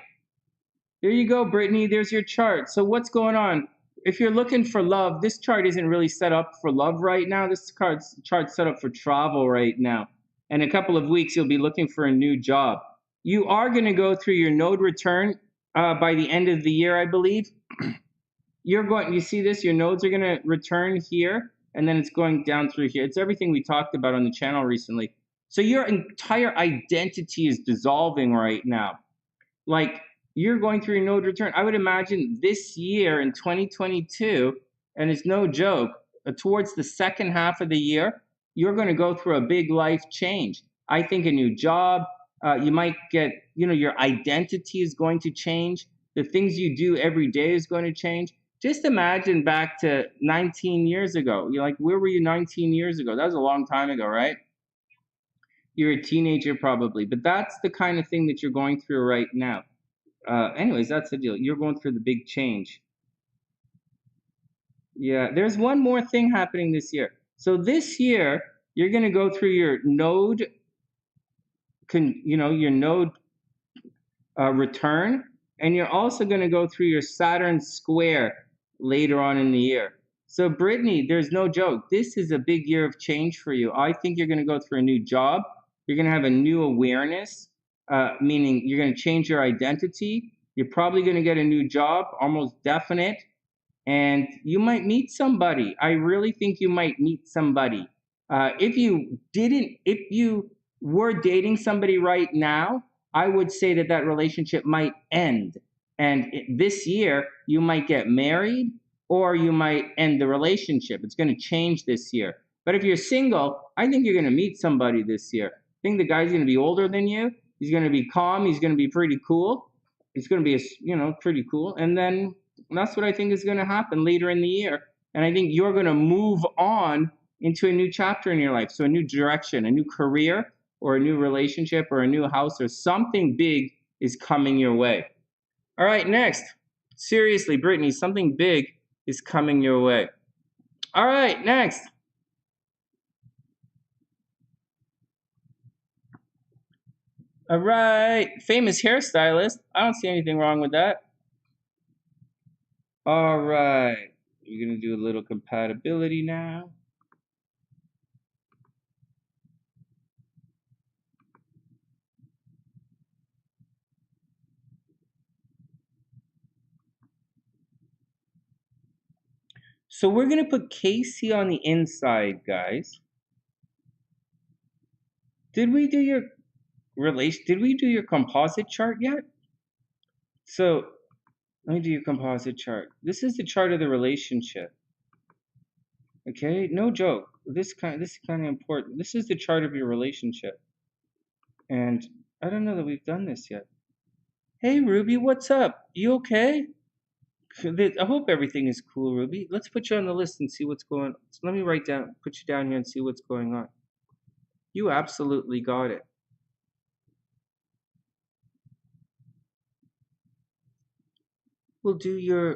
There you go, Brittany. There's your chart. So what's going on? If you're looking for love, this chart isn't really set up for love right now. This chart's set up for travel right now. In a couple of weeks, you'll be looking for a new job. You are going to go through your node return by the end of the year, I believe. You see this? Your nodes are going to return here, and then it's going down through here. It's everything we talked about on the channel recently. So your entire identity is dissolving right now. Like, you're going through your node return. I would imagine this year in 2022, and it's no joke, towards the second half of the year, you're going to go through a big life change. I think a new job, you might get, your identity is going to change. The things you do every day is going to change. Just imagine back to 19 years ago. You're like, where were you 19 years ago? That was a long time ago, right? You're a teenager probably, but that's the kind of thing that you're going through right now. Anyways, that's the deal. You're going through the big change. Yeah, there's one more thing happening this year. So this year, you're going to go through your node, your node return, and you're also going to go through your Saturn square later on in the year. So Brittany, there's no joke. This is a big year of change for you. I think you're going to go through a new job. You're going to have a new awareness, meaning you're going to change your identity. You're probably going to get a new job, almost definite. And you might meet somebody. I really think you might meet somebody. If you were dating somebody right now, I would say that relationship might end. And this year, you might get married or you might end the relationship. It's going to change this year. But if you're single, I think you're going to meet somebody this year. I think the guy's going to be older than you. He's going to be calm. He's going to be pretty cool. He's going to be, pretty cool. And then that's what I think is going to happen later in the year. And I think you're going to move on into a new chapter in your life. So a new direction, a new career, or a new relationship, or a new house, or something big is coming your way. All right, next. Seriously, Brittany, something big is coming your way. All right, next. All right, famous hairstylist. I don't see anything wrong with that. All right, you're going to do a little compatibility now. So we're going to put Casey on the inside, guys. Did we do your composite chart yet? So let me do your composite chart. This is the chart of the relationship. Okay, no joke. This is kind of important. This is the chart of your relationship. And I don't know that we've done this yet. Hey Ruby, what's up? You okay? I hope everything is cool, Ruby. Let's put you on the list and see what's going on. So let me put you down here and see what's going on. You absolutely got it. We'll do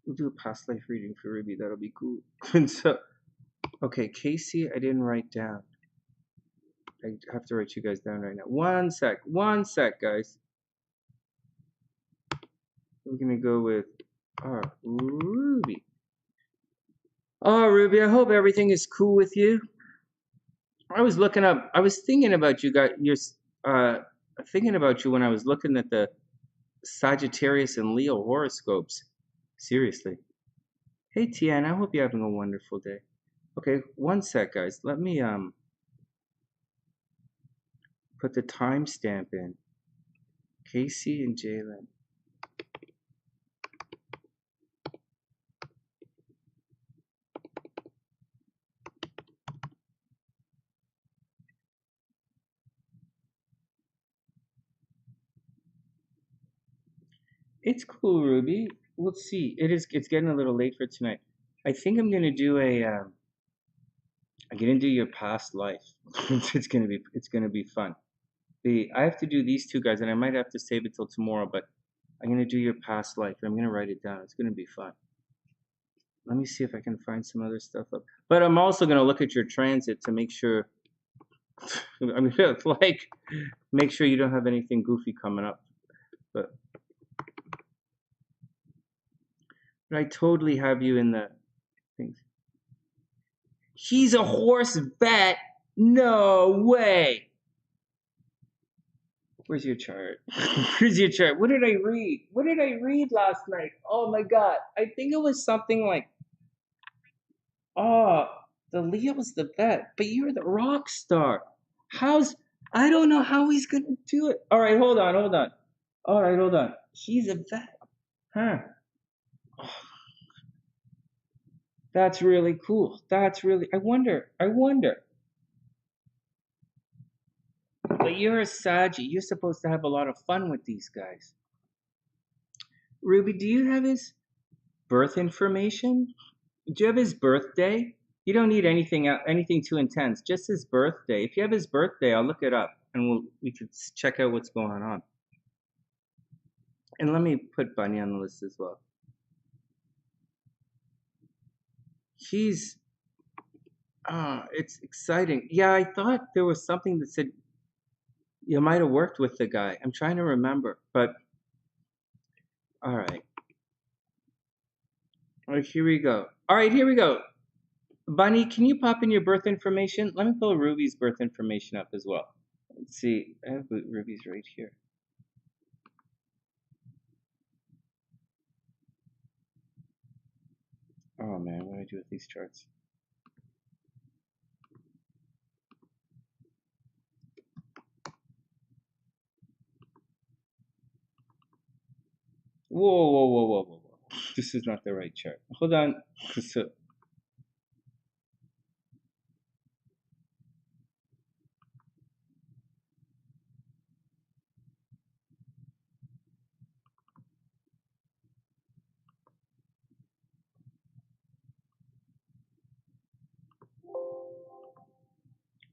a past life reading for Ruby. That'll be cool. And so, okay, Casey, I didn't write down. I have to write you guys down right now. One sec, guys. We're gonna go with Ruby. Oh, Ruby, I hope everything is cool with you. I was thinking about you guys. Thinking about you when I was looking at the Sagittarius and Leo horoscopes. Seriously. Hey, Tian, I hope you're having a wonderful day. Okay, one sec, guys. Let me put the timestamp in. Casey and Jaylynne. It's cool, Ruby. We'll see. It's getting a little late for tonight. I think I'm gonna do I'm gonna do your past life. It's gonna be fun. I have to do these two guys, and I might have to save it till tomorrow, but I'm gonna do your past life. I'm gonna write it down. It's gonna be fun. Let me see if I can find some other stuff up. But I'm also gonna look at your transit to make sure. I'm gonna make sure you don't have anything goofy coming up. But I totally have you in the things. He's a horse vet. No way. Where's your chart? Where's your chart? What did I read? What did I read last night? Oh my god. I think it was something like, oh, the Leo's the vet, but you're the rock star. I don't know how he's gonna do it. All right, hold on. All right, hold on. He's a vet. Huh. Oh, that's really cool. I wonder. But you're a Saggy. You're supposed to have a lot of fun with these guys. Ruby, do you have his birth information? Do you have his birthday? You don't need anything too intense. Just his birthday. If you have his birthday, I'll look it up and we could check out what's going on. And let me put Bunny on the list as well. He's it's exciting. Yeah, I thought there was something that said you might have worked with the guy. I'm trying to remember, but all right. All right, here we go. All right, here we go. Bunny, can you pop in your birth information? Let me pull Ruby's birth information up as well. Let's see. I have Ruby's right here. Oh man, what do I do with these charts? Whoa, whoa, whoa, whoa, whoa, whoa. This is not the right chart. Hold on. So,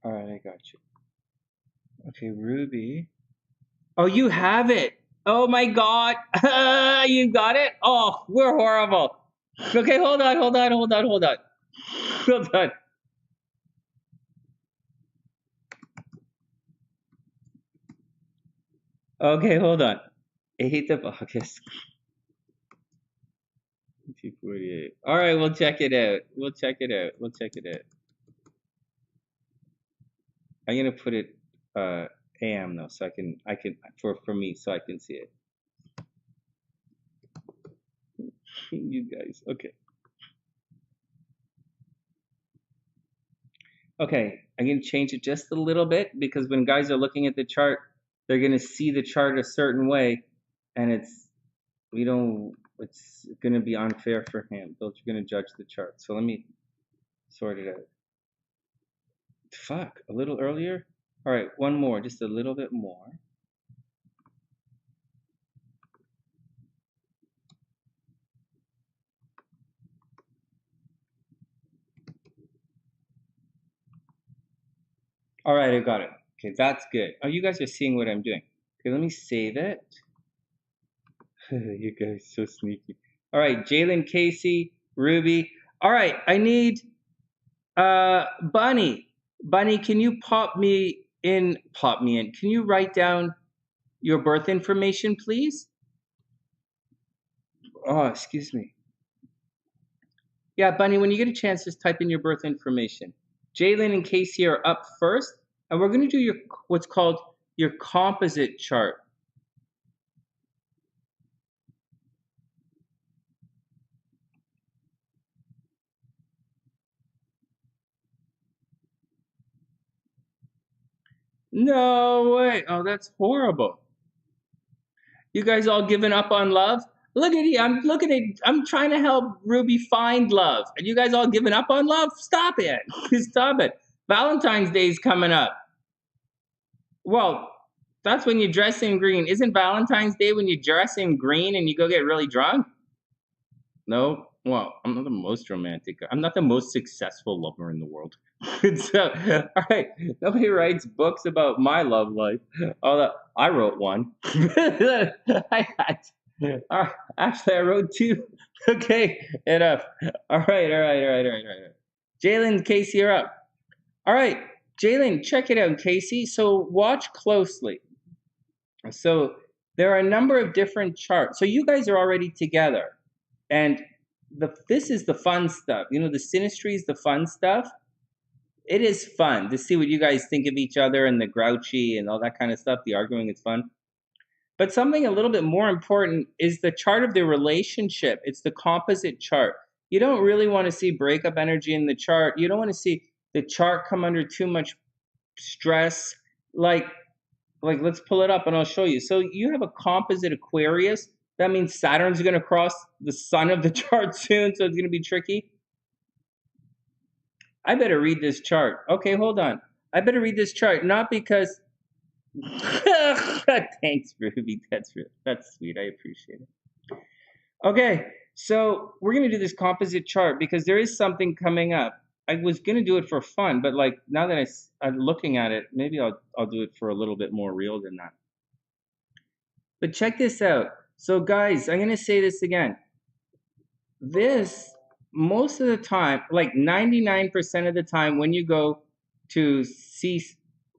all right, I got you. Okay, Ruby. Oh, you have it. Oh my God. You got it? Oh, we're horrible. Okay, hold on. Hold on. Okay, hold on. 8th of August. 248. All right, we'll check it out. I'm gonna put it AM though, so I can for me so I can see it. You guys, okay. Okay, I'm gonna change it just a little bit because when guys are looking at the chart, they're gonna see the chart a certain way, and it's gonna be unfair for him. They're gonna judge the chart. So let me sort it out. Fuck, a little earlier? All right, one more, just a little bit more. All right, I got it. Okay, that's good. Oh, you guys are seeing what I'm doing. Okay, let me save it. You guys so sneaky. All right, Jaylynne, Casey, Ruby. All right, I need Bunny. Bunny, can you pop me in? Can you write down your birth information, please? Oh, excuse me. Yeah, Bunny, when you get a chance, just type in your birth information. Jaylynne and Casey are up first, and we're going to do what's called your composite chart. No way. Oh, that's horrible. You guys all giving up on love? Look at you. I'm trying to help Ruby find love. And you guys all giving up on love? Stop it. Stop it. Valentine's Day's coming up. Well, that's when you dress in green. Isn't Valentine's Day when you dress in green and you go get really drunk? No? Well, I'm not the most romantic. I'm not the most successful lover in the world. So, all right. Nobody writes books about my love life. Although I wrote one. Actually, I wrote two. Okay, enough. All right. Jaylynne, Casey, you're up. All right, Jaylynne, check it out, Casey. So watch closely. So there are a number of different charts. So you guys are already together, and this is the fun stuff. You know, the synastry is the fun stuff. It is fun to see what you guys think of each other and the grouchy and all that kind of stuff. The arguing is fun. But something a little bit more important is the chart of the relationship. It's the composite chart. You don't really want to see breakup energy in the chart. You don't want to see the chart come under too much stress. Like let's pull it up and I'll show you. So you have a composite Aquarius. That means Saturn's going to cross the sun of the chart soon, so it's going to be tricky. I better read this chart. Okay, hold on. I better read this chart, not because... Thanks, Ruby. That's sweet. I appreciate it. Okay, so we're going to do this composite chart because there is something coming up. I was gonna do it for fun, but like now that I'm looking at it, maybe I'll do it for a little bit more real than that. But check this out. So guys, I'm gonna say this again. This, most of the time, like 99% of the time, when you go to see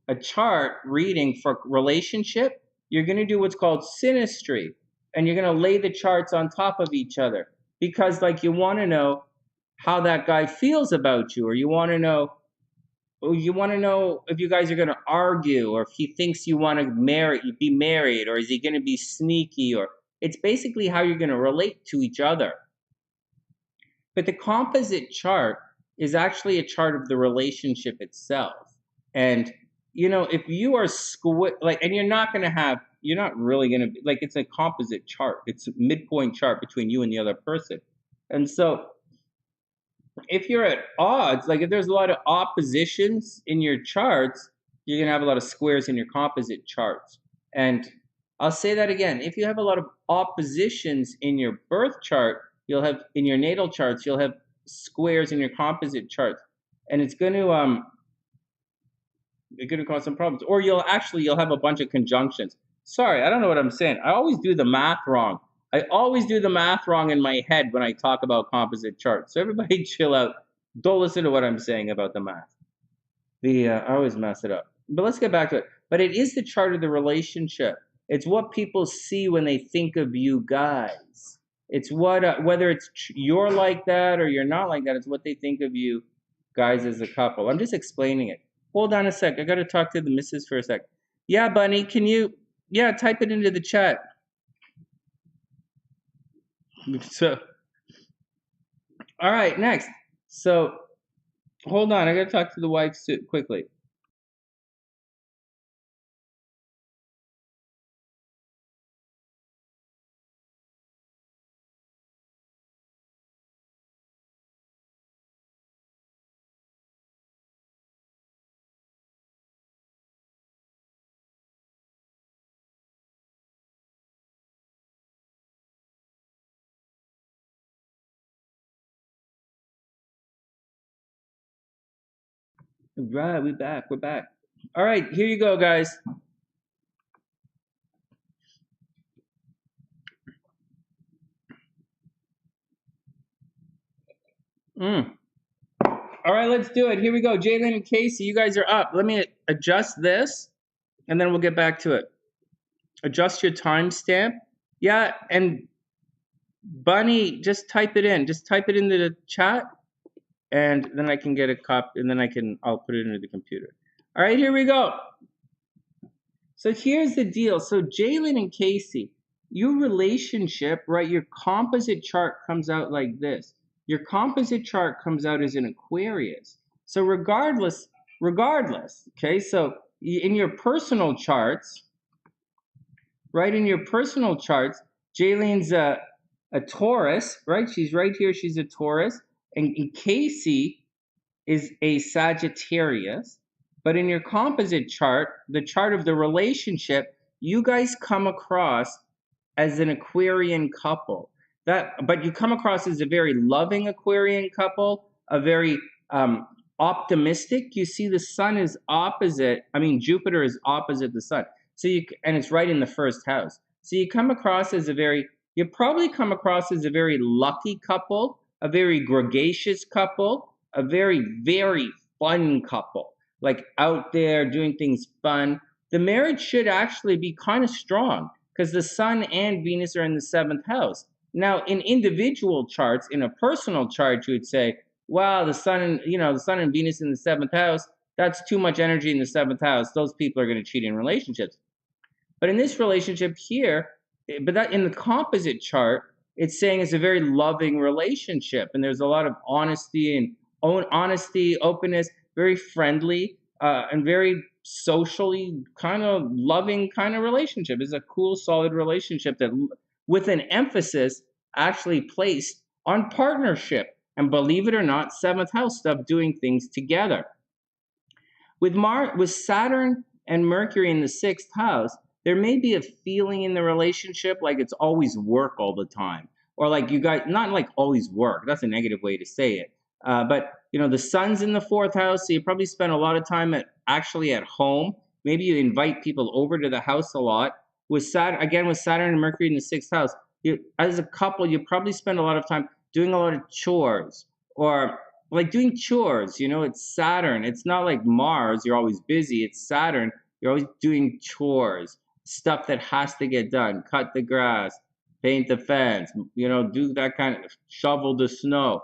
a chart reading for relationship, you're going to do what's called synastry, and you're going to lay the charts on top of each other, because like you want to know how that guy feels about you, or you want to know if you guys are going to argue, or if he thinks you want to be married, or is he going to be sneaky, or it's basically how you're going to relate to each other. But the composite chart is actually a chart of the relationship itself. And, you know, if you are and you're not really going to, like, it's a composite chart. It's a midpoint chart between you and the other person. And so if you're at odds, like if there's a lot of oppositions in your charts, you're going to have a lot of squares in your composite charts. And I'll say that again. If you have a lot of oppositions in your birth chart, you'll have in your natal charts, you'll have squares in your composite charts, and it's going to cause some problems. Or you'll have a bunch of conjunctions. Sorry, I don't know what I'm saying. I always do the math wrong. I always do the math wrong in my head when I talk about composite charts. So everybody chill out. Don't listen to what I'm saying about the math. I always mess it up. But let's get back to it. But it is the chart of the relationship. It's what people see when they think of you guys. It's what whether you're like that or you're not like that. It's what they think of you guys as a couple. I'm just explaining it. Hold on a sec. I got to talk to the missus for a sec. Yeah, Bunny, can you type it into the chat. So, all right, next. So, hold on. I got to talk to the wife quickly. Right, we're back. All right, here you go, guys. All right, let's do it. Here we go. Jaylynne and Casey, you guys are up. Let me adjust this, and then we'll get back to it. Adjust your timestamp. Yeah, and Bunny, just type it in. Just type it into the chat, and then I can get a copy, and then I'll put it into the computer. All right, here we go. So here's the deal. So Jaylynne and Casey, your relationship, right? Your composite chart comes out like this. Your composite chart comes out as an Aquarius. So regardless, okay? So in your personal charts, right? In your personal charts, Jaylynne's a Taurus, right? She's right here. She's a Taurus. And Casey is a Sagittarius. But in your composite chart, the chart of the relationship, you guys come across as an Aquarian couple. But you come across as a very loving Aquarian couple, a very optimistic. You see, the sun is opposite. I mean, Jupiter is opposite the sun. And it's right in the first house. So you probably come across as a very lucky couple, a very gregarious couple, a very, very fun couple, like out there doing things fun. The marriage should actually be kind of strong because the sun and Venus are in the 7th house. Now, in individual charts, in a personal chart, you would say, wow, the sun and Venus in the 7th house, that's too much energy in the 7th house. Those people are going to cheat in relationships. But in this relationship here, that in the composite chart, it's saying it's a very loving relationship. And there's a lot of honesty, openness, very friendly, and very socially kind of loving kind of relationship. It's a cool, solid relationship that with an emphasis actually placed on partnership. And believe it or not, 7th house stuff, doing things together. With Saturn and Mercury in the 6th house, there may be a feeling in the relationship like it's always work all the time. Or like you guys, not like always work. That's a negative way to say it. But the sun's in the 4th house, so you probably spend a lot of time actually at home. Maybe you invite people over to the house a lot. With Saturn and Mercury in the 6th house, as a couple, you probably spend a lot of time doing a lot of chores, or like doing chores. It's Saturn. It's not like Mars, you're always busy. It's Saturn, you're always doing chores, stuff that has to get done. Cut the grass, paint the fence, do that kind of, shovel the snow.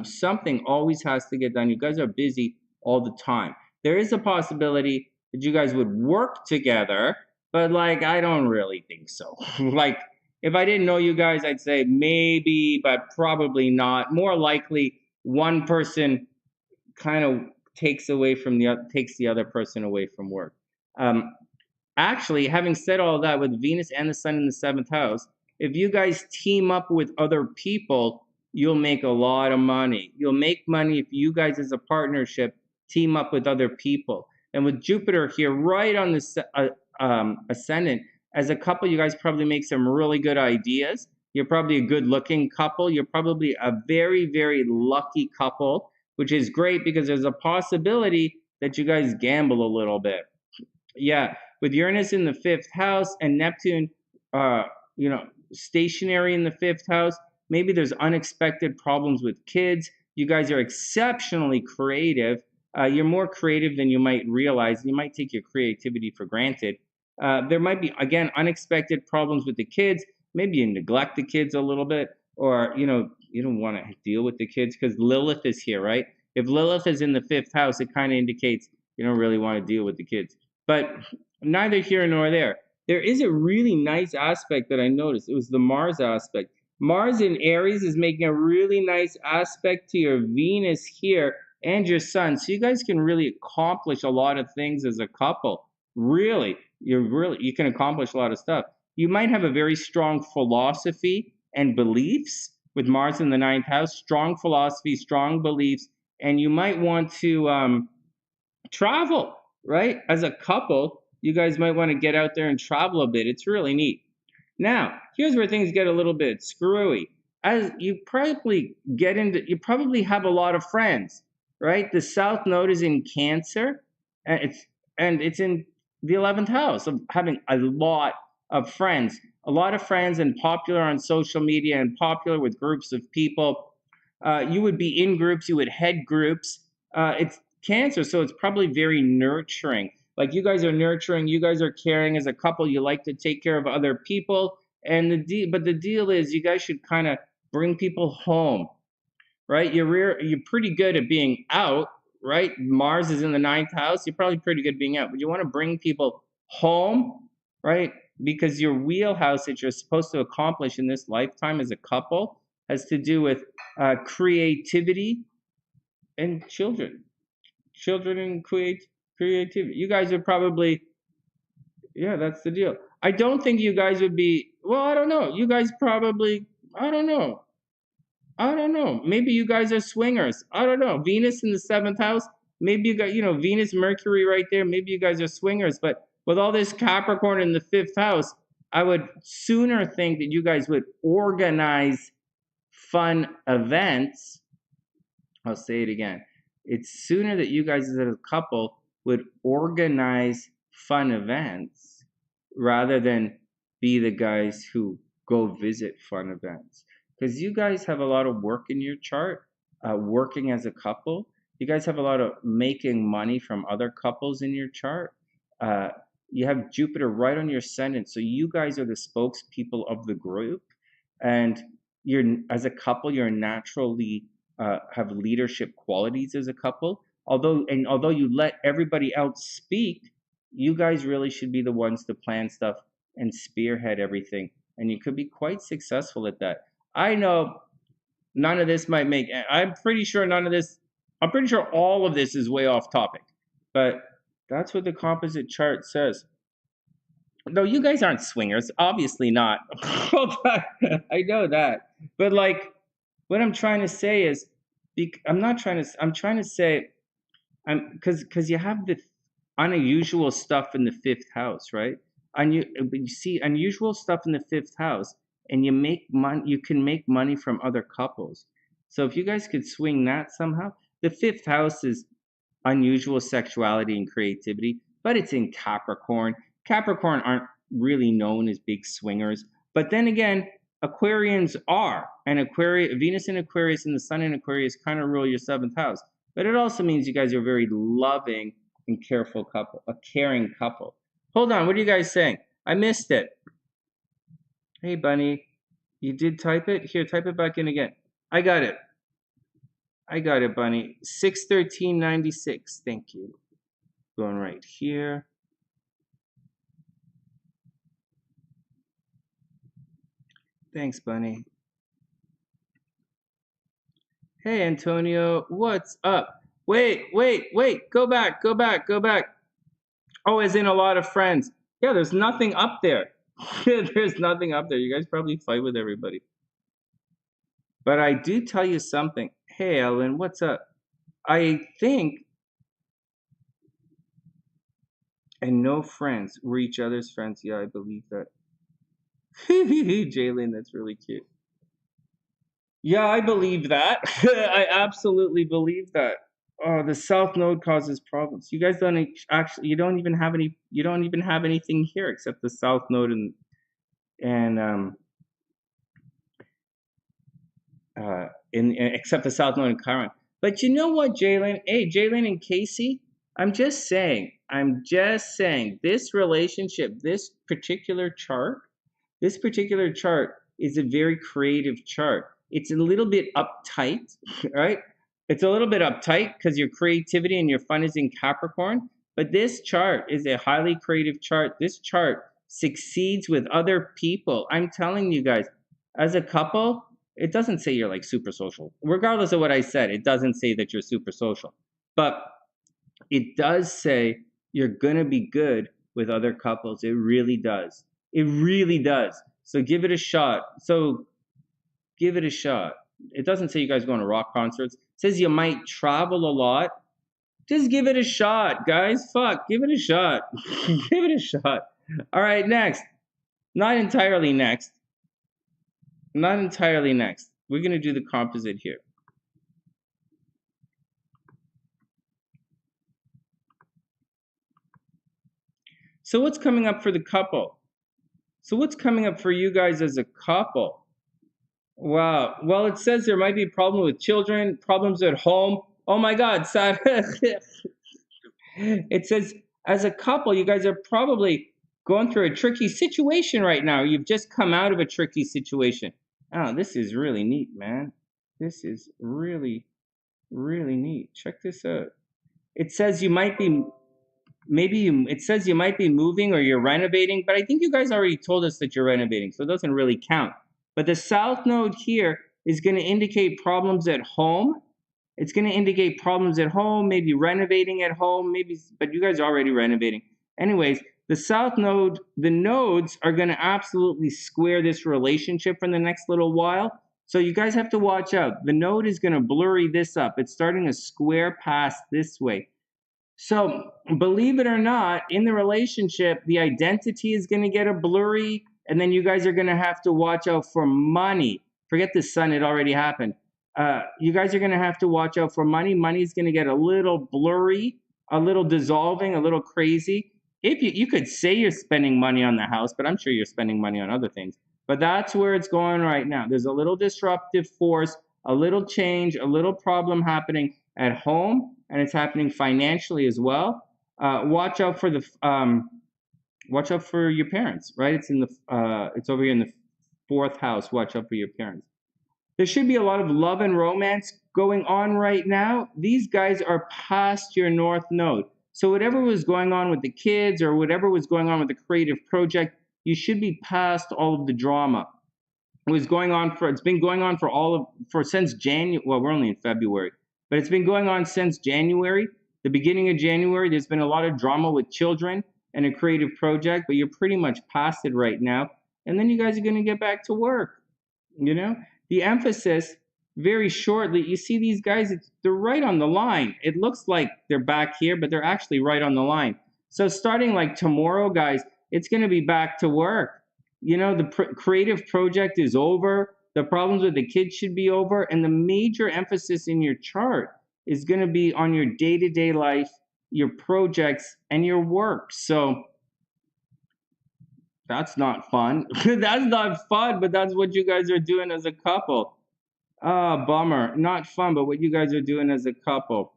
Something always has to get done. You guys are busy all the time. There is a possibility that you guys would work together, but I don't really think so. If I didn't know you guys, I'd say maybe, but probably not. More likely, one person kind of takes the other person away from work. Actually, having said all that, with Venus and the Sun in the 7th house, if you guys team up with other people, you'll make a lot of money. You'll make money if you guys as a partnership team up with other people. And with Jupiter here right on the ascendant, as a couple, you guys probably make some really good ideas. You're probably a good-looking couple. You're probably a very, very lucky couple, which is great because there's a possibility that you guys gamble a little bit. Yeah, with Uranus in the 5th house and Neptune, stationary in the 5th house, maybe there's unexpected problems with kids. You guys are exceptionally creative. You're more creative than you might realize. You might take your creativity for granted. There might be, again, unexpected problems with the kids. Maybe you neglect the kids a little bit, or, you don't want to deal with the kids because Lilith is here, right? If Lilith is in the 5th house, it kind of indicates you don't really want to deal with the kids. But neither here nor there. There is a really nice aspect that I noticed. It was the Mars aspect. Mars in Aries is making a really nice aspect to your Venus here and your Sun. So you guys can really accomplish a lot of things as a couple. Really, you can accomplish a lot of stuff. You might have a very strong philosophy and beliefs with Mars in the 9th house. Strong philosophy, strong beliefs, and you might want to travel, right? As a couple, you guys might want to get out there and travel a bit. It's really neat. Now, here's where things get a little bit screwy. As you probably have a lot of friends, right? The South Node is in Cancer, and it's in the 11th house of having a lot of friends, and popular on social media and popular with groups of people. You would be in groups, you would head groups. It's Cancer, so it's probably very nurturing. Like you guys are nurturing, you guys are caring as a couple. You like to take care of other people, and the deal is you guys should kind of bring people home, right? You're pretty good at being out, right? Mars is in the 9th house. You're probably pretty good at being out, but you want to bring people home, right? Because your wheelhouse that you're supposed to accomplish in this lifetime as a couple has to do with creativity and children and creativity. You guys are probably, that's the deal. I don't think you guys would be, well, I don't know. You guys probably, I don't know. Maybe you guys are swingers. I don't know. Venus in the 7th house. Maybe you got, Venus, Mercury right there. Maybe you guys are swingers. But with all this Capricorn in the 5th house, I would sooner think that you guys would organize fun events. I'll say it again. It's sooner that you guys as a couple would organize fun events rather than be the guys who go visit fun events. Because you guys have a lot of work in your chart, working as a couple. You guys have a lot of making money from other couples in your chart. You have Jupiter right on your ascendant, so you guys are the spokespeople of the group. And as a couple, you're naturally have leadership qualities as a couple. Although you let everybody else speak, you guys really should be the ones to plan stuff and spearhead everything. And you could be quite successful at that. I know none of this might make, I'm pretty sure all of this is way off topic. But that's what the composite chart says. No, you guys aren't swingers. Obviously not. I know that. But what I'm trying to say is, I'm trying to say, because you have the unusual stuff in the 5th house, right? You see unusual stuff in the 5th house, and you can make money from other couples. So if you guys could swing that somehow, The 5th house is unusual sexuality and creativity, but it's in Capricorn. Capricorn aren't really known as big swingers, but then again, Aquarians are, and Venus in Aquarius and the Sun in Aquarius kind of rule your 7th house. But it also means you guys are a very loving and careful couple, a caring couple. Hold on, what are you guys saying? I missed it. Hey, Bunny, you did type it? Here, type it back in again. I got it. I got it, Bunny. 61396. Thank you. Going right here. Thanks, Bunny. Hey, Antonio, what's up? Wait. Go back. Oh, as in a lot of friends. Yeah, there's nothing up there. There's nothing up there. You guys probably fight with everybody. But I do tell you something. Hey, Ellen, what's up? I think, and no friends. We're each other's friends. Yeah, I believe that. Jaylynne, that's really cute. Yeah, I believe that. I absolutely believe that. Oh, the South Node causes problems. You guys don't actually. You don't even have anything here except the South Node except the South Node in Chiron. But you know what, Jaylynne? Hey, Jaylynne and Casey, I'm just saying, this relationship, this particular chart is a very creative chart. It's a little bit uptight, right? It's a little bit uptight because your creativity and your fun is in Capricorn. But this chart is a highly creative chart. This chart succeeds with other people. I'm telling you guys, as a couple, it doesn't say you're like super social. Regardless of what I said, it doesn't say that you're super social. But it does say you're going to be good with other couples. It really does. It really does. So give it a shot. It doesn't say you guys going to rock concerts. It says you might travel a lot. Just give it a shot, guys. Fuck, give it a shot. Give it a shot. All right, next. Not entirely next. We're going to do the composite here. So what's coming up for the couple? So what's coming up for you guys as a couple? Wow. Well, it says there might be a problem with children, problems at home. Oh my God, sad. It says as a couple, you guys are probably going through a tricky situation right now. You've just come out of a tricky situation. Oh, this is really neat, man. This is really, really neat. Check this out. It says you might be it says you might be moving or you're renovating, but I think you guys already told us that you're renovating, so it doesn't really count. But the South Node here is going to indicate problems at home. It's going to indicate problems at home, maybe renovating at home, but you guys are already renovating. Anyways, the South Node, the nodes are going to absolutely square this relationship for the next little while. So you guys have to watch out. The node is going to blurry this up. It's starting to square past this way. So believe it or not, in the relationship, the identity is going to get a blurry, and then you guys are going to have to watch out for money. Forget the sun, it already happened. You guys are going to have to watch out for money. Money's going to get a little blurry, a little dissolving, a little crazy. If you could say you're spending money on the house, but I'm sure you're spending money on other things. But that's where it's going right now. There's a little disruptive force, a little change, a little problem happening at home, and it's happening financially as well. Watch out for your parents, right? It's over here in the 4th house. Watch out for your parents. There should be a lot of love and romance going on right now. These guys are past your North Node. So whatever was going on with the kids or whatever was going on with the creative project, you should be past all of the drama. It's been going on since January. Well, we're only in February, but it's been going on since January. The beginning of January, there's been a lot of drama with children and a creative project, but you're pretty much past it right now. And then you guys are going to get back to work, you know? The emphasis, very shortly, you see these guys, they're right on the line. It looks like they're back here, but they're actually right on the line. So starting like tomorrow, guys, it's going to be back to work. You know, the creative project is over. The problems with the kids should be over. And the major emphasis in your chart is going to be on your day-to-day life, your projects, and your work. So that's not fun. That's not fun, but that's what you guys are doing as a couple. Ah, bummer. Not fun, but what you guys are doing as a couple.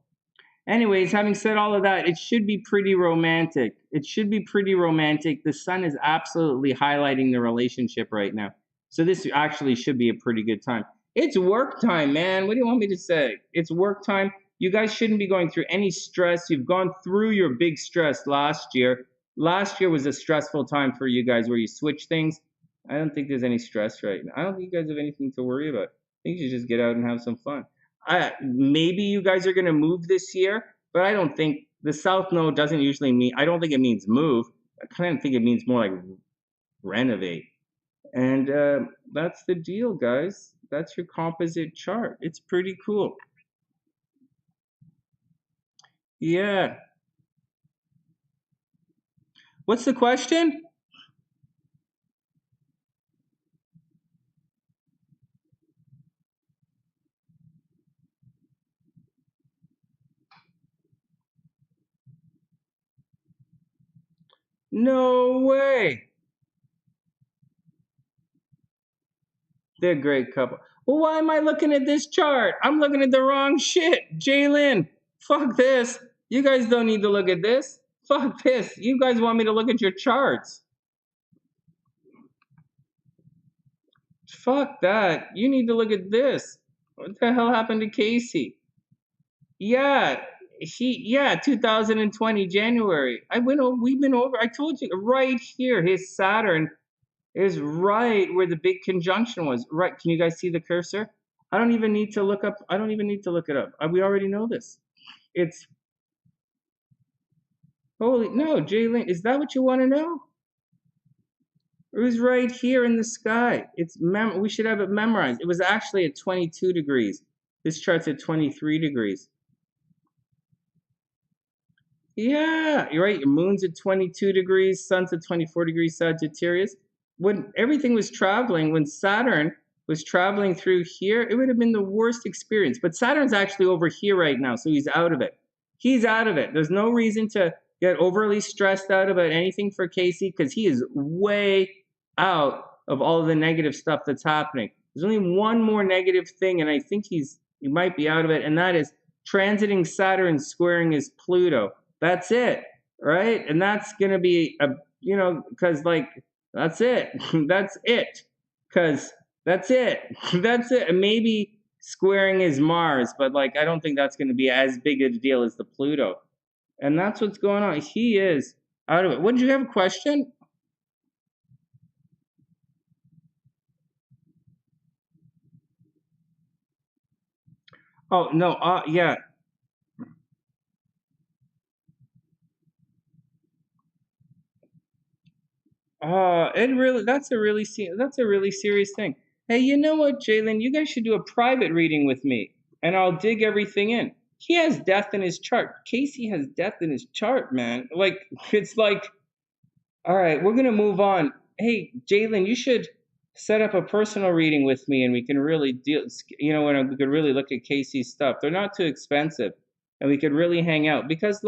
Anyways, having said all of that, it should be pretty romantic. It should be pretty romantic. The sun is absolutely highlighting the relationship right now. So this actually should be a pretty good time. It's work time, man. What do you want me to say? It's work time. You guys shouldn't be going through any stress. You've gone through your big stress last year. Last year was a stressful time for you guys where you switch things. I don't think there's any stress right now. I don't think you guys have anything to worry about. I think you should just get out and have some fun. Maybe you guys are going to move this year, but I don't think the South Node doesn't usually mean, I don't think it means move. I kind of think it means more like renovate. And that's the deal, guys. That's your composite chart. It's pretty cool. Yeah. What's the question? No way. They're a great couple. Well, why am I looking at this chart? I'm looking at the wrong shit. Jaylynne, fuck this. You guys don't need to look at this. Fuck this. You guys want me to look at your charts. Fuck that. You need to look at this. What the hell happened to Casey? Yeah, 2020 January. We've been over. I told you right here. His Saturn is right where the big conjunction was. Right. Can you guys see the cursor? I don't even need to look up. I don't even need to look it up. We already know this. It's holy no, Jaylynne. Is that what you want to know? It was right here in the sky. We should have it memorized. It was actually at 22 degrees. This chart's at 23 degrees. Yeah, you're right. Your moon's at 22 degrees, sun's at 24 degrees Sagittarius. When everything was traveling, when Saturn was traveling through here, it would have been the worst experience. But Saturn's actually over here right now, so he's out of it. He's out of it. There's no reason to get overly stressed out about anything for Casey because he is way out of all of the negative stuff that's happening. There's only one more negative thing, and I think he might be out of it, and that is transiting Saturn squaring his Pluto. That's it, right? And that's going to be because that's it. That's it. Because that's it. That's it. And maybe squaring is Mars, but I don't think that's going to be as big a deal as the Pluto. And that's what's going on. He is out of it. What, did you have a question? Oh, no. Yeah. That's a really serious thing. Hey, you know what, Jaylynne? You guys should do a private reading with me, and I'll dig everything in. He has death in his chart. Casey has death in his chart, man. It's all right, we're gonna move on. Hey, Jaylynne, you should set up a personal reading with me, and we can really deal. When we could really look at Casey's stuff. They're not too expensive, and we could really hang out because,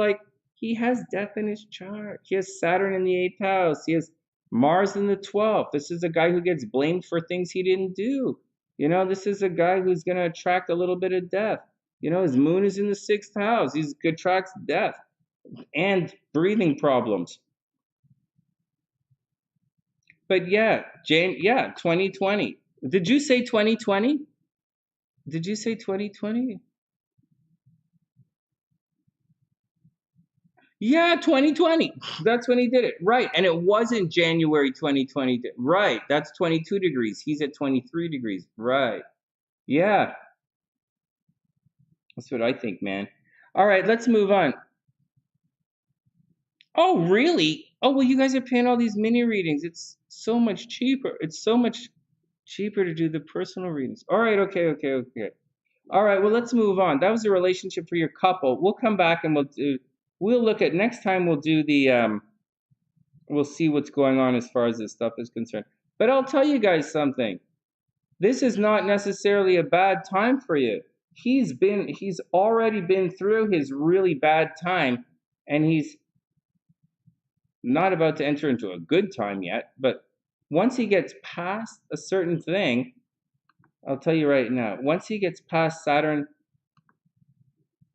he has death in his chart. He has Saturn in the 8th house. He has Mars in the 12th. This is a guy who gets blamed for things he didn't do. This is a guy who's going to attract a little bit of death. His moon is in the 6th house. He attracts death and breathing problems. But yeah, Jane, 2020. Did you say 2020? Did you say 2020? Yeah, 2020. That's when he did it. Right. And it wasn't January 2020. Right. That's 22 degrees. He's at 23 degrees. Right. Yeah. That's what I think, man. All right, let's move on. Oh, really? Oh, well, you guys are paying all these mini readings. It's so much cheaper. It's so much cheaper to do the personal readings. All right, okay. All right, well, let's move on. That was a relationship for your couple. We'll come back and we'll look at next time. We'll do we'll see what's going on as far as this stuff is concerned. But I'll tell you guys something. This is not necessarily a bad time for you. he's already been through his really bad time, and he's not about to enter into a good time yet. But once he gets past a certain thing, I'll tell you right now, once he gets past Saturn,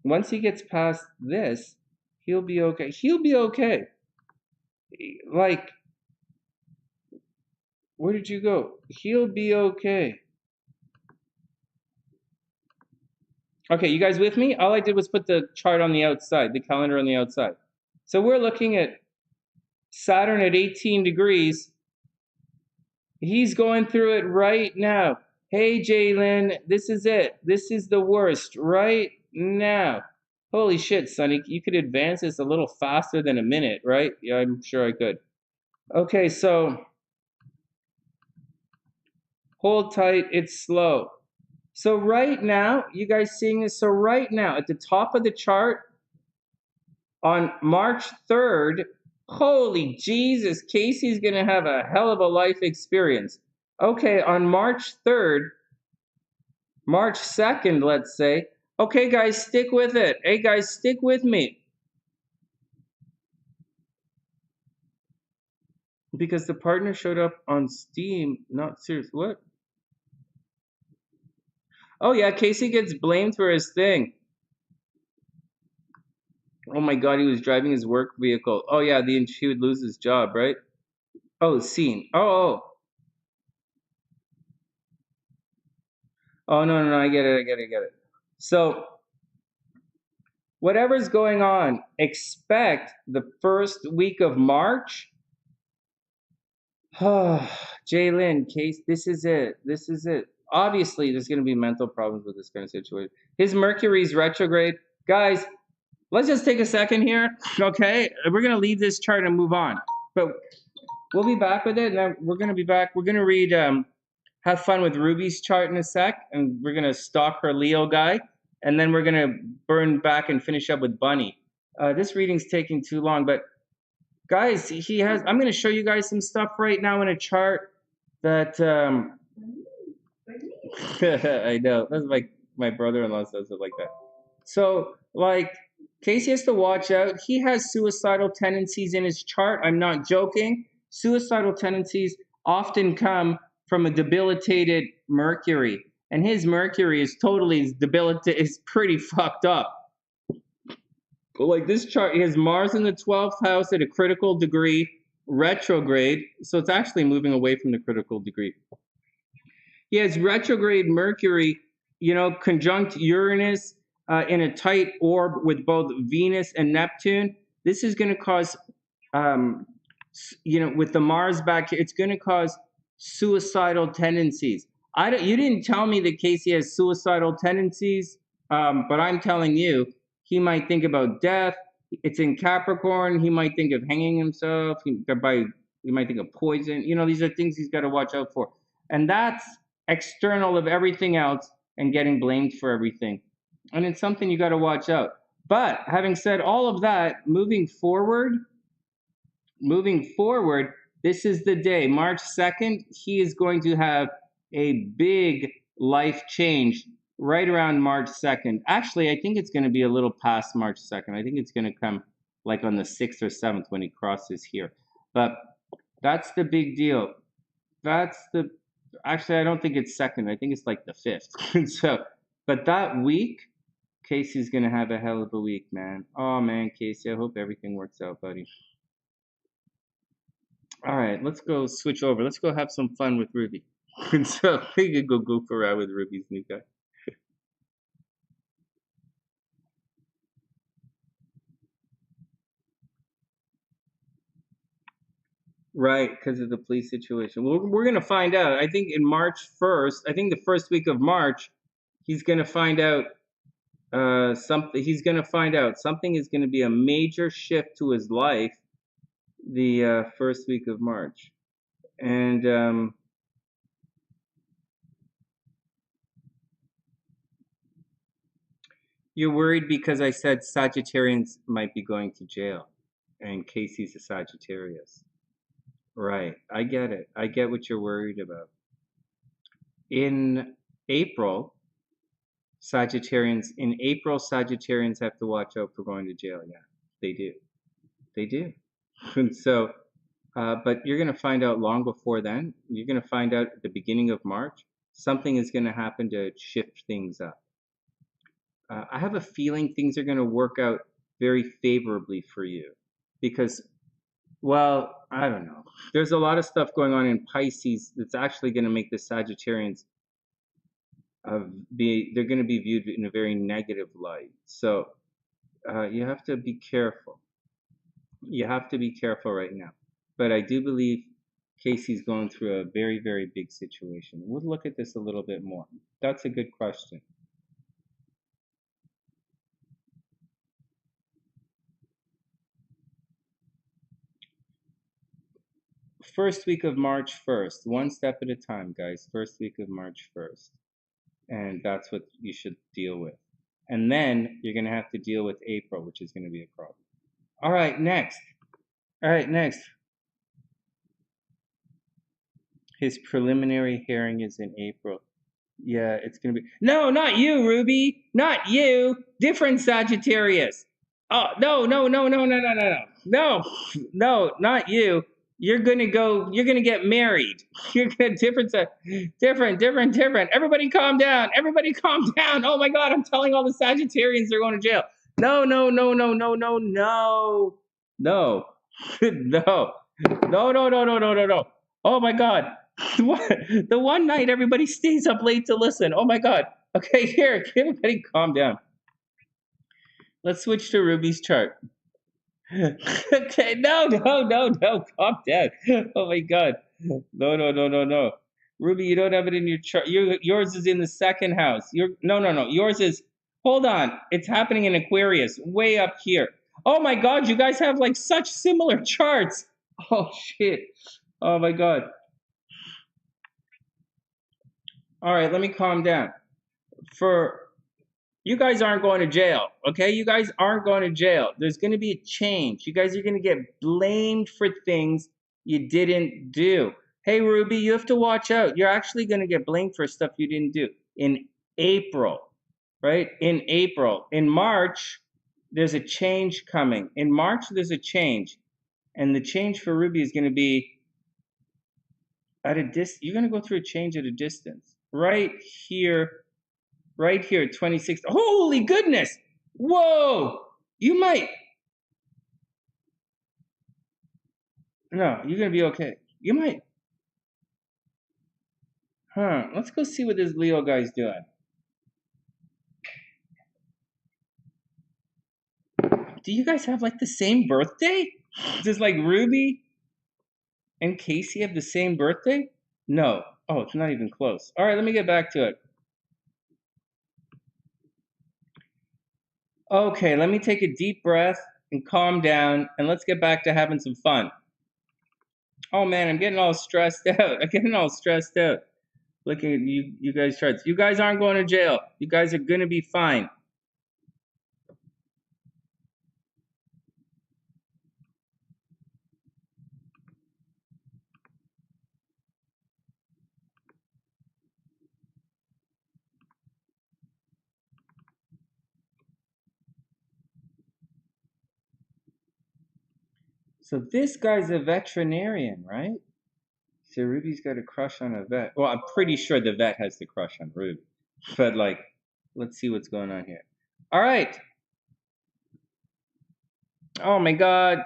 once he gets past this, he'll be okay. He'll be okay. Like, where did you go? He'll be okay. Okay, you guys with me? All I did was put the chart on the outside, the calendar on the outside. So we're looking at Saturn at 18 degrees. He's going through it right now. Hey, Jaylynne, this is it. This is the worst right now. Holy shit, Sonny, you could advance this a little faster than a minute, right? Yeah, I'm sure I could. Okay, so hold tight. It's slow. So right now, you guys seeing this? So right now, at the top of the chart, on March 3rd, holy Jesus, Casey's going to have a hell of a life experience. Okay, on March 3rd, March 2nd, let's say. Okay, guys, stick with it. Hey, guys, stick with me. Because the partner showed up on Steam. Not serious. What? Oh, yeah, Casey gets blamed for his thing. Oh, my God, he was driving his work vehicle. Oh, yeah, he would lose his job, right? Oh, scene. Oh. Oh, no, I get it. So, whatever's going on, expect the first week of March. Jaylynne, Case, this is it. Obviously, there's going to be mental problems with this kind of situation. His Mercury's retrograde. Guys, let's just take a second here, okay? We're going to leave this chart and move on. But we'll be back with it, and then we're going to be back. We're going to read, have fun with Ruby's chart in a sec, and we're going to stalk her Leo guy, and then we're going to burn back and finish up with Bunny. This reading's taking too long, but guys, I'm going to show you guys some stuff right now in a chart that, I know, that's like my brother-in-law says it like that. So, like, Casey has to watch out. He has suicidal tendencies in his chart. I'm not joking. Suicidal tendencies often come from a debilitated Mercury, and his Mercury is totally debilitated. Is pretty fucked up. Like this chart, he has Mars in the 12th house at a critical degree, retrograde. So it's actually moving away from the critical degree. He has retrograde Mercury, conjunct Uranus in a tight orb with both Venus and Neptune. This is going to cause, with the Mars back here, it's going to cause suicidal tendencies. You didn't tell me that Casey has suicidal tendencies, but I'm telling you, he might think about death. It's in Capricorn. He might think of hanging himself. He might think of poison. These are things he's got to watch out for. And that's external of everything else and getting blamed for everything. And it's something you got to watch out. But having said all of that, moving forward, this is the day. March 2nd, he is going to have a big life change right around March 2nd. Actually, I think it's going to be a little past March 2nd. I think it's going to come like on the 6th or 7th when he crosses here. But that's the big deal. Actually, I don't think it's 2nd. I think it's like the 5th. So, but that week, Casey's going to have a hell of a week, man. Oh, man, Casey, I hope everything works out, buddy. All right, let's go switch over. Let's go have some fun with Ruby. So we could go goof around with Ruby's new guy. Right, because of the police situation. Well, we're going to find out. I think in March 1st, I think the first week of March, he's going to find out something. He's going to find out something is going to be a major shift to his life the first week of March. And you're worried because I said Sagittarians might be going to jail, and Casey's a Sagittarius. Right, I get it. I get what you're worried about. In April, Sagittarians, in April, Sagittarians have to watch out for going to jail. Yeah, they do. They do. And so, but you're going to find out long before then. You're going to find out at the beginning of March, something is going to happen to shift things up. I have a feeling things are going to work out very favorably for you because, well, I don't know. There's a lot of stuff going on in Pisces that's actually going to make the Sagittarians they're going to be viewed in a very negative light. So you have to be careful. You have to be careful right now. But I do believe Casey's going through a very, very big situation. We'll look at this a little bit more. That's a good question. First week of March 1st. One step at a time, guys. First week of March 1st. And that's what you should deal with. And then you're going to have to deal with April, which is going to be a problem. All right, next. His preliminary hearing is in April. Yeah, it's going to be... No, not you, Ruby. Not you. Different Sagittarius. Oh, no, not you. You're going to get married. You're going to... Different. Everybody calm down. Oh my God, I'm telling all the Sagittarians they're going to jail. No. Oh my God. The one night everybody stays up late to listen. Oh my God. Okay, here, everybody calm down. Let's switch to Ruby's chart. Okay, no, calm down. Oh my God. No. Ruby, you don't have it in your chart. Yours is in the second house. No. Yours is, hold on. It's happening in Aquarius, way up here. Oh my God, you guys have like such similar charts. Oh shit. Oh my God. All right, let me calm down. You guys aren't going to jail, okay? You guys aren't going to jail. There's going to be a change. You guys are going to get blamed for things you didn't do. Hey, Ruby, you have to watch out. You're actually going to get blamed for stuff you didn't do in April, right? In April. In March, there's a change coming. In March, there's a change. And the change for Ruby is going to be at a distance. You're going to go through a change at a distance. Right here, 26. Holy goodness! Whoa! You might. No, you're going to be okay. You might. Let's go see what this Leo guy's doing. Do you guys have like the same birthday? Does like Ruby and Casey have the same birthday? No. Oh, it's not even close. All right, let me get back to it. Okay, let me take a deep breath and calm down, and let's get back to having some fun. Oh man, I'm getting all stressed out. Looking at you guys' charts. You guys aren't going to jail. You guys are going to be fine. So this guy's a veterinarian, right? So Ruby's got a crush on a vet. Well, I'm pretty sure the vet has the crush on Ruby. But like, let's see what's going on here. All right. Oh my God.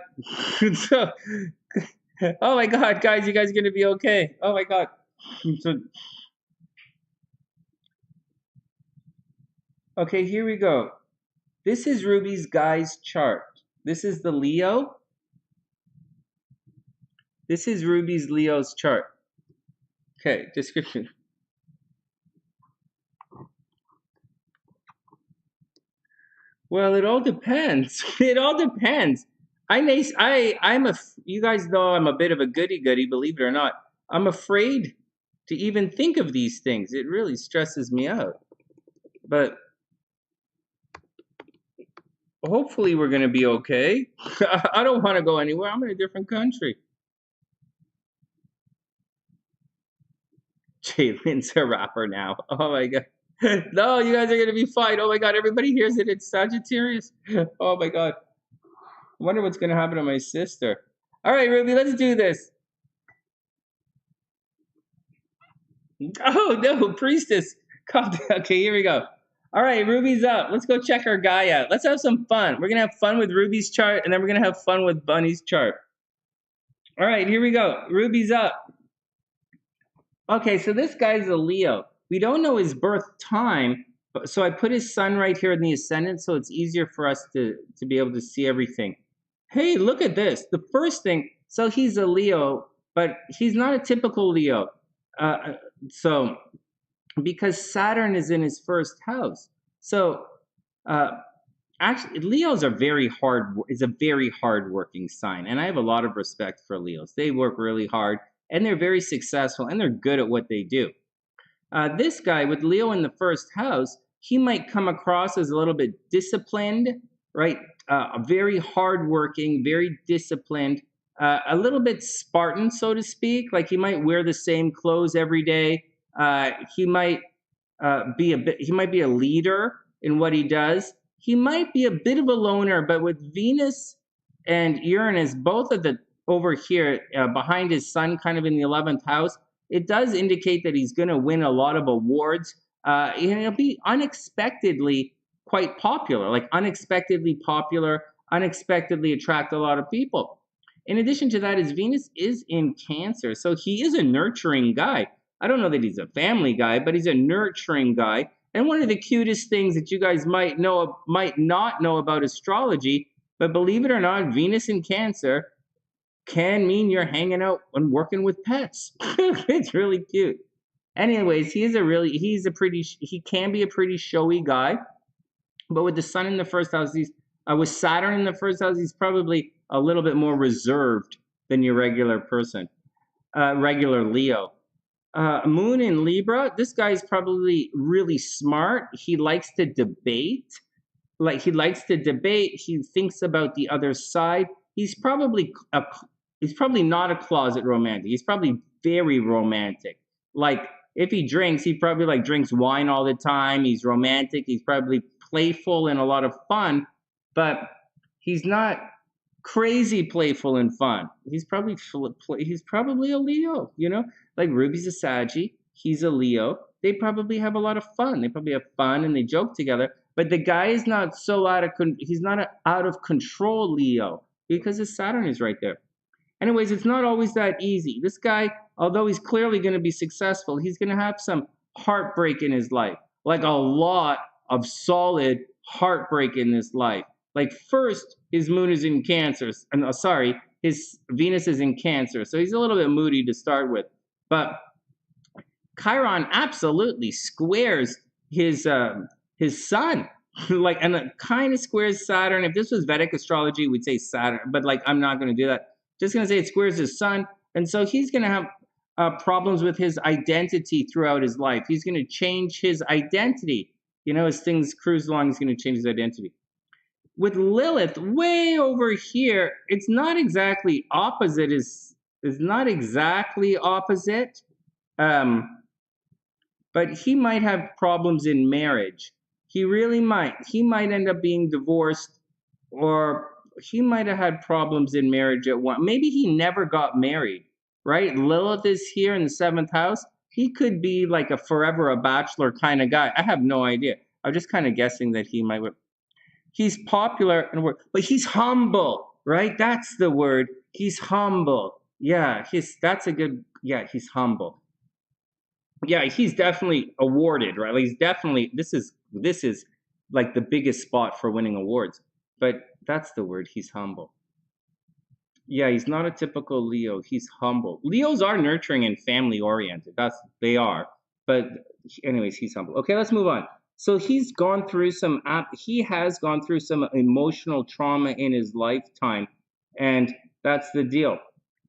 Oh my God, guys, you guys are gonna be okay. Oh my God. Okay, here we go. This is Ruby's guy's chart. This is the Leo. This is Ruby's Leo's chart. Okay, description. Well, it all depends. It all depends. You guys know I'm a bit of a goody-goody, believe it or not. I'm afraid to even think of these things. It really stresses me out. But hopefully we're going to be okay. I don't want to go anywhere. I'm in a different country. Jaylynne's a rapper now. Oh my God. No, you guys are going to be fine. Oh my God, everybody hears it. It's Sagittarius. Oh my God. I wonder what's going to happen to my sister. All right, Ruby, let's do this. Oh no, Priestess. Calm down. Okay, here we go. All right, Ruby's up. Let's go check our guy out. Let's have some fun. We're going to have fun with Ruby's chart, and then we're going to have fun with Bunny's chart. All right, here we go. Ruby's up. Okay, so this guy's a Leo. We don't know his birth time, so I put his sun right here in the ascendant, so it's easier for us to be able to see everything. Hey, look at this. The first thing, so he's a Leo, but he's not a typical Leo. So because Saturn is in his first house. So actually, Leos are is a very hardworking sign, and I have a lot of respect for Leos. They work really hard, and they're very successful, and they're good at what they do. This guy with Leo in the first house, he might come across as a little bit disciplined, right? Very hardworking, very disciplined, a little bit Spartan, so to speak. Like he might wear the same clothes every day. He might he might be a leader in what he does. He might be a bit of a loner, but with Venus and Uranus both of the over here behind his sun, kind of in the 11th house, it does indicate that he's going to win a lot of awards. And he'll be unexpectedly quite popular, like unexpectedly popular, unexpectedly attract a lot of people. In addition to that, his Venus is in Cancer, so he is a nurturing guy. I don't know that he's a family guy, but he's a nurturing guy. And one of the cutest things that you guys might not know about astrology, but believe it or not, Venus in Cancer can mean you're hanging out and working with pets. It's really cute. Anyways, he can be a pretty showy guy, but with the sun in the first house, with Saturn in the first house, he's probably a little bit more reserved than your regular person, regular Leo. Moon in Libra, this guy's probably really smart. He likes to debate. He thinks about the other side. He's probably not a closet romantic. He's probably very romantic. Like if he drinks, he probably like drinks wine all the time. He's romantic. He's probably playful and a lot of fun, but he's not crazy playful and fun. He's probably a Leo, you know? Like Ruby's a Saggy, he's a Leo. They probably have a lot of fun. They probably have fun and they joke together. But the guy is not he's not an out of control Leo because his Saturn is right there. Anyways, it's not always that easy. This guy, although he's clearly going to be successful, he's going to have some heartbreak in his life. Like a lot of solid heartbreak in this life. Like first, his moon is in Cancer. His Venus is in Cancer. So he's a little bit moody to start with. But Chiron absolutely squares his sun. And it kind of squares Saturn. If this was Vedic astrology, we'd say Saturn. But like, I'm not going to do that. Just going to say it squares his sun. And so he's going to have problems with his identity throughout his life. He's going to change his identity. You know, as things cruise along, he's going to change his identity. With Lilith way over here, it's not exactly opposite. Is not exactly opposite. But he might have problems in marriage. He really might. He might end up being divorced, or he might have had problems in marriage at one. Maybe he never got married, right? Lilith is here in the 7th house. He could be like a forever a bachelor kind of guy. I have no idea. I'm just kind of guessing that he might. He's popular, but he's humble, right? That's the word. He's humble. Yeah, he's humble. Yeah, he's definitely awarded, right? Like he's definitely, this is like the biggest spot for winning awards. But that's the word, he's humble. Yeah, he's not a typical Leo. He's humble. Leos are nurturing and family oriented. They are. But anyways, he's humble. Okay, let's move on. So he has gone through some emotional trauma in his lifetime, and that's the deal.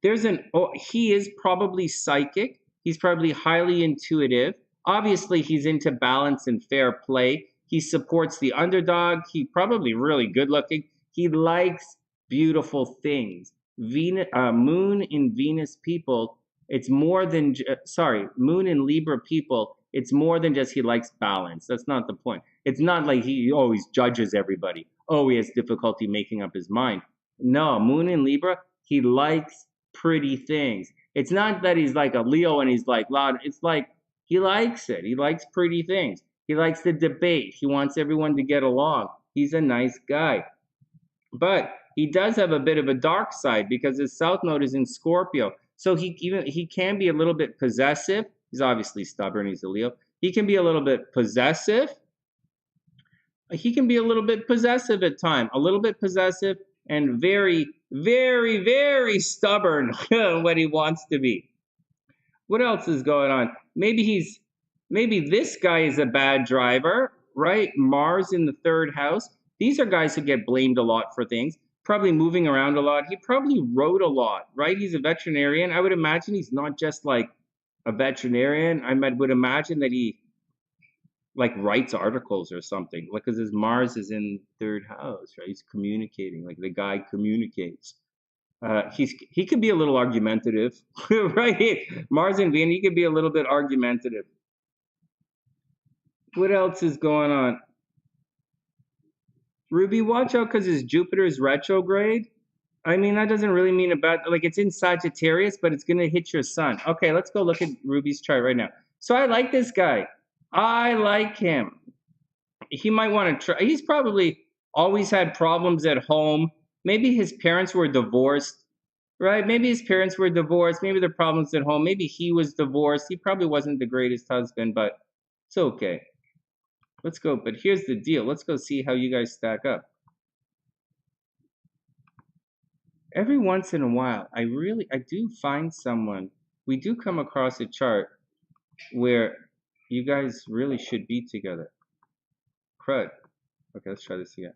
He is probably psychic. He's probably highly intuitive. Obviously, he's into balance and fair play. He supports the underdog. He's probably really good looking. He likes beautiful things. Moon in Venus people, it's more than, Moon in Libra people, It's more than just he likes balance. That's not the point. It's not like he always judges everybody. Oh, he has difficulty making up his mind. No, Moon in Libra, he likes pretty things. It's not that he's like a Leo and he's like loud. It's like he likes it. He likes pretty things. He likes the debate. He wants everyone to get along. He's a nice guy. But he does have a bit of a dark side because his South Node is in Scorpio. So he can be a little bit possessive. He's obviously stubborn. He's a Leo. He can be a little bit possessive. He can be a little bit possessive at times. A little bit possessive and very, very, very stubborn when he wants to be. What else is going on? Maybe this guy is a bad driver, right? Mars in the 3rd house. These are guys who get blamed a lot for things, probably moving around a lot. He probably wrote a lot, right? He's a veterinarian. I would imagine he's not just like a veterinarian. I would imagine that he like writes articles or something, like because his Mars is in 3rd house, right? He's communicating, like the guy communicates. He could be a little argumentative, right? Mars and Venus, he could be a little bit argumentative. What else is going on? Ruby, watch out because his Jupiter is retrograde. I mean, that doesn't really mean about, like, it's in Sagittarius, but it's going to hit your sun. Okay, let's go look at Ruby's chart right now. So I like this guy. I like him. He might want to try. He's probably always had problems at home. Maybe his parents were divorced, right? Maybe his parents were divorced. Maybe there are problems at home. Maybe he was divorced. He probably wasn't the greatest husband, but it's okay. Let's go. But here's the deal. Let's go see how you guys stack up. Every once in a while, I do find someone. We do come across a chart where you guys really should be together. Crud. Okay, let's try this again.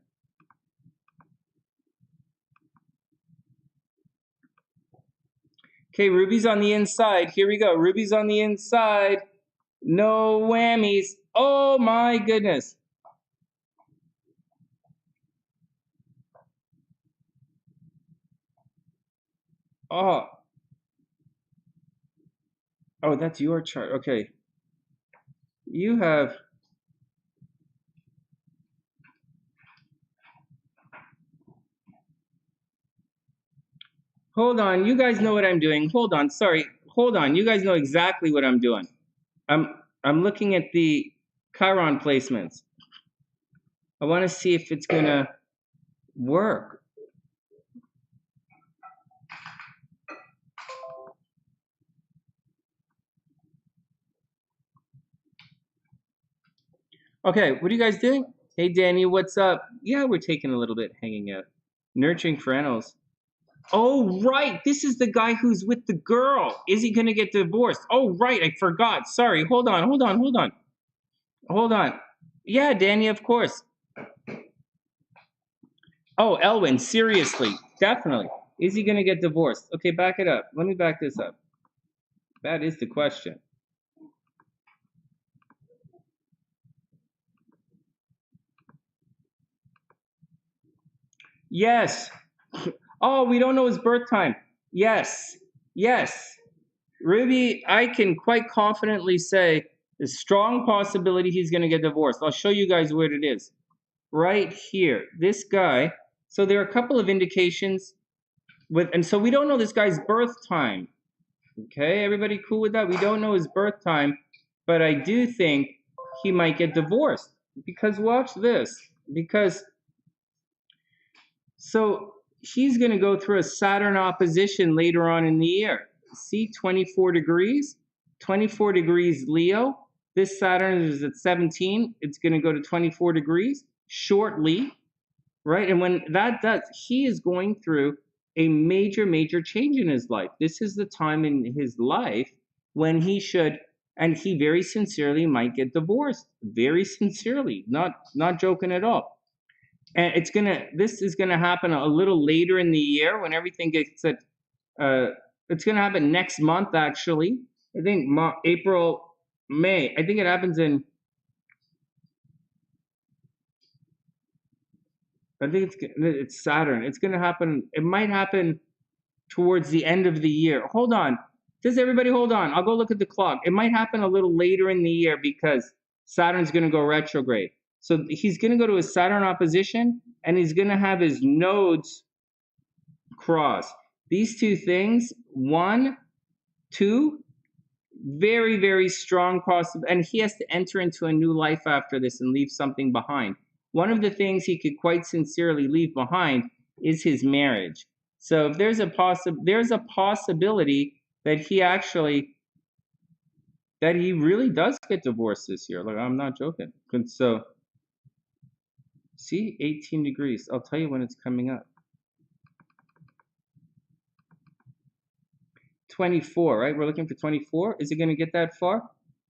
Okay, Ruby's on the inside. Here we go. Ruby's on the inside. No whammies. Oh my goodness. Oh. Oh, that's your chart. Okay. You have... Hold on. You guys know what I'm doing. Hold on. Sorry. Hold on. You guys know exactly what I'm doing. I'm looking at the Chiron placements. I want to see if it's going to work. Okay, what are you guys doing? Hey, Dani, what's up? Yeah, we're taking a little bit, hanging out. Nurturing for animals. Oh, right. This is the guy who's with the girl. Is he going to get divorced? Oh, right. I forgot. Sorry. Hold on. Yeah, Dani, of course. Oh, Elwin, seriously. Definitely. Is he going to get divorced? Okay, back it up. Let me back this up. That is the question. Yes. Oh, we don't know his birth time. Yes. Ruby, I can quite confidently say there's a strong possibility he's going to get divorced. I'll show you guys where it is. Right here. This guy. So there are a couple of indications and so we don't know this guy's birth time. Okay, everybody cool with that? We don't know his birth time, but I do think he might get divorced. Because watch this. So he's going to go through a Saturn opposition later on in the year. See, 24 degrees? 24 degrees Leo. This Saturn is at 17. It's going to go to 24 degrees shortly, right? And when that does, he is going through a major change in his life. This is the time in his life when he should, and he very sincerely might get divorced. Very sincerely, not joking at all. And this is gonna happen a little later in the year when everything gets at. It's gonna happen next month, actually. I think April, May. I think it happens in. I think it's Saturn. It's gonna happen. It might happen towards the end of the year. Hold on. Just everybody hold on. I'll go look at the clock. It might happen a little later in the year because Saturn's going to go retrograde. So he's going to go to his Saturn opposition, and he's going to have his nodes cross. These two things, 1, 2, very, very strong possible, and he has to enter into a new life after this and leave something behind. One of the things he could quite sincerely leave behind is his marriage. So if there's a possibility that he really does get divorced this year. Like, I'm not joking. So, see, 18 degrees. I'll tell you when it's coming up. 24, right? We're looking for 24. Is it going to get that far?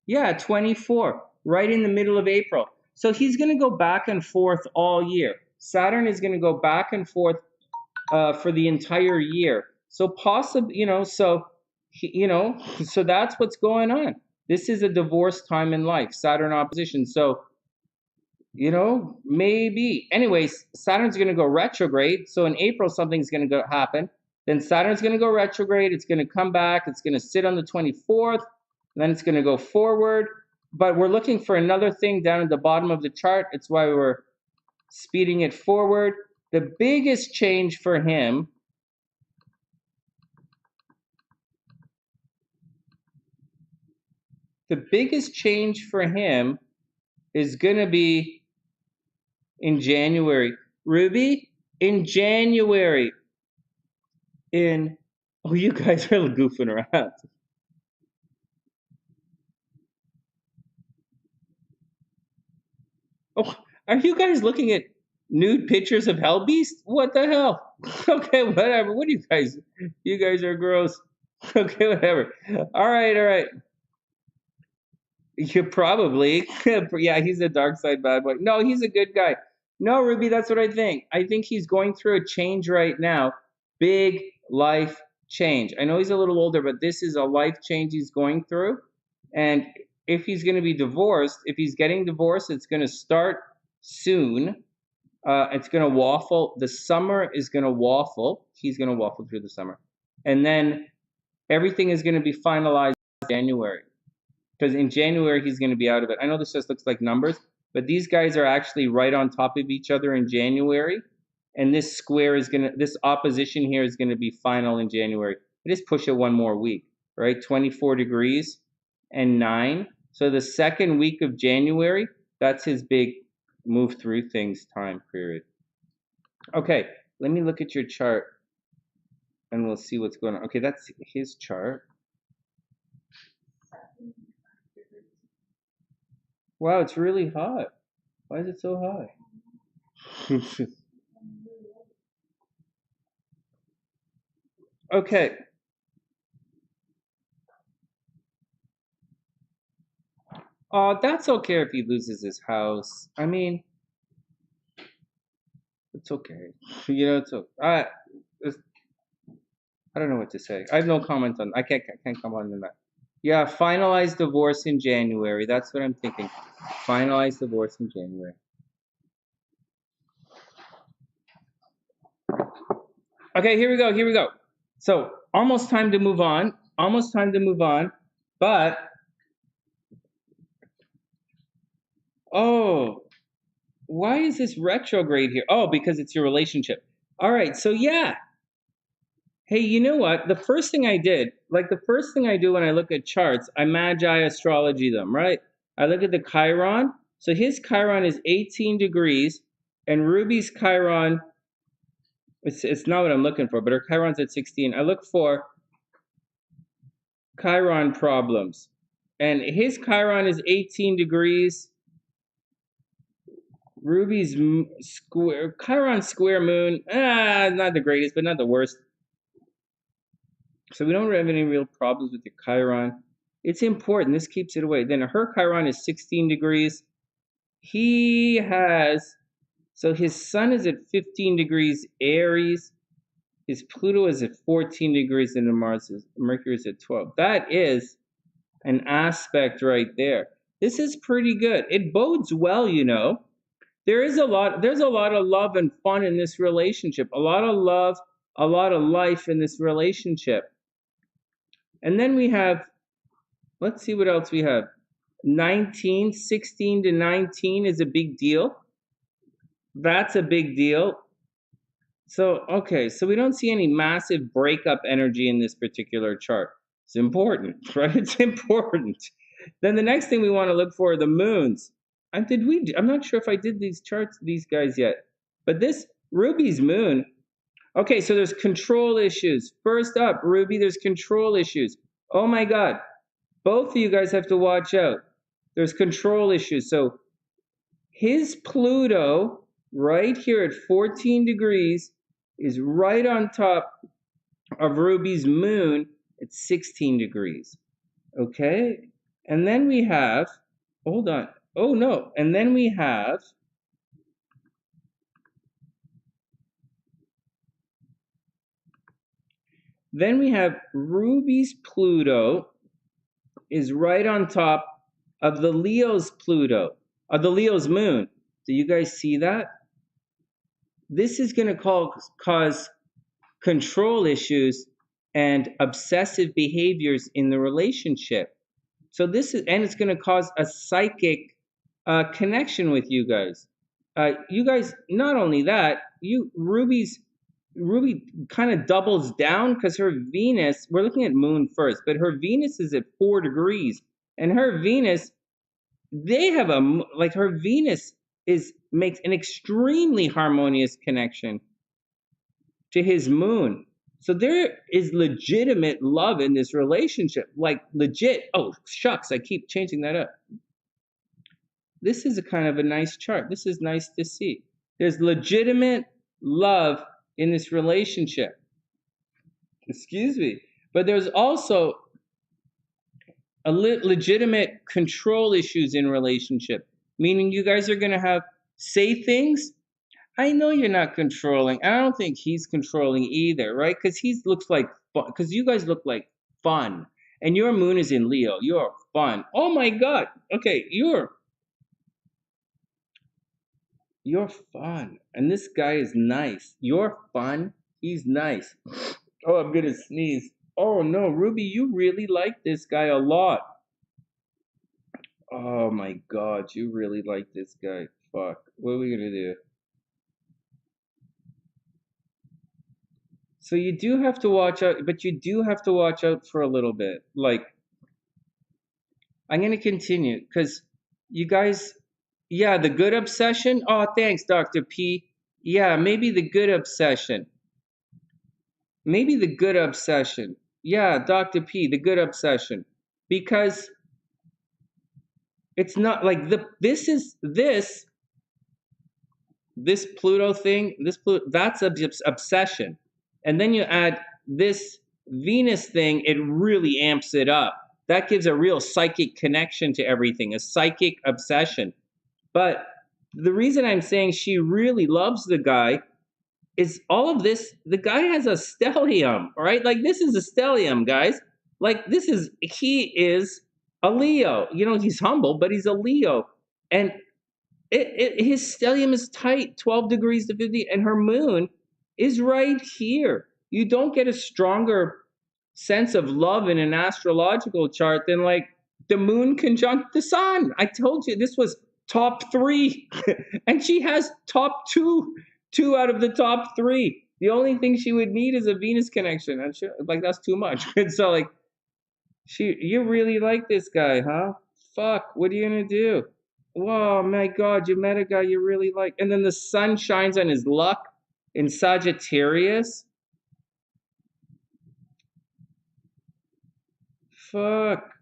Yeah, 24, right in the middle of April. So he's going to go back and forth all year. Saturn is going to go back and forth for the entire year. So possibly, so that's what's going on. This is a divorce time in life, Saturn opposition. So, maybe. Anyways, Saturn's going to go retrograde. So in April, something's going to happen. Then Saturn's going to go retrograde. It's going to come back. It's going to sit on the 24th. Then it's going to go forward. But we're looking for another thing down at the bottom of the chart. It's why we're speeding it forward. The biggest change for him is going to be in January. Ruby, in January. Oh, you guys are goofing around. Oh, are you guys looking at nude pictures of Hellbeast? What the hell? Okay, whatever. What do you guys? You guys are gross. Okay, whatever. All right. You probably. Yeah, he's a dark side bad boy. No, he's a good guy. No, Ruby, that's what I think. I think he's going through a change right now. Big life change. I know he's a little older, but this is a life change he's going through. And if he's going to be divorced, if he's getting divorced, it's going to start soon. It's going to waffle. The summer is going to waffle. He's going to waffle through the summer. And then everything is going to be finalized in January. Because in January, he's going to be out of it. I know this just looks like numbers, but these guys are actually right on top of each other in January. And this opposition here is going to be final in January. I just push it one more week, right? 24 degrees and 9. So the second week of January, that's his big move through things time period. Okay, let me look at your chart and we'll see what's going on. Okay, that's his chart. Wow, it's really hot. Why is it so high? Okay. That's okay if he loses his house. I mean, it's okay. It's okay. I don't know what to say. I have no comment on. I can't comment on that. Yeah, finalize divorce in January. That's what I'm thinking. Finalize divorce in January. Okay, here we go. So almost time to move on. But why is this retrograde here? Oh, because it's your relationship. All right, so yeah. Hey, you know what? The first thing I do when I look at charts, I magi astrology them, right? I look at the Chiron. So his Chiron is 18 degrees, and Ruby's Chiron, it's not what I'm looking for, but her Chiron's at 16. I look for Chiron problems. And his Chiron is 18 degrees. Ruby's Chiron square moon, not the greatest, but not the worst. So we don't have any real problems with the Chiron. It's important. This keeps it away. Then her Chiron is 16 degrees. So his sun is at 15 degrees Aries. His Pluto is at 14 degrees and Mercury is at 12. That is an aspect right there. This is pretty good. It bodes well, There's a lot of love and fun in this relationship. A lot of love, a lot of life in this relationship. And then we have, let's see what else we have. 19, 16 to 19 is a big deal. That's a big deal. So, okay, so we don't see any massive breakup energy in this particular chart. It's important, right? It's important. Then the next thing we want to look for are the moons. I'm not sure if I did these charts, these guys yet. But this Ruby's moon, okay, so there's control issues. First up, Ruby, there's control issues. Oh my God, both of you guys have to watch out. There's control issues. So his Pluto, right here at 14 degrees, is right on top of Ruby's moon at 16 degrees. Okay? And then we have, hold on. Oh no. And then we have Ruby's Pluto is right on top of the Leo's Pluto, of the Leo's moon. Do you guys see that? This is going to cause control issues and obsessive behaviors in the relationship. So and it's going to cause a psychic connection with you guys. You guys, not only that, Ruby kind of doubles down because her Venus, we're looking at moon first, but her Venus is at 4 degrees. And her Venus, her Venus makes an extremely harmonious connection to his moon. So there is legitimate love in this relationship, like legit. Oh, shucks, I keep changing that up. This is a kind of a nice chart. This is nice to see. There's legitimate love in this relationship. Excuse me. But there's also legitimate control issues in relationship, meaning you guys are going to say things. I know you're not controlling. I don't think he's controlling either, right? Because because you guys look like fun. And your moon is in Leo. You're fun. Oh my God. Okay, you're fun. And this guy is nice. You're fun. He's nice. Oh, I'm going to sneeze. Oh no, Ruby, you really like this guy a lot. Oh my God, you really like this guy. Fuck. What are we going to do? So you do have to watch out, but you do have to watch out for a little bit. Like, I'm going to continue because you guys, yeah, the good obsession. Oh, thanks, Dr. P. Yeah, maybe the good obsession. Maybe the good obsession. Yeah, Dr. P, the good obsession. Because it's not like this Pluto thing, that's obsession. And then you add this Venus thing, it really amps it up. That gives a real psychic connection to everything, a psychic obsession. But the reason I'm saying she really loves the guy is all of this, the guy has a stellium, right? Like this is a stellium, guys. Like he is a Leo. You know, he's humble, but he's a Leo. And his stellium is tight, 12 degrees to 50, and her moon is right here. You don't get a stronger sense of love in an astrological chart than like the moon conjunct the sun. I told you this was top 3, and she has top 2 out of the top 3. The only thing she would need is a Venus connection. And that's too much. And so like, you really like this guy, huh? Fuck, what are you gonna do? Whoa, my God, you met a guy you really like. And then the sun shines on his luck in Sagittarius. Fuck.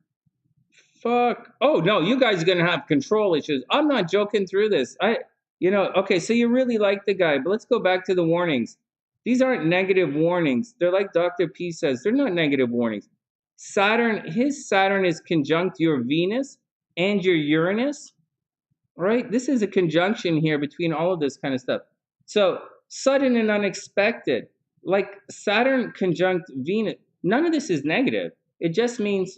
Oh, no, you guys are going to have control issues. I'm not joking through this. Okay, so you really like the guy, but let's go back to the warnings. These aren't negative warnings. They're like Dr. P says, they're not negative warnings. His Saturn is conjunct your Venus and your Uranus, right? This is a conjunction here between all of this kind of stuff. So sudden and unexpected, like Saturn conjunct Venus, none of this is negative. It just means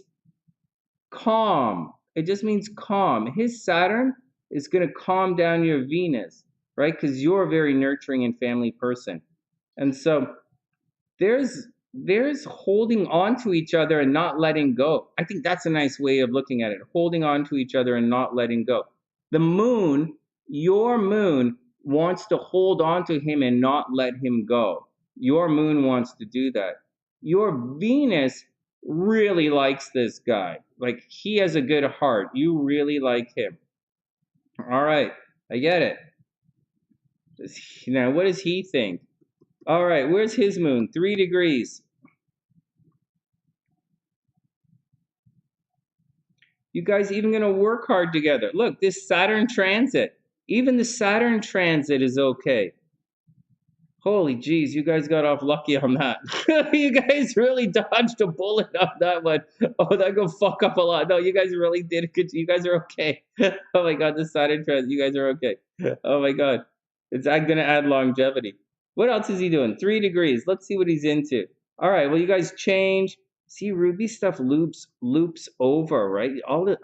calm. It just means calm. His Saturn is going to calm down your Venus, right? Because you're a very nurturing and family person. And so there's there's holding on to each other and not letting go. I think that's a nice way of looking at it. Holding on to each other and not letting go. The moon, your moon, wants to hold on to him and not let him go. Your moon wants to do that. Your Venus really likes this guy. Like, he has a good heart. You really like him. All right, I get it. Now, what does he think? All right, where's his moon? 3 degrees. You guys even gonna work hard together. Look, this Saturn transit. Even the Saturn transit is okay. Holy jeez, you guys got off lucky on that. You guys really dodged a bullet on that one. Oh, that go fuck up a lot. No, you guys really did a good. You guys are okay. Oh my god, the Saturn transit. You guys are okay. Oh my god, it's gonna add longevity. What else is he doing? 3 degrees. Let's see what he's into. All right. Well, you guys change. See, Ruby stuff loops over, right?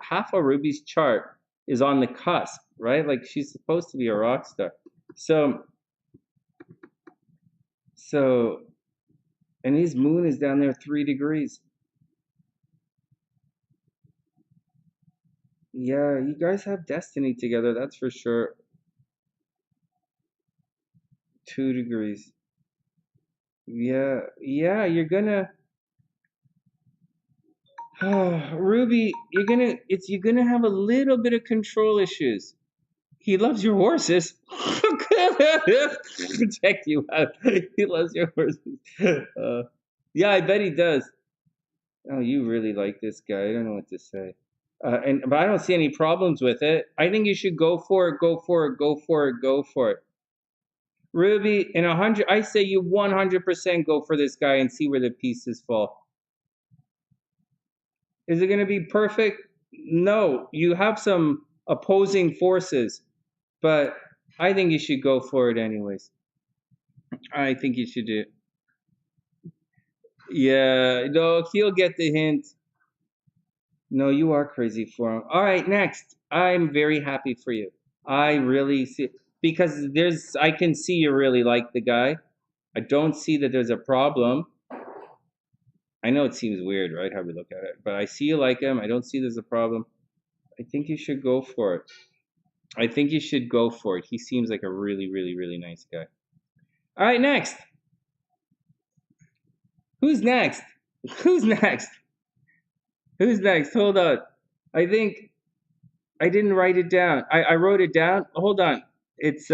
Half of Ruby's chart is on the cusp, right? Like, she's supposed to be a rock star. So, and his moon is down there 3 degrees. Yeah, you guys have destiny together, that's for sure. 2 degrees. Yeah, you're gonna. Ruby, you're gonna have a little bit of control issues. He loves your horses. Check you out. He loves your horses. Yeah, I bet he does. Oh, you really like this guy. I don't know what to say. But I don't see any problems with it. I think you should go for it. Go for it. Go for it. Go for it. Ruby, in 100, I say you 100% go for this guy and see where the pieces fall. Is it going to be perfect? No. You have some opposing forces, but I think you should go for it anyways. I think you should do it. Yeah, no, he'll get the hint. No, you are crazy for him. All right, next. I'm very happy for you. I really see, because I can see you really like the guy. I don't see that there's a problem. I know it seems weird, right, how we look at it, but I see you like him. I don't see there's a problem. I think you should go for it. I think you should go for it. He seems like a really, really, really nice guy. All right, next. Who's next? Who's next? Who's next? Hold on. I think I didn't write it down. I wrote it down. Hold on. It's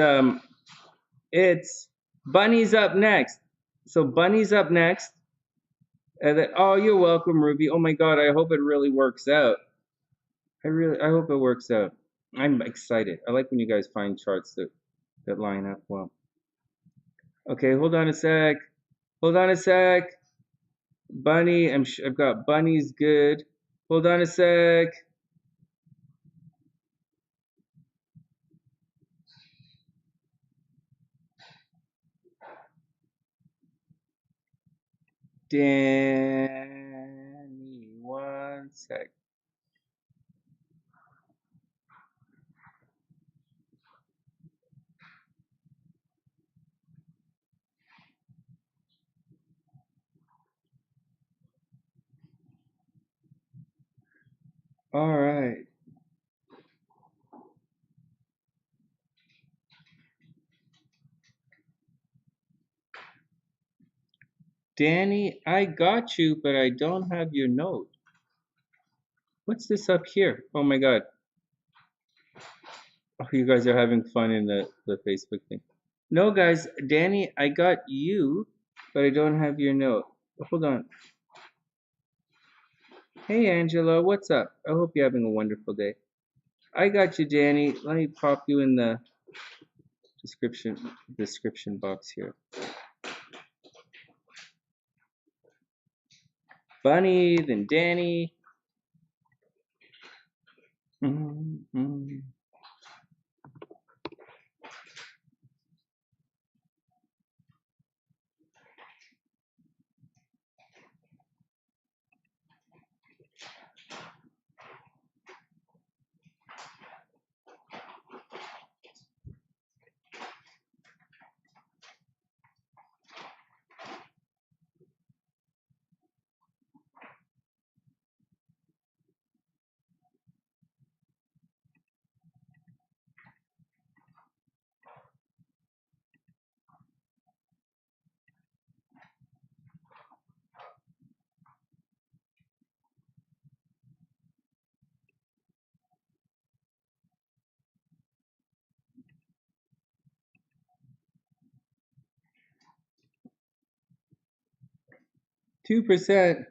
Bunny's up next. So Bunny's up next. And then, oh, you're welcome, Ruby. Oh my god, I hope it really works out. I hope it works out. I'm excited. I like when you guys find charts that line up well. Okay, hold on a sec. Hold on a sec. Bunny, I've got Bunny's good. Hold on a sec. Dani, one sec. All right. Dani, I got you, but I don't have your note. What's this up here? Oh my god. Oh, you guys are having fun in the Facebook thing. No, guys, Dani, I got you, but I don't have your note. Hold on. Hey, Angela, what's up? I hope you're having a wonderful day. I got you, Dani. Let me pop you in the description box here. Bunny, then Dani. Mm-hmm. 2%.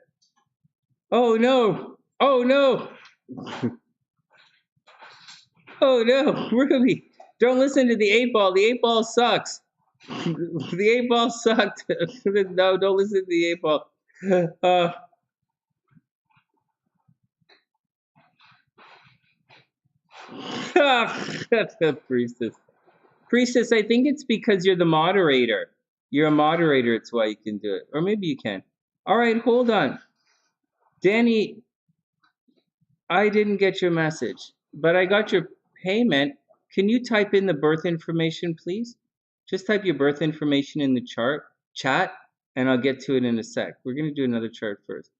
Oh no! Oh no! Oh no, Ruby! Don't listen to the 8-ball. The 8-ball sucks. The 8-ball sucked. No, don't listen to the 8-ball. Priestess. Priestess, I think it's because you're the moderator. You're a moderator, it's why you can do it. Or maybe you can. All right, hold on. Dani, I didn't get your message, but I got your payment. Can you type in the birth information, please? Just type your birth information in the chat, and I'll get to it in a sec. We're going to do another chart first.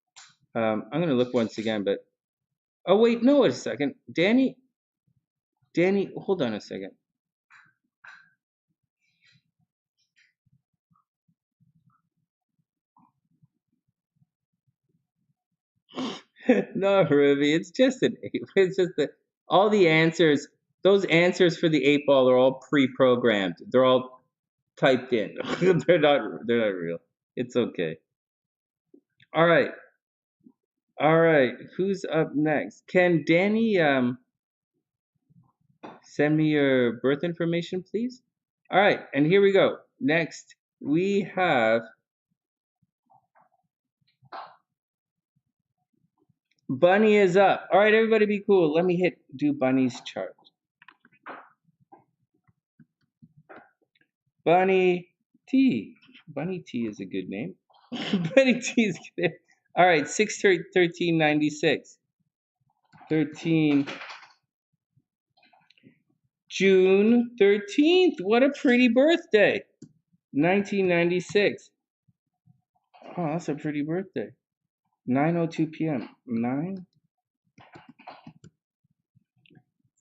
I'm going to look once again, but... Oh, wait, no, wait a second. Dani, hold on a second. No, Ruby, it's just it's just that all the answers, those answers for the 8-ball are all pre-programmed. They're all typed in. they're not real. It's okay. All right. Who's up next? Can Dani send me your birth information, please? All right, and here we go. Next, we have Bunny is up. All right, everybody be cool. Let me do Bunny's chart. Bunny T. Bunny T is a good name. Bunny T is good. All right, 6/13/96. 13. June 13th. What a pretty birthday. 1996. Oh, that's a pretty birthday. 9:02 p.m. 9.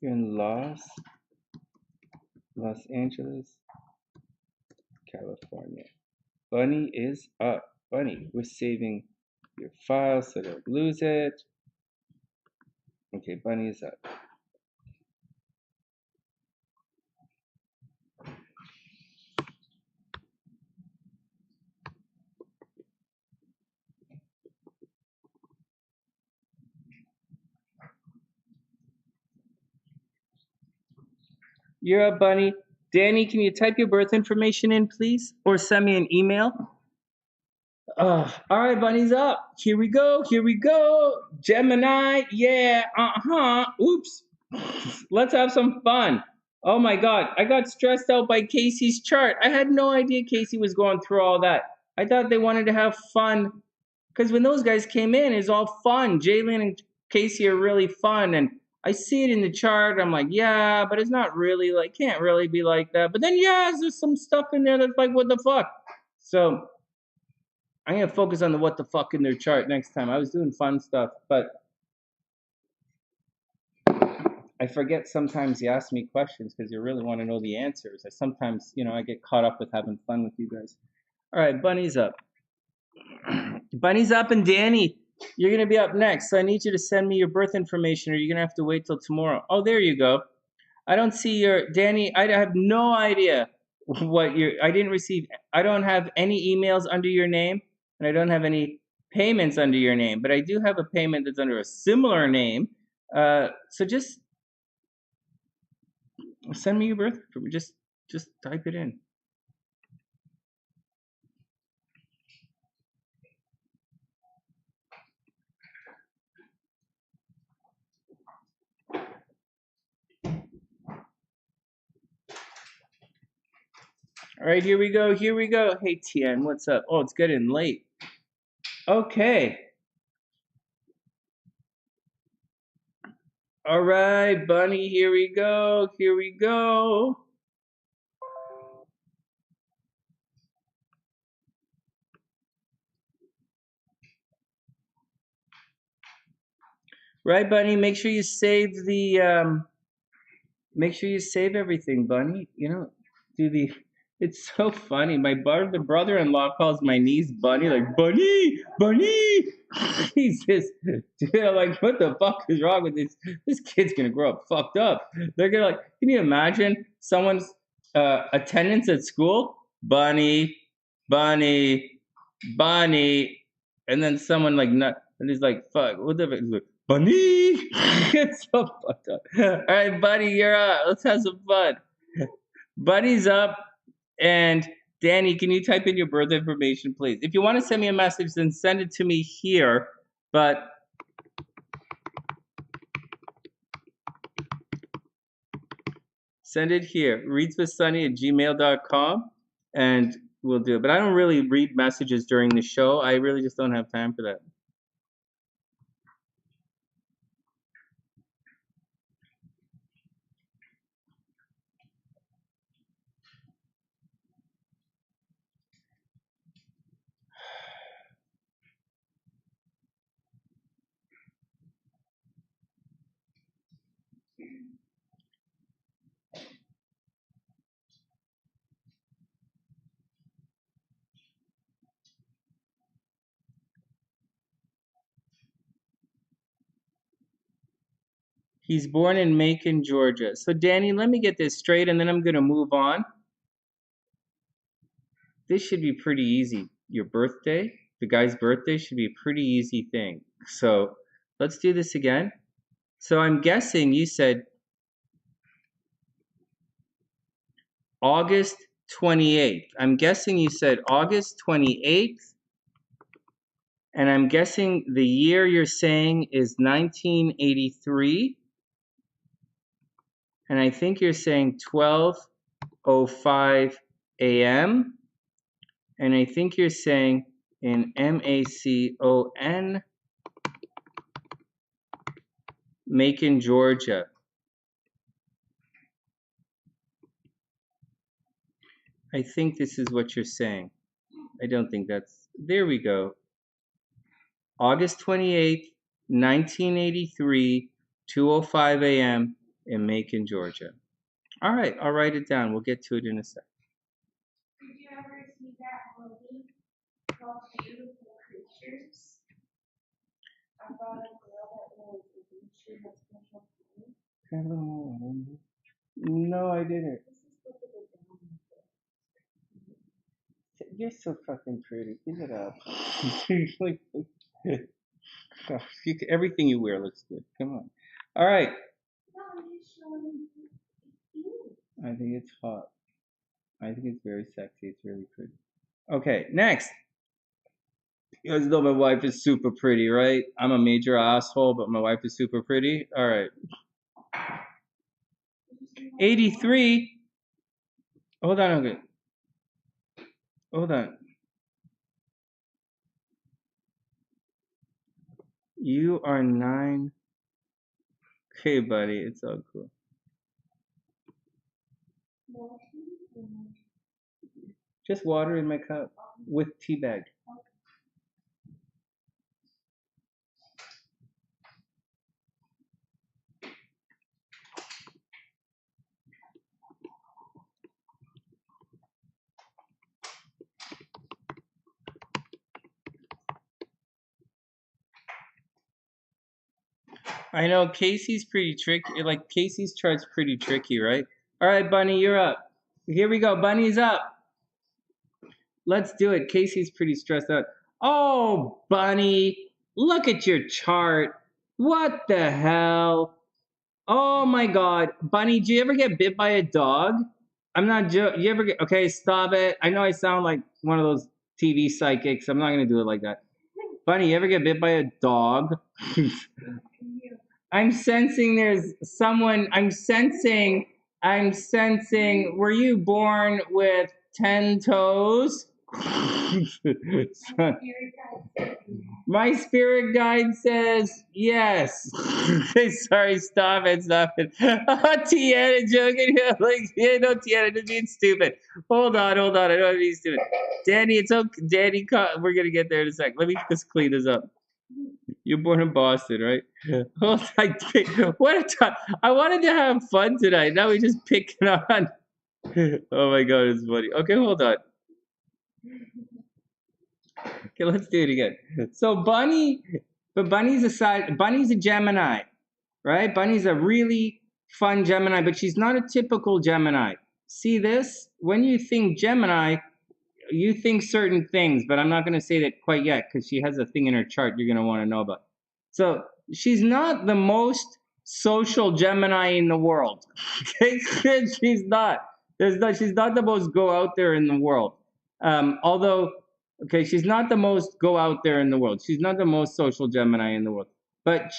You're in Los Angeles, California. Bunny is up. Bunny, we're saving your file so don't lose it. Okay, Bunny is up. You're up, Bunny. Dani, can you type your birth information in, please? Or send me an email? All right, Bunny's up. Here we go. Gemini, yeah, oops. Let's have some fun. Oh my God, I got stressed out by Casey's chart. I had no idea Casey was going through all that. I thought they wanted to have fun. Because when those guys came in, it's all fun. Jaylynne and Casey are really fun. And I see it in the chart. I'm like, yeah, but it's not really like, can't really be like that. But then, yeah, there's some stuff in there that's like, what the fuck? So I'm going to focus on the what the fuck in their chart next time. I was doing fun stuff, but I forget sometimes you ask me questions because you really want to know the answers. I sometimes, I get caught up with having fun with you guys. All right, Bunny's up. Bunny's up, and Dani, you're going to be up next. So I need you to send me your birth information, or you're going to have to wait till tomorrow. Oh, there you go. I don't see your, Dani, I have no idea I don't have any emails under your name, and I don't have any payments under your name, but I do have a payment that's under a similar name. So just send me your birth, just type it in. All right, here we go. Hey, Tien, what's up? Oh, it's getting late. Okay. All right, Bunny, here we go. Right, Bunny, make sure you save everything, Bunny. It's so funny. The brother-in-law calls my niece Bunny, like, Bunny! He's just, dude, I'm like, what the fuck is wrong with this? This kid's gonna grow up fucked up. They're gonna can you imagine someone's attendance at school? Bunny. And then someone like not, and he's like, fuck, what the fuck? He's like, Bunny! It's so fucked up. All right, Buddy, you're up. Let's have some fun. Buddy's up. And Dani, can you type in your birth information, please? If you want to send me a message, then send it to me here. But send it here, readswithsunny@gmail.com, and we'll do it. But I don't really read messages during the show. I really just don't have time for that. He's born in Macon, Georgia. So, Dani, let me get this straight, and then I'm going to move on. This should be pretty easy. Your birthday, the guy's birthday, should be a pretty easy thing. So, let's do this again. So, I'm guessing you said August 28th. I'm guessing you said August 28th. And I'm guessing the year you're saying is 1983. And I think you're saying 12:05 a.m. And I think you're saying in Macon, Macon, Georgia. I think this is what you're saying. I don't think that's, there we go. August 28th, 1983, 2:05 a.m. in Macon, Georgia. All right, I'll write it down. We'll get to it in a sec. Did you ever see that movie called Beautiful Creatures? About a girl that was a creature that's special food? Hello. No, I didn't. You're so fucking pretty. Give it up. Everything you wear looks good. Come on. All right. No, I'm just showing you. I think it's hot. I think it's very sexy. It's really pretty. Okay, next. You guys know my wife is super pretty, right? I'm a major asshole, but my wife is super pretty. All right. 83. Hold on, okay. Hold on. You are 9. Okay, buddy, it's all cool. Just water in my cup with tea bag. I know Casey's pretty tricky. Like Casey's chart's pretty tricky, right? All right, Bunny, you're up. Here we go. Bunny's up. Let's do it. Casey's pretty stressed out. Oh, Bunny, look at your chart. What the hell? Oh my God, Bunny, do you ever get bit by a dog? I'm not joking. You ever get? Okay, stop it. I know I sound like one of those TV psychics. I'm not gonna do it like that. Bunny, you ever get bit by a dog? I'm sensing there's someone. I'm sensing. Were you born with 10 toes? My spirit guide says yes. Sorry, stop it. Tiana joking. Like, yeah, no, Tiana, just being stupid. Hold on. I don't want to be stupid. Dani, it's okay. Dani, we're gonna get there in a sec. Let me just clean this up. You're born in Boston, right? Hold on. What a time. I wanted to have fun tonight. Now we just picking on. Oh my God, it's funny. Okay, hold on. Okay, let's do it again. So Bunny's a Gemini, right? Bunny's a really fun Gemini, but she's not a typical Gemini. See this? When you think Gemini, you think certain things, but I'm not going to say that quite yet because she has a thing in her chart you're going to want to know about. So she's not the most social Gemini in the world. Okay, she's not. She's not the most go out there in the world. Although, okay, she's not the most go out there in the world. She's not the most social Gemini in the world. But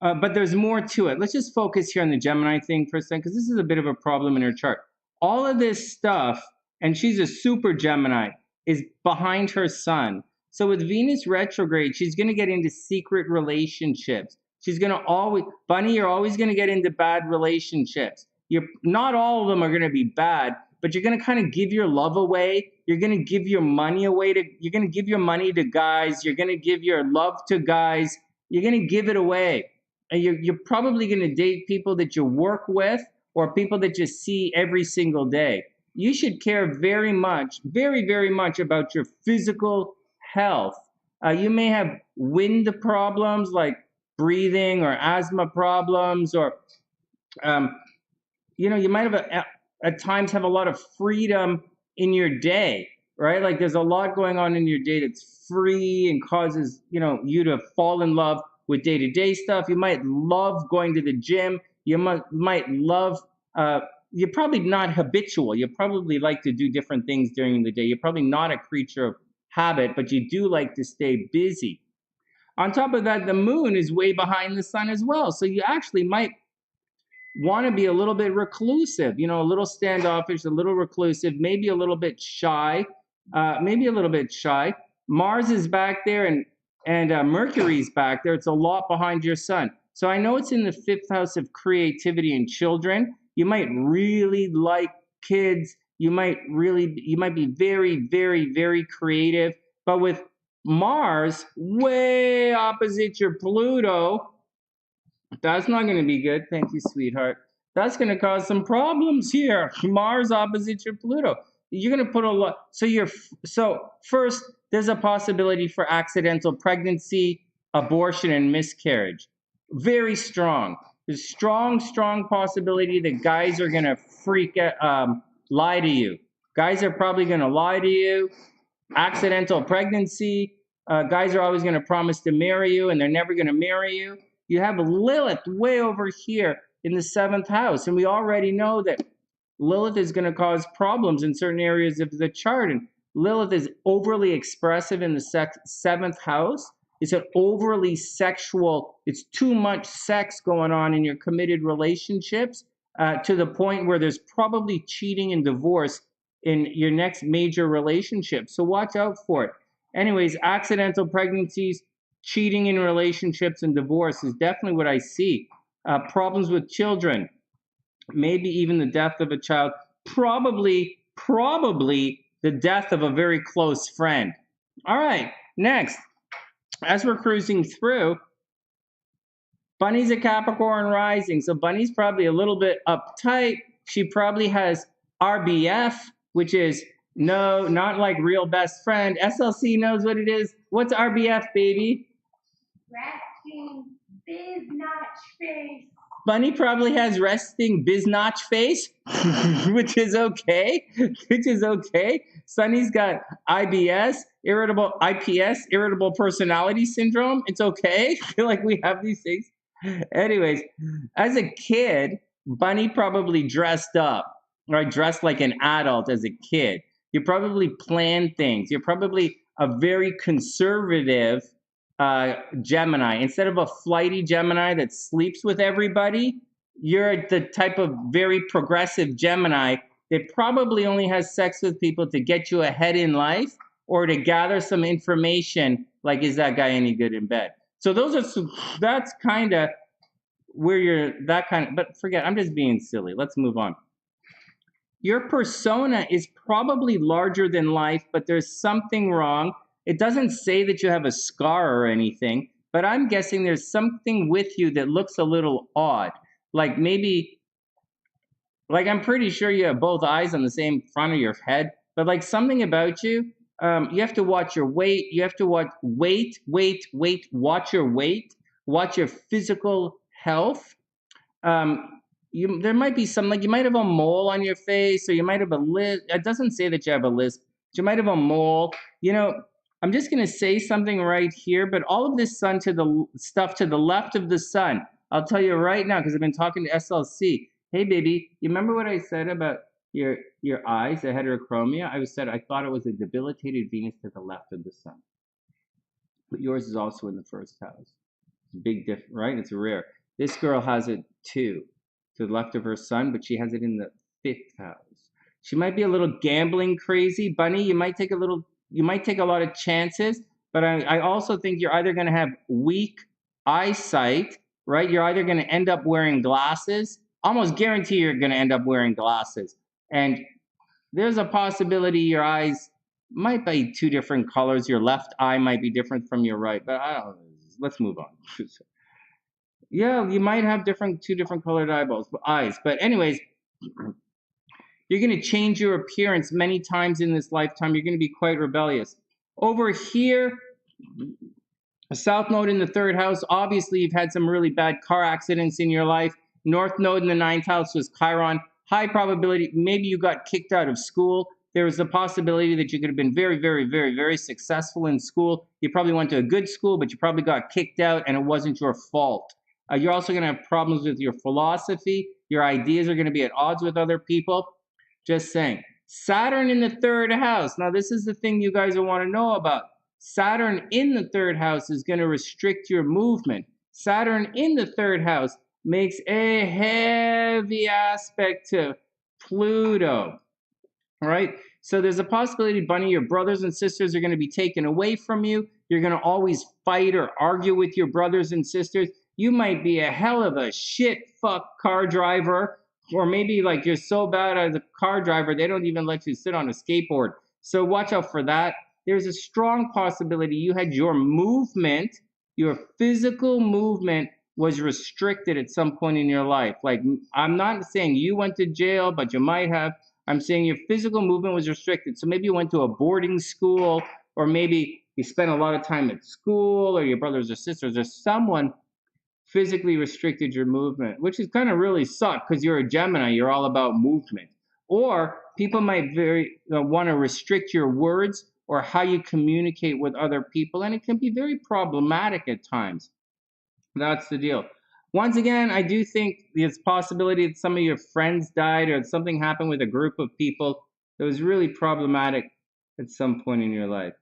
but there's more to it. Let's just focus here on the Gemini thing for a second, because this is a bit of a problem in her chart. All of this stuff, and she's a super Gemini, is behind her sun. So with Venus retrograde, she's going to get into secret relationships. She's going to always, Bunny, you're always going to get into bad relationships. Not all of them are going to be bad, but you're going to kind of give your love away. You're going to give your money away you're going to give your money to guys. You're going to give your love to guys. You're going to give it away. And you're probably going to date people that you work with or people that you see every single day. You should care very much, very, very much about your physical health. You may have wind problems like breathing or asthma problems, or, you might have at times have a lot of freedom in your day, right? Like there's a lot going on in your day that's free and causes, you to fall in love with day-to-day stuff. You might love going to the gym. You might love, you're probably not habitual. You probably like to do different things during the day. You're probably not a creature of habit, but you do like to stay busy. On top of that, the moon is way behind the sun as well. So you actually might want to be a little bit reclusive, a little standoffish, a little reclusive, maybe a little bit shy, Mars is back there, and Mercury's back there. It's a lot behind your sun. So I know it's in the 5th house of creativity and children. You might really like kids. You might be very, very, very creative. But with Mars way opposite your Pluto, that's not going to be good. Thank you, sweetheart. That's going to cause some problems here. Mars opposite your Pluto. You're going to put a lot. So first, there's a possibility for accidental pregnancy, abortion, and miscarriage. Very strong. There's strong possibility that guys are going to lie to you. Guys are probably going to lie to you. Accidental pregnancy. Guys are always going to promise to marry you, and they're never going to marry you. You have Lilith way over here in the 7th house, and we already know that Lilith is going to cause problems in certain areas of the chart. And Lilith is overly expressive in the 7th house. It's an overly sexual, it's too much sex going on in your committed relationships to the point where there's probably cheating and divorce in your next major relationship. So watch out for it. Anyways, accidental pregnancies, cheating in relationships, and divorce is definitely what I see. Problems with children, maybe even the death of a child, probably the death of a very close friend. All right, next, as we're cruising through, Bunny's a Capricorn rising, so Bunny's probably a little bit uptight. She probably has RBF, which is not like real best friend. SLC knows what it is. What's RBF, baby? Resting biznotch face. Bunny probably has resting biznotch face, which is okay. Sonny's got IPS, irritable personality syndrome. It's okay. I feel like we have these things. Anyways, as a kid, Bunny probably dressed up, right? Dressed like an adult as a kid. You probably planned things. You're probably a very conservative Gemini. Instead of a flighty Gemini that sleeps with everybody, you're the type of very progressive Gemini that probably only has sex with people to get you ahead in life or to gather some information like, is that guy any good in bed? So that's kind of where but forget, I'm just being silly. Let's move on. Your persona is probably larger than life, but there's something wrong. It doesn't say that you have a scar or anything, but I'm guessing there's something with you that looks a little odd. Like I'm pretty sure you have both eyes on the same front of your head, but like something about you, you have to watch your weight. You have to watch watch your weight, watch your physical health. there might be some, like you might have a mole on your face, or you might have a lisp. It doesn't say that you have a lisp, but you might have a mole. You know, I'm just going to say something right here, but all of this stuff to the left of the sun, I'll tell you right now, because I've been talking to SLC. Hey, baby, you remember what I said about your eyes, the heterochromia? I thought it was a debilitated Venus to the left of the sun. But yours is also in the first house. Big difference, right? It's rare. This girl has it too, to the left of her sun, but she has it in the 5th house. She might be a little gambling crazy, Bunny. You might take a lot of chances, but I also think you're either going to have weak eyesight, right? You're either going to end up wearing glasses. Almost guarantee you're going to end up wearing glasses. And there's a possibility your eyes might be 2 different colors. Your left eye might be different from your right, but I don't know. Let's move on. Yeah, you might have 2 different colored eyes. But anyways, you're going to change your appearance many times in this lifetime. You're going to be quite rebellious. Over here, a south node in the 3rd house. Obviously, you've had some really bad car accidents in your life. North node in the 9th house was Chiron. High probability, maybe you got kicked out of school. There was a possibility that you could have been very, very, very, very successful in school. You probably went to a good school, but you probably got kicked out, and it wasn't your fault. You're also going to have problems with your philosophy. Your ideas are going to be at odds with other people. Just saying. Saturn in the 3rd house. Now, this is the thing you guys will want to know about. Saturn in the 3rd house is going to restrict your movement. Saturn in the 3rd house makes a heavy aspect to Pluto. All right? So there's a possibility, Bunny, your brothers and sisters are going to be taken away from you. You're going to always fight or argue with your brothers and sisters. You might be a hell of a shit fuck car driver, or maybe like you're so bad as a car driver, they don't even let you sit on a skateboard. So watch out for that. There's a strong possibility you had your movement, your physical movement was restricted at some point in your life. Like, I'm not saying you went to jail, but you might have. I'm saying your physical movement was restricted. So maybe you went to a boarding school, or maybe you spent a lot of time at school, or your brothers or sisters or someone physically restricted your movement, which is kind of really suck because you're a Gemini. You're all about movement. Or people might want to restrict your words or how you communicate with other people, and it can be very problematic at times. That's the deal. Once again, I do think there's possibility that some of your friends died or something happened with a group of people that was really problematic at some point in your life.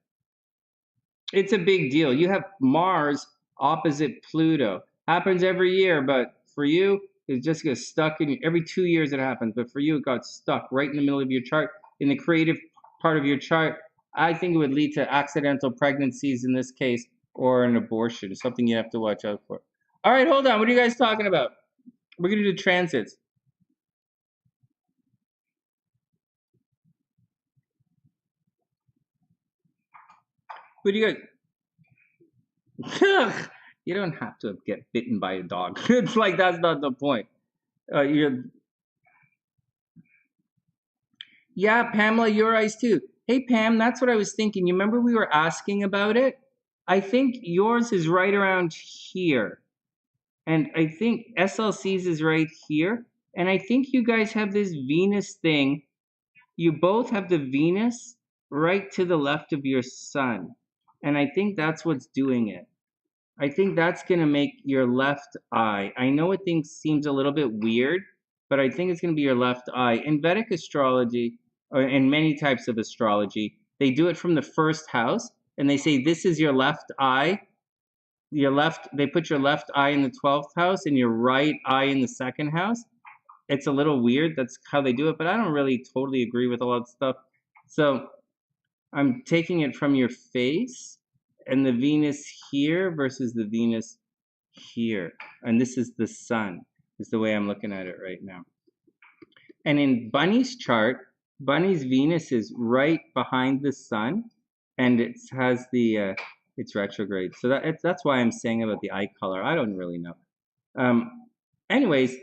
It's a big deal. You have Mars opposite Pluto. Happens every year, but for you, it just gets stuck in every 2 years it happens. But for you, it got stuck right in the middle of your chart, in the creative part of your chart. I think it would lead to accidental pregnancies in this case, or an abortion. It's something you have to watch out for. All right, hold on. What are you guys talking about? We're going to do transits. What do you guys... You don't have to get bitten by a dog. It's like, that's not the point. Yeah, Pamela, your eyes too. Hey, Pam, that's what I was thinking. You remember we were asking about it? I think yours is right around here. And I think SLC's is right here. And I think you guys have this Venus thing. You both have the Venus right to the left of your sun. And I think that's what's doing it. I think that's going to make your left eye. I know it seems a little bit weird, but I think it's going to be your left eye. In Vedic astrology, or in many types of astrology, they do it from the 1st house, and they say this is your left eye. They put your left eye in the 12th house and your right eye in the 2nd house. It's a little weird. That's how they do it, but I don't really totally agree with a lot of stuff. So I'm taking it from your face, and the Venus here versus the Venus here. And this is the sun, is the way I'm looking at it right now. And in Bunny's chart, Bunny's Venus is right behind the sun, and it has it's retrograde. So that's why I'm saying about the eye color. I don't really know. Anyways,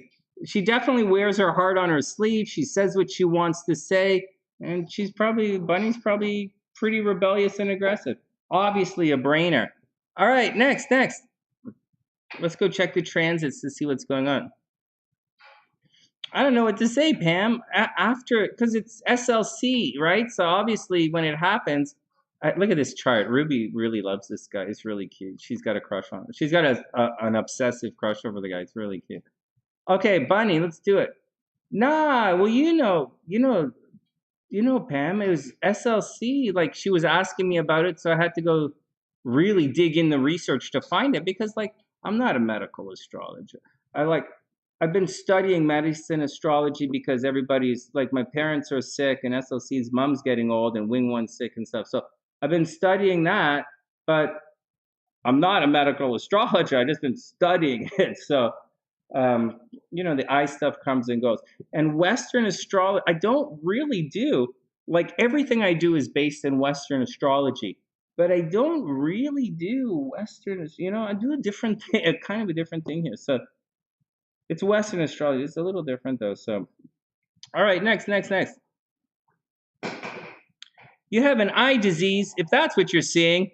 she definitely wears her heart on her sleeve. She says what she wants to say, and Bunny's probably pretty rebellious and aggressive. Obviously a brainer. All right, next. Let's go check the transits to see what's going on. I don't know what to say, Pam. After, because it's SLC, right? So obviously, when it happens, look at this chart. Ruby really loves this guy. It's really cute. She's got a crush on him. She's got an obsessive crush over the guy. It's really cute. Okay, Bunny, let's do it. Nah, well, Pam, it was SLC. Like, she was asking me about it, so I had to go really dig in the research to find it because, like, I'm not a medical astrologer. I've been studying medicine astrology because everybody's like, my parents are sick and SLC's mom's getting old and Wing One's sick and stuff. So I've been studying that, but I'm not a medical astrologer. I've just been studying it. So the eye stuff comes and goes. And Western astrology, I don't really do, like, everything I do is based in Western astrology, but I don't really do Western, I do a different thing, kind of a different thing here. So it's Western astrology. It's a little different though. So, all right, next. You have an eye disease, if that's what you're seeing.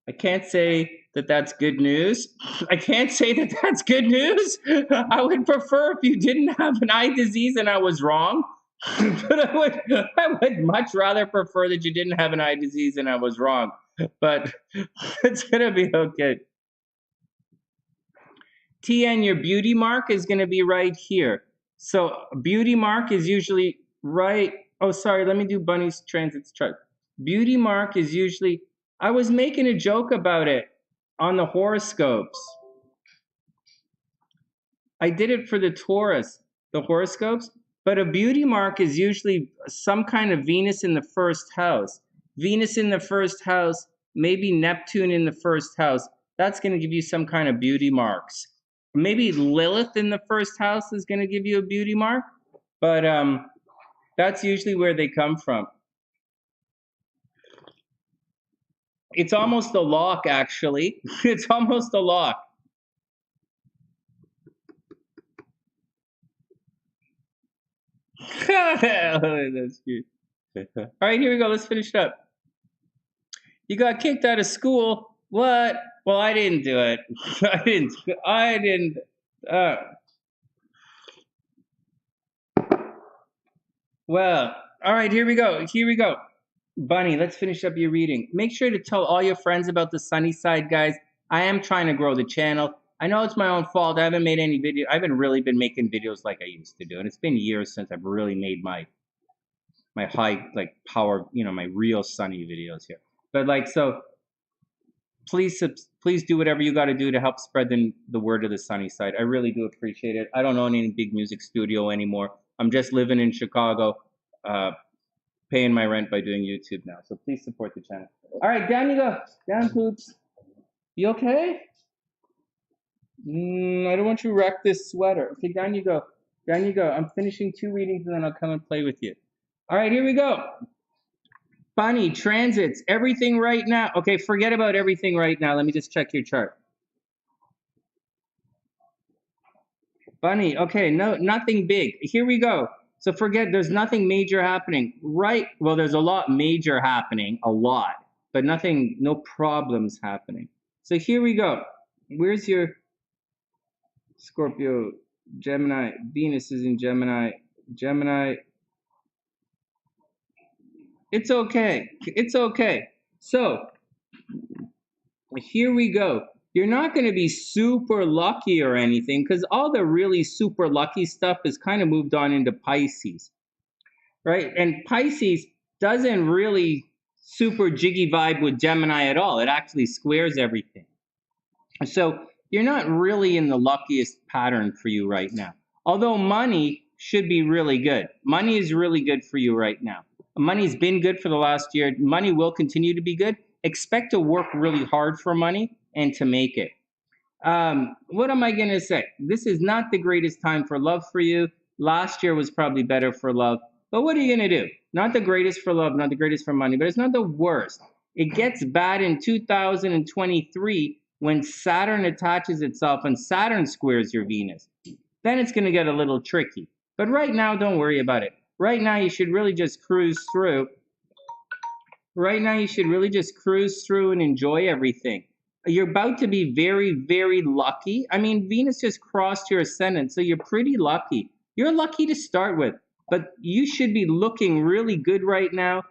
I can't say that that's good news. I can't say that that's good news. I would prefer if you didn't have an eye disease and I was wrong. But I would much rather prefer that you didn't have an eye disease and I was wrong. But it's going to be okay. TN, your beauty mark is going to be right here. So beauty mark is usually right. Oh, sorry. Let me do Bunny's transits chart. Beauty mark is usually, I was making a joke about it on the horoscopes. I did it for the Taurus, the horoscopes, but a beauty mark is usually some kind of Venus in the first house. Venus in the first house, maybe Neptune in the first house. That's going to give you some kind of beauty marks. Maybe Lilith in the first house is going to give you a beauty mark, but that's usually where they come from. It's almost a lock, actually. It's almost a lock. That's cute. All right, here we go. Let's finish it up. You got kicked out of school. What? Well, I didn't do it. I didn't. Well, all right, here we go. Bunny, let's finish up your reading. Make sure to tell all your friends about the Sunny Side, guys. I am trying to grow the channel. I know it's my own fault. I haven't made any video. I haven't really been making videos like I used to do. And it's been years since I've really made my high, like, power, my real Sunny videos here. But, like, so please do whatever you got to do to help spread the word of the Sunny Side. I really do appreciate it. I don't own any big music studio anymore. I'm just living in Chicago, paying my rent by doing YouTube now. So please support the channel. All right, down you go. Down, poops. You okay? I don't want you to wreck this sweater. Okay, down you go. Down you go. I'm finishing 2 readings and then I'll come and play with you. All right, here we go. Bunny, transits, everything right now. Okay, forget about everything right now. Let me just check your chart. Bunny, okay, no, nothing big. Here we go. So forget, there's nothing major happening. Right, well, there's a lot major happening, a lot, but nothing, no problems happening. So here we go. Where's your Scorpio, Gemini? Venus is in Gemini. Gemini. It's okay. It's okay. So here we go. You're not going to be super lucky or anything because all the really super lucky stuff is kind of moved on into Pisces, right? And Pisces doesn't really super jiggy vibe with Gemini at all. It actually squares everything. So you're not really in the luckiest pattern for you right now. Although money should be really good. Money is really good for you right now. Money's been good for the last year. Money will continue to be good. Expect to work really hard for money and to make it. What am I going to say? This is not the greatest time for love for you. Last year was probably better for love. But what are you going to do? Not the greatest for love, not the greatest for money, but it's not the worst. It gets bad in 2023 when Saturn attaches itself and Saturn squares your Venus. Then it's going to get a little tricky. But right now, don't worry about it. Right now, you should really just cruise through. Right now, you should really just cruise through and enjoy everything. You're about to be very, very lucky. I mean, Venus just crossed your ascendant, so you're pretty lucky. You're lucky to start with, but you should be looking really good right now.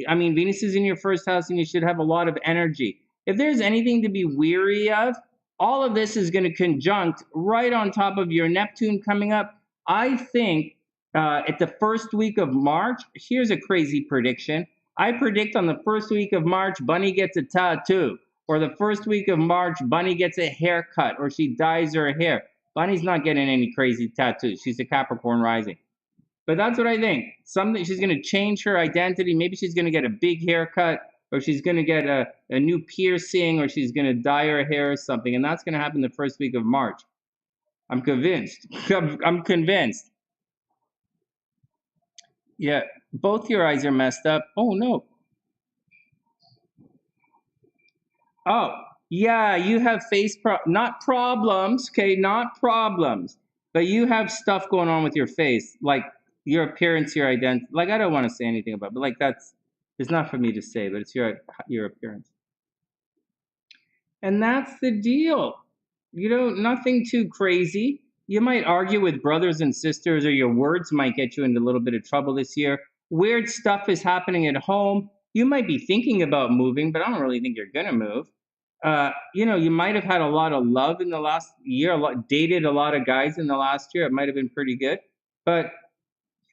I mean, Venus is in your first house, and you should have a lot of energy. If there's anything to be weary of, all of this is going to conjunct right on top of your Neptune coming up. I think at the first week of March, here's a crazy prediction. I predict on the first week of March, Bunny gets a tattoo. Or the first week of March, Bunny gets a haircut or she dyes her hair. Bunny's not getting any crazy tattoos. She's a Capricorn rising. But that's what I think. Something she's going to change her identity. Maybe she's going to get a big haircut or she's going to get a new piercing or she's going to dye her hair or something. And that's going to happen the first week of March. I'm convinced. I'm convinced. Yeah, both your eyes are messed up. Oh, no. Oh, yeah, you have not problems, okay, not problems, but you have stuff going on with your face, like your appearance, your identity. Like I don't want to say anything about it, but like it's not for me to say, but it's your appearance. And that's the deal. You know, nothing too crazy. You might argue with brothers and sisters, or your words might get you into a little bit of trouble this year. Weird stuff is happening at home. You might be thinking about moving, but I don't really think you're gonna move. You know, you might have had a lot of love in the last year, dated a lot of guys in the last year. It might have been pretty good, but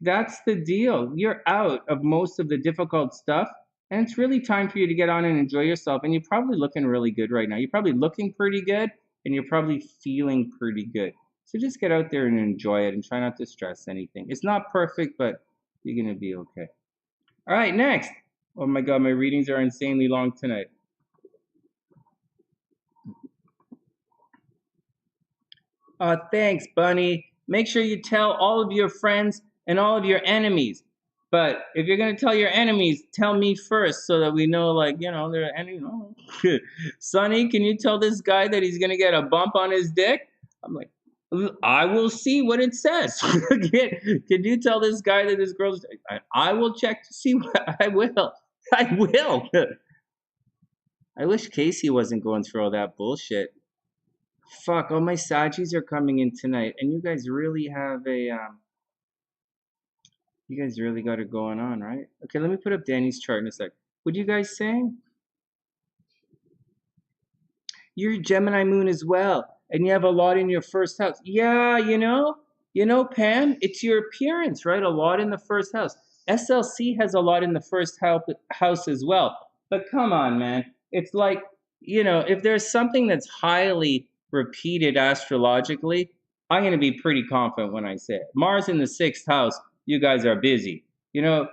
that's the deal. You're out of most of the difficult stuff, and it's really time for you to get on and enjoy yourself. And you're probably looking really good right now. You're probably looking pretty good, and you're probably feeling pretty good. So just get out there and enjoy it, and try not to stress anything. It's not perfect, but you're gonna be okay. All right, next. Oh my God, my readings are insanely long tonight. Thanks, Bunny. Make sure you tell all of your friends and all of your enemies. But if you're gonna tell your enemies, tell me first so that we know, like, you know, they're enemies. Sonny, can you tell this guy that he's gonna get a bump on his dick? I'm like, I will see what it says. Can you tell this guy that this girl's? I will check to see what I will. I will. I wish Casey wasn't going through all that bullshit. Fuck, all my Sagis are coming in tonight, and you guys really have you guys really got it going on, right? Okay, let me put up Dani's chart in a sec. What are you guys saying? You're Gemini moon as well, and you have a lot in your first house. Yeah, you know, Pam, it's your appearance, right? A lot in the first house. SLC has a lot in the first house as well. But come on, man. It's like, you know, if there's something that's highly repeated astrologically, I'm going to be pretty confident when I say it. Mars in the sixth house, you guys are busy. You know,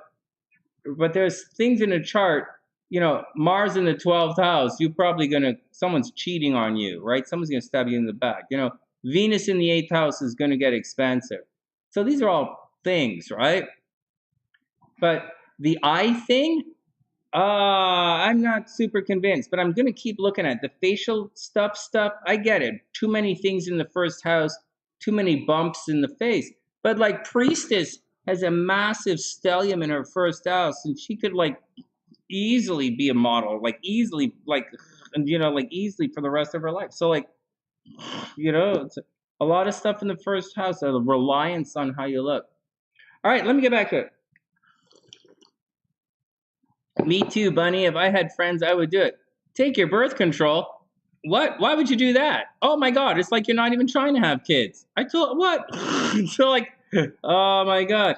but there's things in a chart, you know, Mars in the 12th house, someone's cheating on you, right? Someone's gonna stab you in the back. You know, Venus in the 8th house is gonna get expensive. So these are all things, right? But the eye thing, I'm not super convinced, but I'm gonna keep looking at the facial stuff. I get it. Too many things in the first house, too many bumps in the face. But like Priestess has a massive stellium in her first house, and she could like easily be a model, like easily, like, you know, like easily for the rest of her life. So like, you know, it's a lot of stuff in the first house, a reliance on how you look. All right, let me get back to it. Me too, Bunny. If I had friends, I would do it. Take your birth control. What? Why would you do that? Oh my God, it's like you're not even trying to have kids. I told what? So like, oh my God.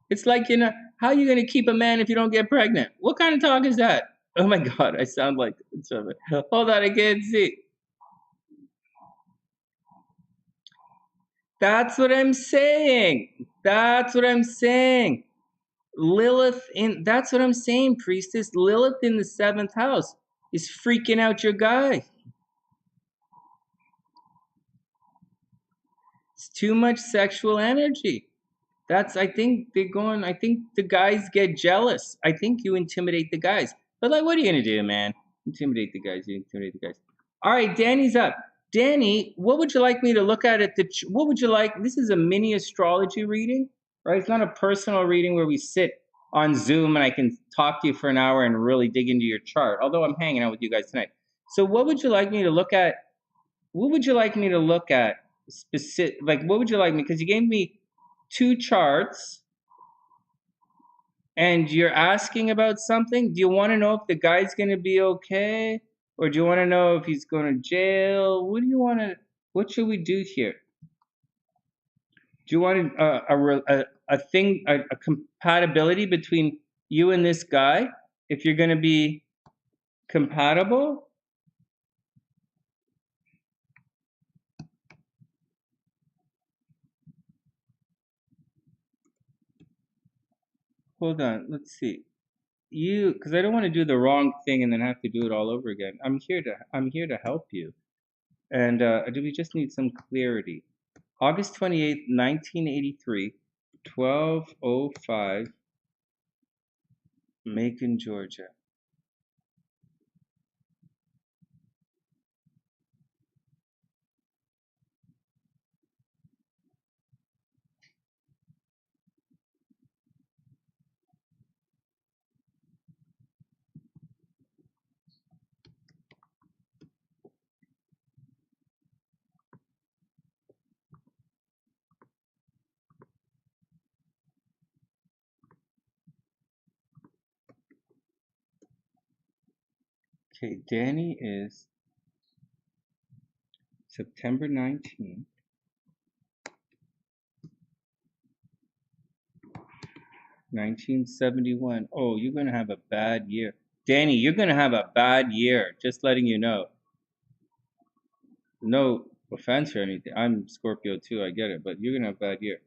It's like, you know, how are you going to keep a man if you don't get pregnant? What kind of talk is that? Oh my God, I sound like, hold on, I can't see. That's what I'm saying. That's what I'm saying. That's what I'm saying, Priestess. Lilith in the 7th house is freaking out your guy. It's too much sexual energy. I think the guys get jealous. I think you intimidate the guys. But like, what are you going to do, man? Intimidate the guys. All right, Dani's up. Dani, what would you like me to look at what would you like? This is a mini astrology reading, right? It's not a personal reading where we sit on Zoom and I can talk to you for an hour and really dig into your chart. Although I'm hanging out with you guys tonight. So what would you like me to look at? What would you like me to look at? Specific, like what would you like me? Because you gave me 2 charts, and you're asking about something. Do you want to know if the guy's gonna be okay, or do you want to know if he's going to jail? What do you want to? What should we do here? Do you want a compatibility between you and this guy? If you're gonna be compatible? Hold on, let's see. Because I don't want to do the wrong thing and then have to do it all over again. I'm here to help you. And do we just need some clarity? August 28th, 1983, 12:05, Macon, Georgia. Okay, Dani is September 19th. 1971. Oh, you're going to have a bad year. Dani, you're going to have a bad year. Just letting you know. No offense or anything. I'm Scorpio too, I get it. But you're going to have a bad year.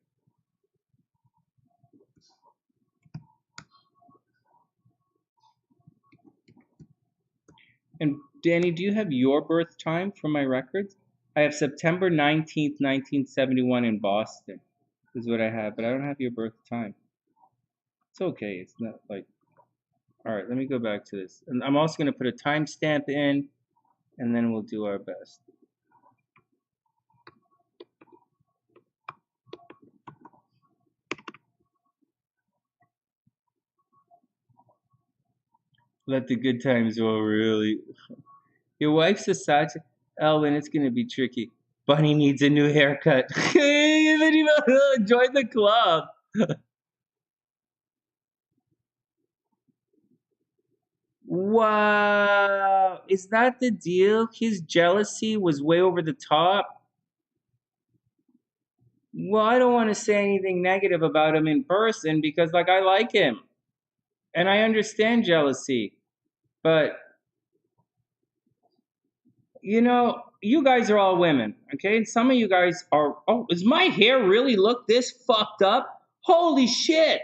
And Dani, do you have your birth time for my records? I have September 19th, 1971 in Boston is what I have. But I don't have your birth time. It's okay. It's not like... All right, let me go back to this. And I'm also going to put a timestamp in, and then we'll do our best. Let the good times roll, really. Your wife's a Sagittarius. Elwin, it's going to be tricky. Bunny needs a new haircut. Join the club. Wow. Is that the deal? His jealousy was way over the top? Well, I don't want to say anything negative about him in person because, like, I like him. And I understand jealousy. But, you know, you guys are all women, okay? And some of you guys are... Oh, does my hair really look this fucked up? Holy shit.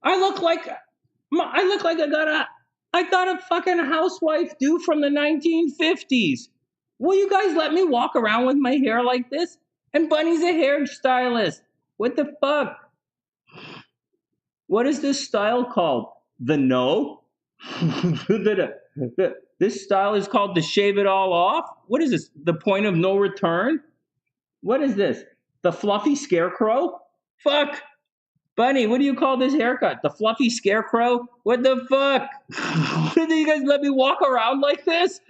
I look like I got a fucking housewife due from the 1950s. Will you guys let me walk around with my hair like this? And Bunny's a hairstylist. What the fuck? What is this style called? The no? This style is called the shave it all off? What is this? The point of no return? What is this? The fluffy scarecrow? Fuck. Bunny, what do you call this haircut? The fluffy scarecrow? What the fuck? Do you guys let me walk around like this?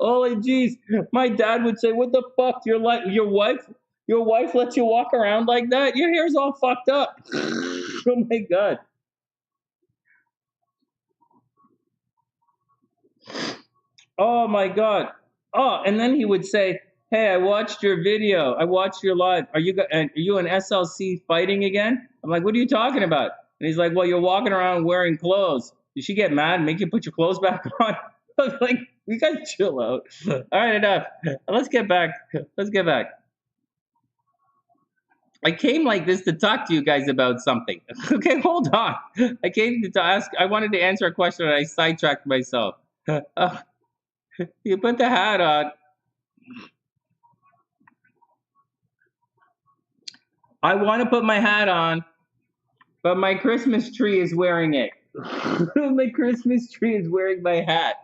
Holy jeez. My dad would say, what the fuck? Your wife lets you walk around like that? Your hair's all fucked up. Oh my god. Oh my god. Oh, and then he would say, hey, I watched your video. I watched your live. Are you an SLC fighting again? I'm like, what are you talking about? And he's like, well, you're walking around wearing clothes. Did she get mad and make you put your clothes back on? I was like, we gotta chill out. All right, enough. Let's get back. I came like this to talk to you guys about something. Okay, hold on. I came to ask. I wanted to answer a question and I sidetracked myself. You put the hat on. I want to put my hat on, but my Christmas tree is wearing it. My Christmas tree is wearing my hat.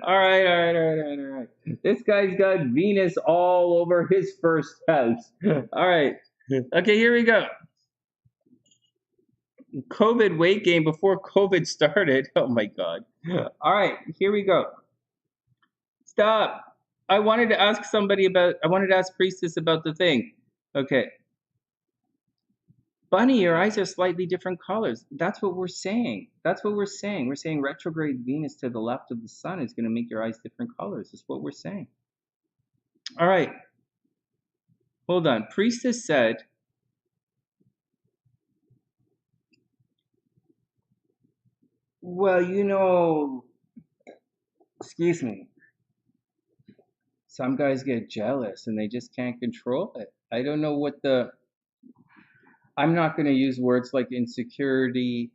All right. This guy's got Venus all over his first house. All right. Okay, here we go. COVID weight gain before COVID started. Oh my God. All right, here we go. Stop. I wanted to ask Priestess about the thing. Okay. Bunny, your eyes are slightly different colors. That's what we're saying. We're saying retrograde Venus to the left of the sun is going to make your eyes different colors. That's what we're saying. All right. Hold on. Priestess said, well, excuse me. Some guys get jealous and they just can't control it. I don't know what I'm not going to use words like insecurity,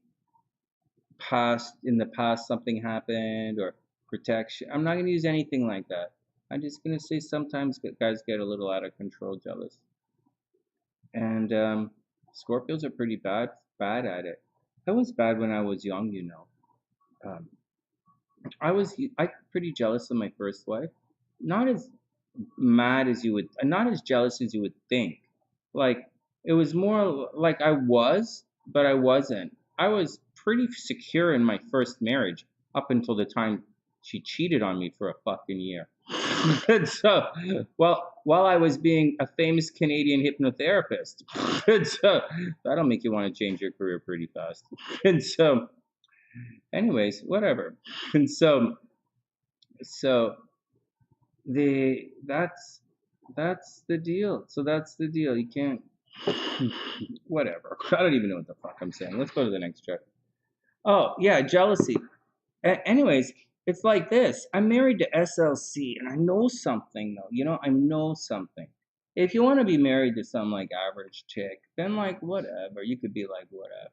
in the past something happened, or protection. I'm not going to use anything like that. I'm just going to say sometimes guys get a little out of control jealous. And Scorpios are pretty bad at it. I was bad when I was young, I pretty jealous of my first wife. Not as not as jealous as you would think. Like, it was more like I was, but I wasn't. I was pretty secure in my first marriage up until the time she cheated on me for a fucking year. And so, while I was being a famous Canadian hypnotherapist. And so, that'll make you want to change your career pretty fast. And so, anyways, whatever. And so that's the deal. So that's the deal. You can't, whatever. I don't even know what the fuck I'm saying. Let's go to the next chart. Oh, yeah, jealousy. Anyways, it's like this. I'm married to SLC, and I know something, though. I know something. If you want to be married to some, like, average chick, then, like, whatever. You could be like, whatever.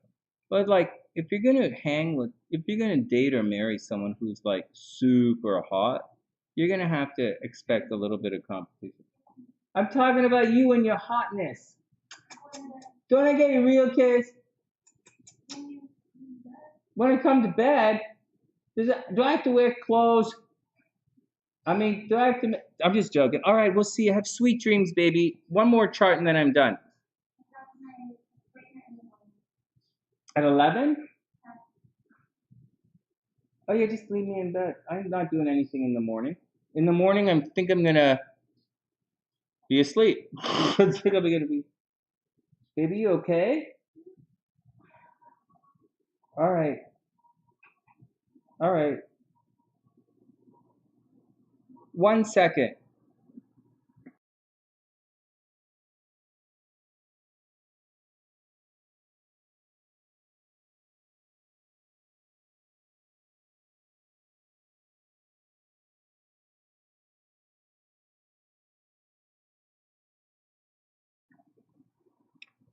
But, like, if you're going to date or marry someone who's, like, super hot, you're going to have to expect a little bit of competition. I'm talking about you and your hotness. Don't I get your real kiss? When I come to bed, do I have to wear clothes? I mean, do I have to? I'm just joking. All right, we'll see. Have sweet dreams, baby. One more chart and then I'm done. At 11? Oh, yeah, just leave me in bed. I'm not doing anything in the morning. In the morning, I think I'm going to be asleep. I think I'm going to be... Baby, you okay? All right. All right. 1 second.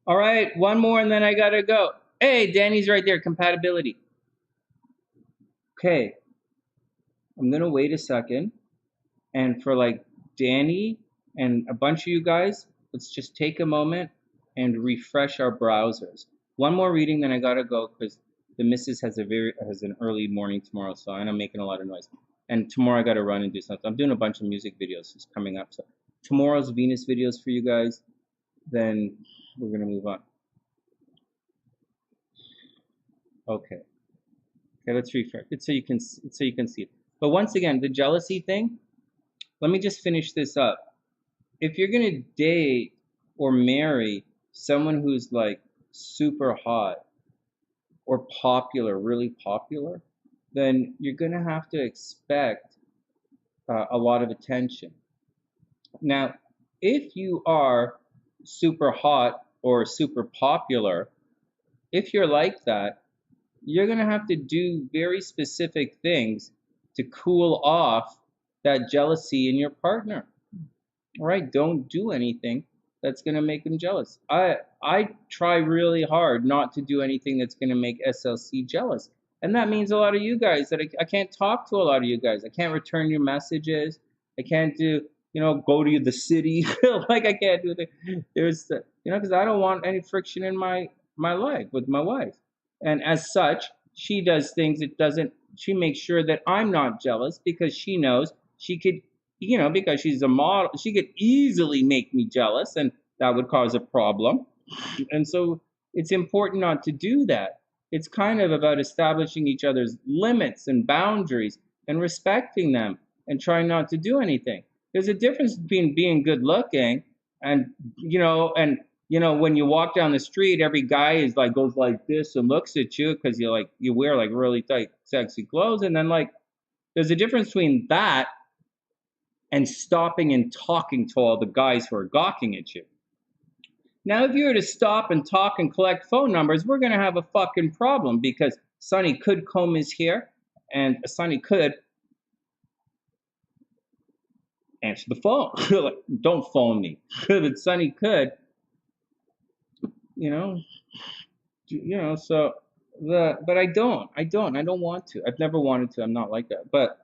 All right, one more and then I gotta go. Hey, Dani's right there, compatibility. Okay, I'm gonna wait a second. And for like Dani and a bunch of you guys, let's just take a moment and refresh our browsers. One more reading, then I gotta go because the missus has an early morning tomorrow, so I'm making a lot of noise. And tomorrow I gotta run and do something. I'm doing a bunch of music videos just coming up. So tomorrow's Venus videos for you guys. Then we're gonna move on. Okay, let's refresh it so you can see it. But once again, the jealousy thing, let me just finish this up. If you're gonna date or marry someone who's like super hot or popular, really popular, then you're gonna have to expect a lot of attention. Now, if you are super hot or super popular, if you're like that, you're going to have to do very specific things to cool off that jealousy in your partner. All right, don't do anything that's going to make them jealous. I try really hard not to do anything that's going to make SLC jealous. And that means a lot of you guys that I can't talk to a lot of you guys. I can't return your messages. I can't do, go to the city. Like I can't do because I don't want any friction in my life with my wife. And as such, she does things she makes sure that I'm not jealous because she knows she could, because she's a model, she could easily make me jealous and that would cause a problem. And so it's important not to do that. It's kind of about establishing each other's limits and boundaries and respecting them and trying not to do anything. There's a difference between being good looking and, when you walk down the street, every guy is like, goes like this and looks at you because you wear like really tight, sexy clothes. And then there's a difference between that and stopping and talking to all the guys who are gawking at you. Now, if you were to stop and talk and collect phone numbers, we're going to have a fucking problem because Sonny could comb his hair and Sonny could answer the phone. Don't phone me. But Sonny could, but I don't want to. I've never wanted to. I'm not like that. But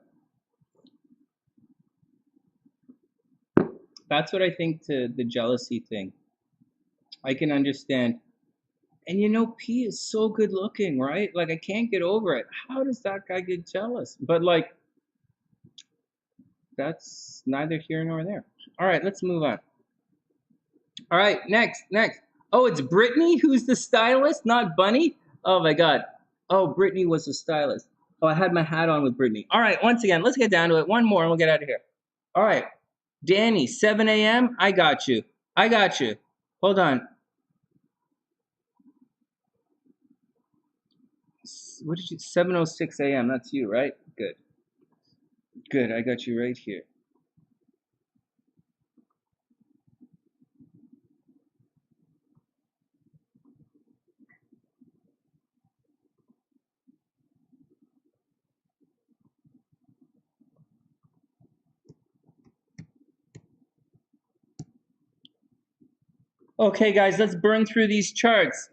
that's what I think to the jealousy thing. I can understand. And P is so good looking, right? Like, I can't get over it. How does that guy get jealous? But that's neither here nor there. All right, let's move on. All right, next. Oh, it's Britney who's the stylist, not Bunny? Oh my God. Oh, Britney was the stylist. Oh, I had my hat on with Britney. All right, once again, let's get down to it. One more and we'll get out of here. All right, Dani, 7 a.m. I got you. Hold on. What did you? 7:06 a.m. That's you, right? Good. I got you right here. Okay, guys, let's burn through these charts.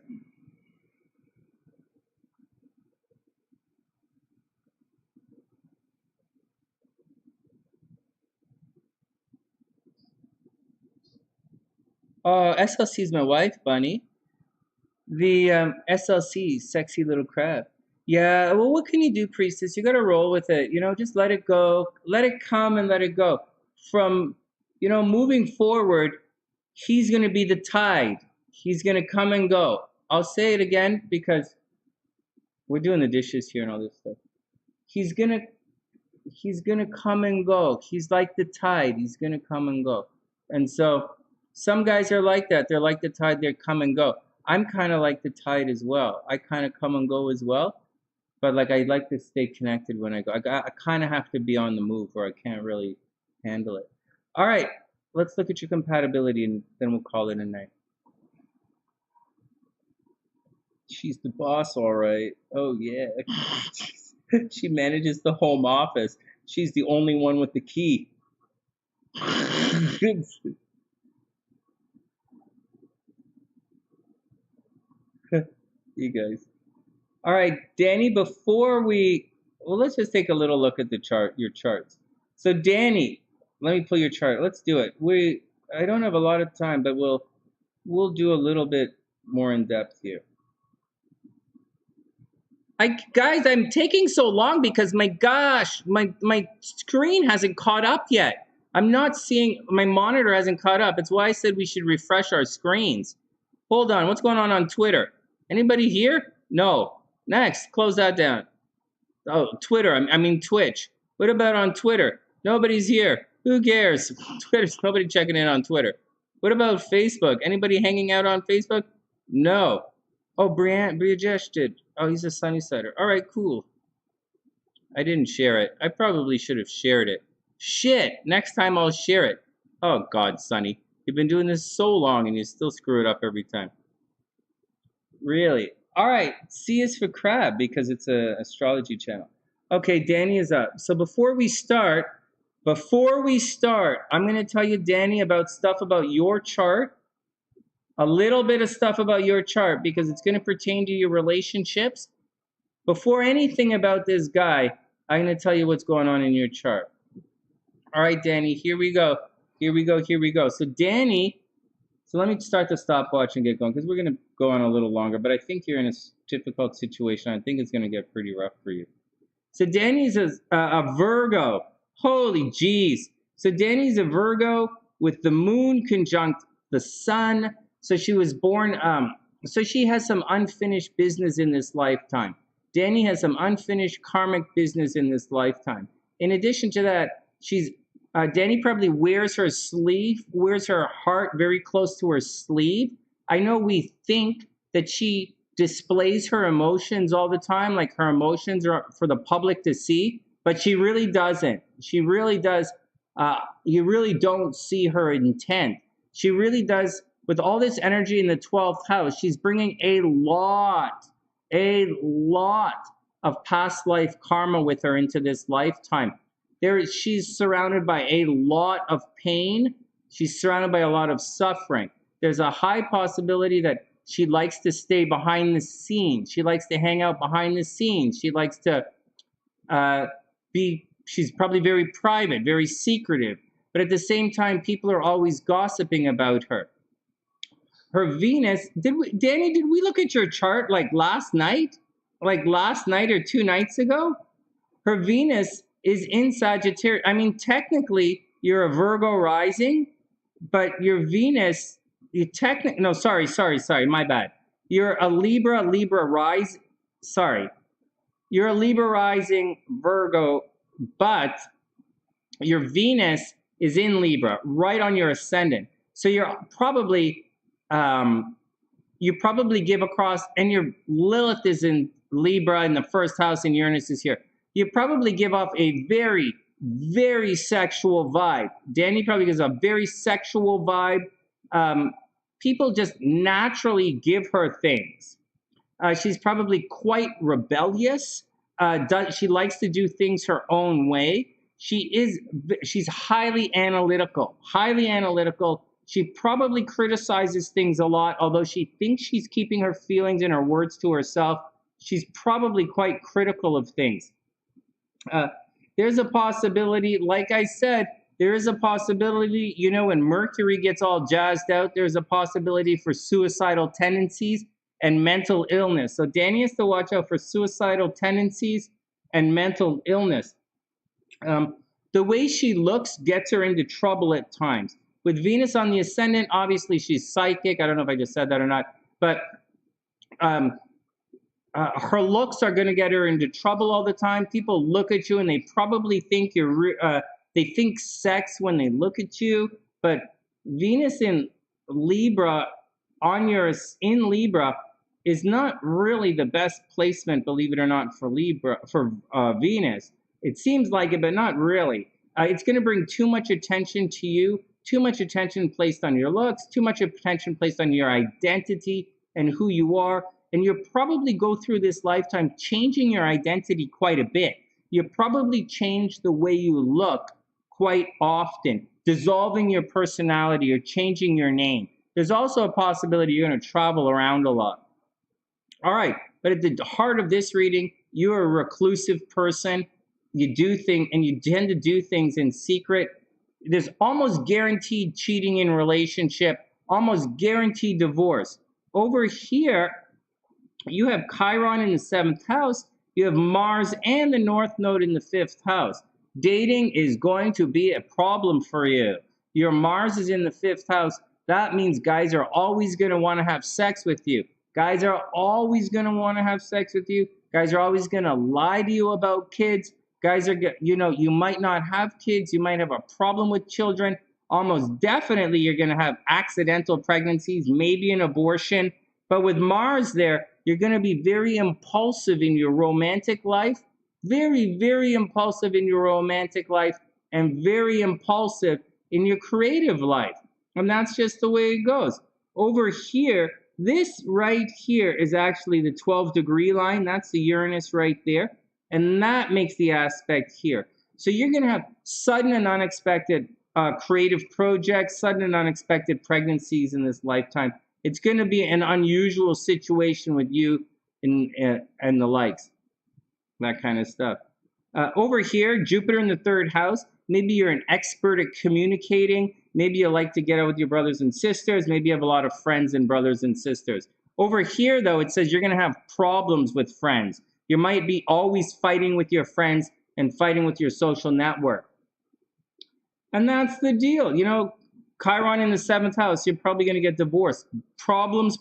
SLC is my wife, Bunny. The SLC, sexy little crab. Yeah, well, what can you do, priestess? You got to roll with it. Just let it go. Let it come and let it go. From, moving forward, he's going to be the tide. He's going to come and go. I'll say it again because we're doing the dishes here and all this stuff. He's going to come and go. He's like the tide. He's going to come and go. And so some guys are like that. They're like the tide. They come and go. I'm kind of like the tide as well. I kind of come and go as well. But I like to stay connected when I go. I kind of have to be on the move or I can't really handle it. All right. Let's look at your compatibility and then we'll call it a night. She's the boss, all right. Oh, yeah. She manages the home office. She's the only one with the key. You guys. All right, Dani, let's just take a little look at your charts. So Dani, let me pull your chart. Let's do it. I don't have a lot of time, but we'll do a little bit more in depth here. Guys, I'm taking so long because my screen hasn't caught up yet. I'm not seeing, my monitor hasn't caught up. It's why I said we should refresh our screens. Hold on, what's going on Twitter? Anybody here? No. Next, close that down. Oh, Twitter, I mean Twitch. What about on Twitter? Nobody's here. Who cares? Twitter's nobody checking in on Twitter. What about Facebook? Anybody hanging out on Facebook? No. Oh, Briajesh did. Oh, he's a Sunnysider. All right, cool. I didn't share it. I probably should have shared it. Shit, next time I'll share it. Oh, God, Sonny. You've been doing this so long and you still screw it up every time. Really? All right, C is for crab because it's an astrology channel. Okay, Dani is up. So before we start, I'm going to tell you, Dani, about stuff about your chart. A little bit of stuff about your chart because it's going to pertain to your relationships. Before anything about this guy, I'm going to tell you what's going on in your chart. All right, Dani, here we go. So Dani, so let me start the stopwatch and get going because we're going to go on a little longer, but I think you're in a difficult situation. I think it's going to get pretty rough for you. So Dani's a Virgo. Holy jeez. So Dani's a Virgo with the moon conjunct the sun. So she was born So she has some unfinished business in this lifetime. Dani has some unfinished karmic business in this lifetime. In addition to that, Dani probably wears her heart very close to her sleeve. I know we think that she displays her emotions all the time, like her emotions are for the public to see, but she really doesn't. She really does. You really don't see her intent. She really does. With all this energy in the 12th house, she's bringing a lot of past life karma with her into this lifetime. She's surrounded by a lot of pain. She's surrounded by a lot of suffering. There's a high possibility that she likes to stay behind the scenes. She likes to hang out behind the scenes. She likes to she's probably very private, very secretive. But at the same time, people are always gossiping about her. Her Venus, Dani, did we look at your chart like last night? Like last night or 2 nights ago? Her Venus is in Sagittarius. I mean, technically, you're a Virgo rising, but your Venus, sorry, my bad. You're a Libra rising, You're a Libra rising Virgo, but your Venus is in Libra, right on your ascendant. So you're probably you probably give across, and your Lilith is in Libra in the first house and Uranus is here. You probably give off a very, very sexual vibe. Dani probably gives a very sexual vibe. People just naturally give her things. She's probably quite rebellious. She likes to do things her own way. She's highly analytical. She probably criticizes things a lot, although she thinks she's keeping her feelings and her words to herself. She's probably quite critical of things. There's a possibility, like I said, there is a possibility, when Mercury gets all jazzed out, there's a possibility for suicidal tendencies and mental illness. So Dani has to watch out for suicidal tendencies and mental illness. The way she looks gets her into trouble at times. With Venus on the ascendant, obviously she's psychic. I don't know if I just said that or not, but her looks are going to get her into trouble all the time. People look at you and they probably think they think sex when they look at you. But Venus in Libra in Libra is not really the best placement, believe it or not, for Venus. It seems like it, but not really. It's going to bring too much attention to you. Too much attention placed on your looks, too much attention placed on your identity and who you are. And you'll probably go through this lifetime changing your identity quite a bit. You probably change the way you look quite often, dissolving your personality or changing your name. There's also a possibility you're going to travel around a lot. All right, but at the heart of this reading, you're a reclusive person. You tend to do things in secret. There's almost guaranteed cheating in relationship, almost guaranteed divorce. Over here, you have Chiron in the 7th house. You have Mars and the North Node in the 5th house. Dating is going to be a problem for you. Your Mars is in the 5th house. That means guys are always going to want to have sex with you. Guys are always going to want to have sex with you. Guys are always going to lie to you about kids. Guys you might not have kids. You might have a problem with children. Almost definitely you're going to have accidental pregnancies, maybe an abortion. But with Mars there, you're going to be very impulsive in your romantic life. Very, very impulsive in your romantic life and very impulsive in your creative life. And that's just the way it goes. Over here, this right here is actually the 12-degree line. That's the Uranus right there. And that makes the aspect here. So you're going to have sudden and unexpected creative projects, sudden and unexpected pregnancies in this lifetime. It's going to be an unusual situation with you and the likes, that kind of stuff. Over here, Jupiter in the 3rd house. Maybe you're an expert at communicating. Maybe you like to get out with your brothers and sisters. Maybe you have a lot of friends and brothers and sisters. Over here, though, it says you're going to have problems with friends. You might be always fighting with your friends and fighting with your social network. And that's the deal. Chiron in the 7th house, you're probably going to get divorced. Problems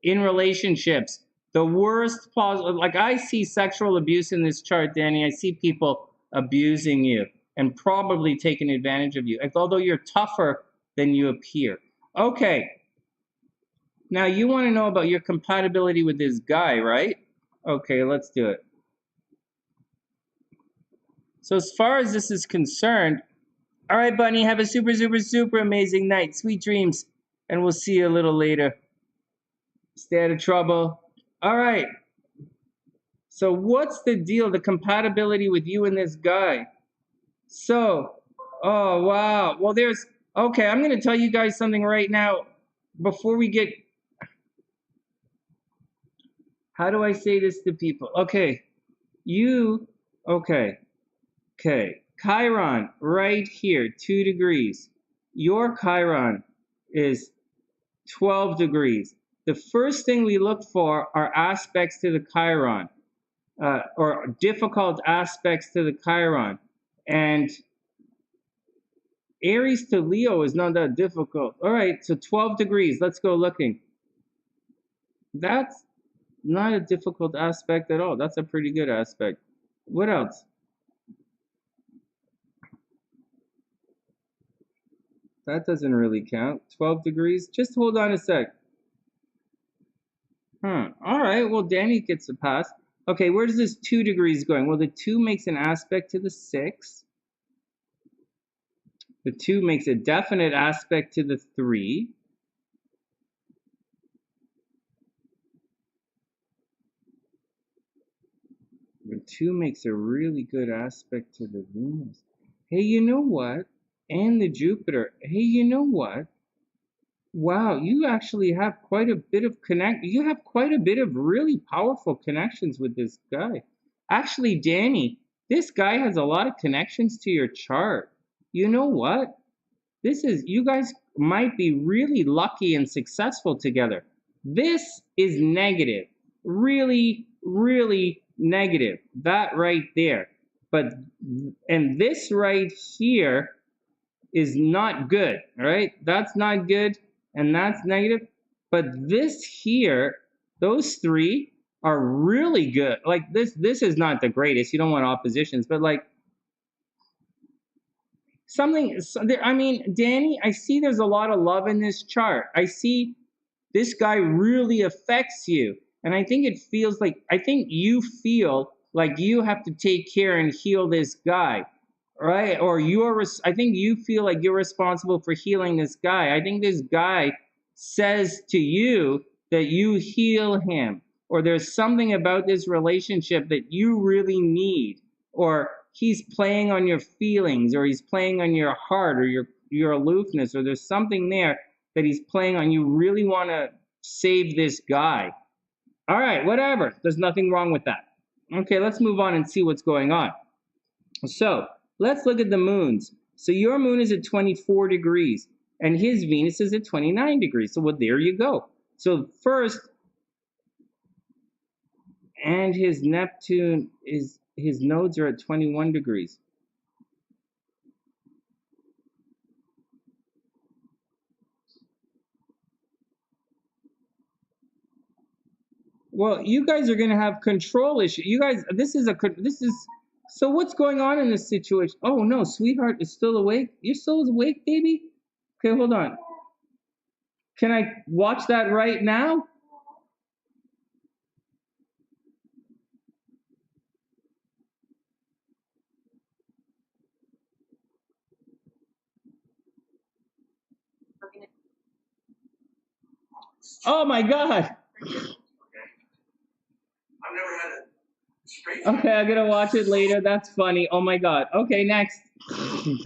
in relationships. The worst possible, like I see sexual abuse in this chart, Dani. I see people abusing you and probably taking advantage of you, although you're tougher than you appear. Okay. Now you want to know about your compatibility with this guy, right? Okay, let's do it. So as far as this is concerned, all right, Bunny, have a super, super, super amazing night. Sweet dreams. And we'll see you a little later. Stay out of trouble. All right. So what's the deal, the compatibility with you and this guy? So, oh, wow. Well, okay, I'm going to tell you guys something right now before we get, how do I say this to people? Okay, okay. Chiron, right here, 2 degrees. Your Chiron is 12 degrees. The first thing we look for are aspects to the Chiron, or difficult aspects to the Chiron. And Aries to Leo is not that difficult. All right, so 12 degrees. Let's go looking. That's not a difficult aspect at all. That's a pretty good aspect. What else? That doesn't really count. 12 degrees. Just hold on a sec. All right. Well, Dani gets a pass. Okay, where does this 2 degrees going? Well, the 2 makes an aspect to the 6. The 2 makes a definite aspect to the 3. The 2 makes a really good aspect to the Venus. Hey, you know what? And the Jupiter. Hey, you know what? Wow, you actually have quite a bit of you have quite a bit of really powerful connections with this guy. Actually, Dani, this guy has a lot of connections to your chart. You know what? You guys might be really lucky and successful together. This is negative. Really, really negative. That right there. And this right here is not good, all right? That's not good, and that's negative. But this here, those 3 are really good. Like this is not the greatest. You don't want oppositions, but like I mean, Dani, I see there's a lot of love in this chart. I see this guy really affects you. And I think you feel like you have to take care and heal this guy, right? Or I think you feel like you're responsible for healing this guy. I think this guy says to you that you heal him, or there's something about this relationship that you really need, or he's playing on your feelings, or he's playing on your heart, or your aloofness, or there's something there that he's playing on. You really want to save this guy. All right, whatever. There's nothing wrong with that. Okay, let's move on and see what's going on. So let's look at the moons. So your moon is at 24 degrees, and his Venus is at 29 degrees. So well, there you go. So first, and his Neptune his nodes are at 21 degrees. Well, you guys are going to have control issues. You guys, so what's going on in this situation? Oh no, sweetheart is still awake. You're still awake, baby? Okay, hold on. Can I watch that right now? Oh my God. I've never had a straight. Okay, I'm gonna watch it later. That's funny. Oh my God. Okay, next.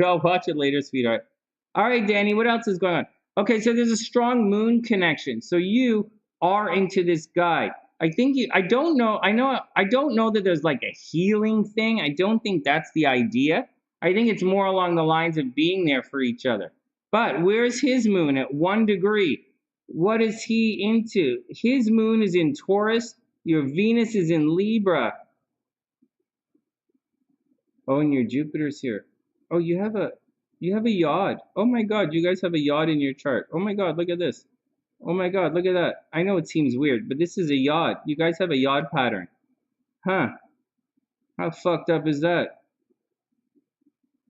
I'll watch it later, sweetheart. All right, Dani, what else is going on? Okay, so there's a strong moon connection. So you are into this guy. I don't know that there's like a healing thing. I don't think that's the idea. I think it's more along the lines of being there for each other. But where's his moon at 1 degree? What is he into? His moon is in Taurus. Your Venus is in Libra. Oh, and your Jupiter's here. Oh, you have a You have a yod. Oh my God, you guys have a yod in your chart. Oh my God, look at this. Oh my God, look at that. I know it seems weird, but this is a yod. You guys have a yod pattern. Huh. How fucked up is that?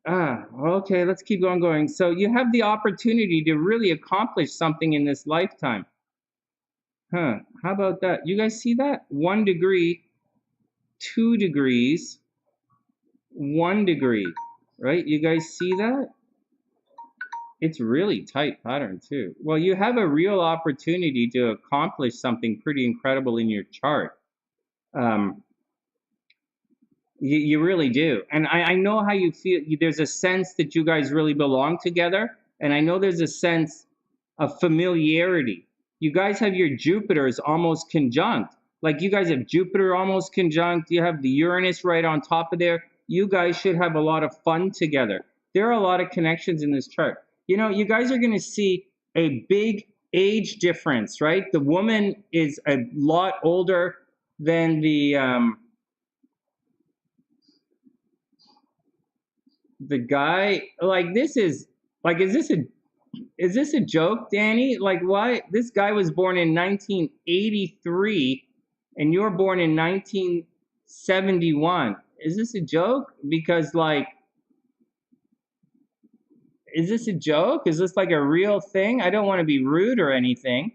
Okay, let's keep on going. So you have the opportunity to really accomplish something in this lifetime. Huh. How about that? You guys see that? 1 degree, 2 degrees, 1 degree, right? You guys see that? It's really tight pattern too. Well, you have a real opportunity to accomplish something pretty incredible in your chart. You really do. And I know how you feel. There's a sense that you guys really belong together. And I know there's a sense of familiarity. You guys have your Jupiters almost conjunct. Like you guys have Jupiter almost conjunct. You have the Uranus right on top of there. You guys should have a lot of fun together. There are a lot of connections in this chart. You know, you guys are going to see a big age difference, right? The woman is a lot older than the guy. Like this is like, is this a joke, Dani? Like, why? This guy was born in 1983 and you're born in 1971. Is this a joke? Because like, is this a joke? Is this like a real thing? I don't want to be rude or anything,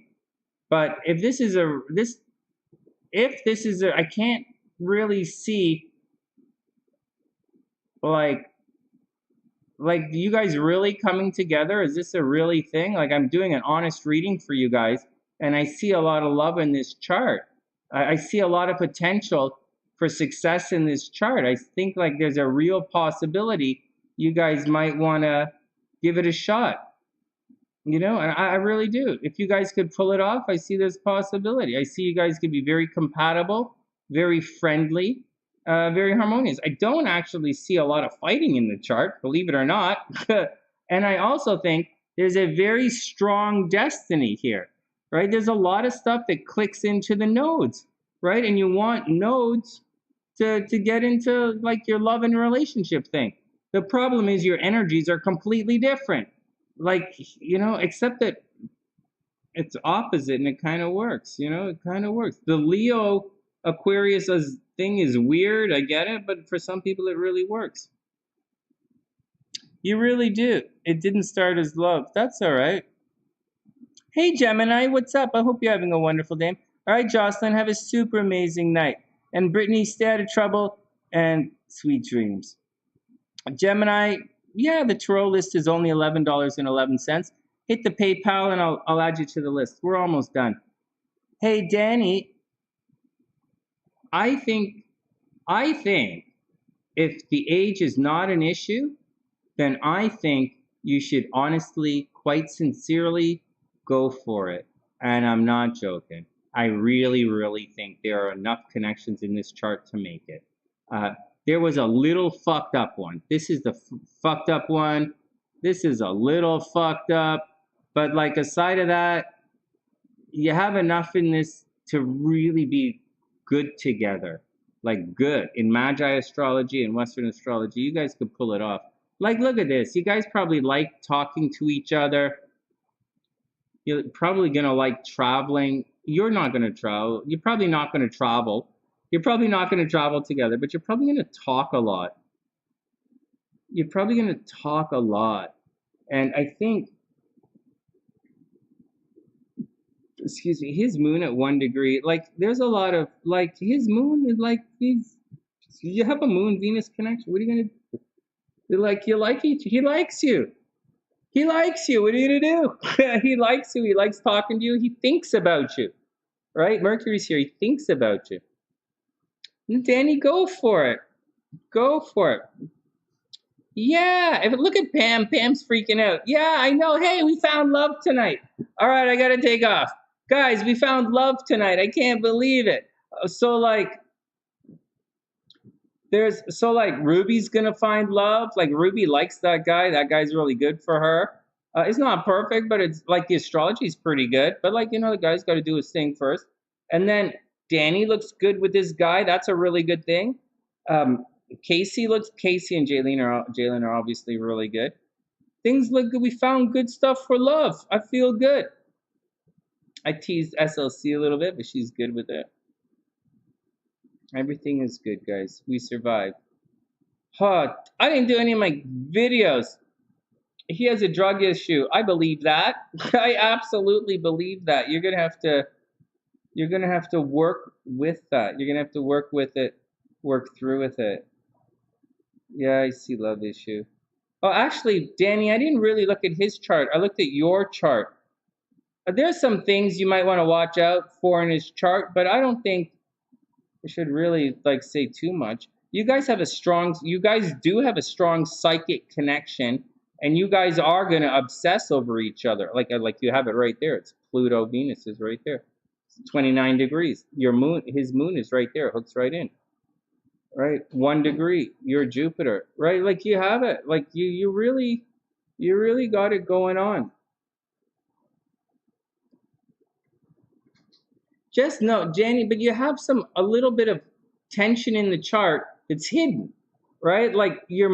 but if this is a I can't really see like you guys really coming together. Is this a really thing? Like I'm doing an honest reading for you guys, and I see a lot of love in this chart. I see a lot of potential for success in this chart. I think like there's a real possibility you guys might want to give it a shot. You know, and I really do. If you guys could pull it off, I see there's possibility. I see you guys could be very compatible, very friendly, very harmonious. I don't actually see a lot of fighting in the chart, believe it or not. And I also think there's a very strong destiny here, right? There's a lot of stuff that clicks into the nodes, right? And you want nodes to get into like your love and relationship thing. The problem is your energies are completely different. Like, you know, except that it's opposite and it kind of works, you know, it kind of works. The Leo Aquarius thing is weird, I get it, but for some people it really works. You really do. It didn't start as love. That's all right. Hey, Gemini, what's up? I hope you're having a wonderful day. All right, Jocelyn, have a super amazing night. And Brittany, stay out of trouble and sweet dreams. Gemini, yeah, the tarot list is only $11.11. Hit the PayPal and I'll add you to the list. We're almost done. Hey, Dani, I think if the age is not an issue, then I think you should honestly, quite sincerely, go for it. And I'm not joking. I really, really think there are enough connections in this chart to make it. There was a little fucked up one. This is the fucked up one. This is a little fucked up. But like aside of that, you have enough in this to really be good together. Like good. In Magi astrology and Western astrology, you guys could pull it off. Like, look at this. You guys probably like talking to each other. You're probably going to like traveling. You're not going to travel. You're probably not going to travel. You're probably not going to travel together, but you're probably going to talk a lot. You're probably going to talk a lot. And I think, excuse me, his moon at 1 degree, like there's a lot of, like his moon is like, you have a moon-Venus connection. What are you going to do? You like each, he likes you. He likes you. What are you going to do? He likes you. He likes talking to you. He thinks about you, right? Mercury's here. He thinks about you. Dani, go for it. Go for it. Yeah, look at Pam. Pam's freaking out. Yeah, I know. Hey, we found love tonight. All right, I got to take off. Guys, we found love tonight. I can't believe it. So, like, Ruby's going to find love. Like, Ruby likes that guy. That guy's really good for her. It's not perfect, but it's like the astrology is pretty good. But, like, you know, the guy's got to do his thing first. And then Dani looks good with this guy. That's a really good thing. Casey and Jaylynne are obviously really good. Things look good. We found good stuff for love. I feel good. I teased SLC a little bit, but she's good with it. Everything is good, guys. We survived. Huh, I didn't do any of my videos. He has a drug issue. I believe that. I absolutely believe that. You're gonna have to work with that. You're gonna have to work with it, work through with it. Yeah, I see love issue. Oh, actually, Dani, I didn't really look at his chart. I looked at your chart. There's some things you might want to watch out for in his chart, but I don't think I should really like say too much. You guys do have a strong psychic connection, and you guys are gonna obsess over each other. Like you have it right there. It's Pluto, Venus is right there. It's 29 degrees. His moon is right there. Hooks right in. Right, 1 degree. You're Jupiter. Right, like you have it. Like you really got it going on. Just know, Dani, but you have a little bit of tension in the chart that's hidden, right? Like your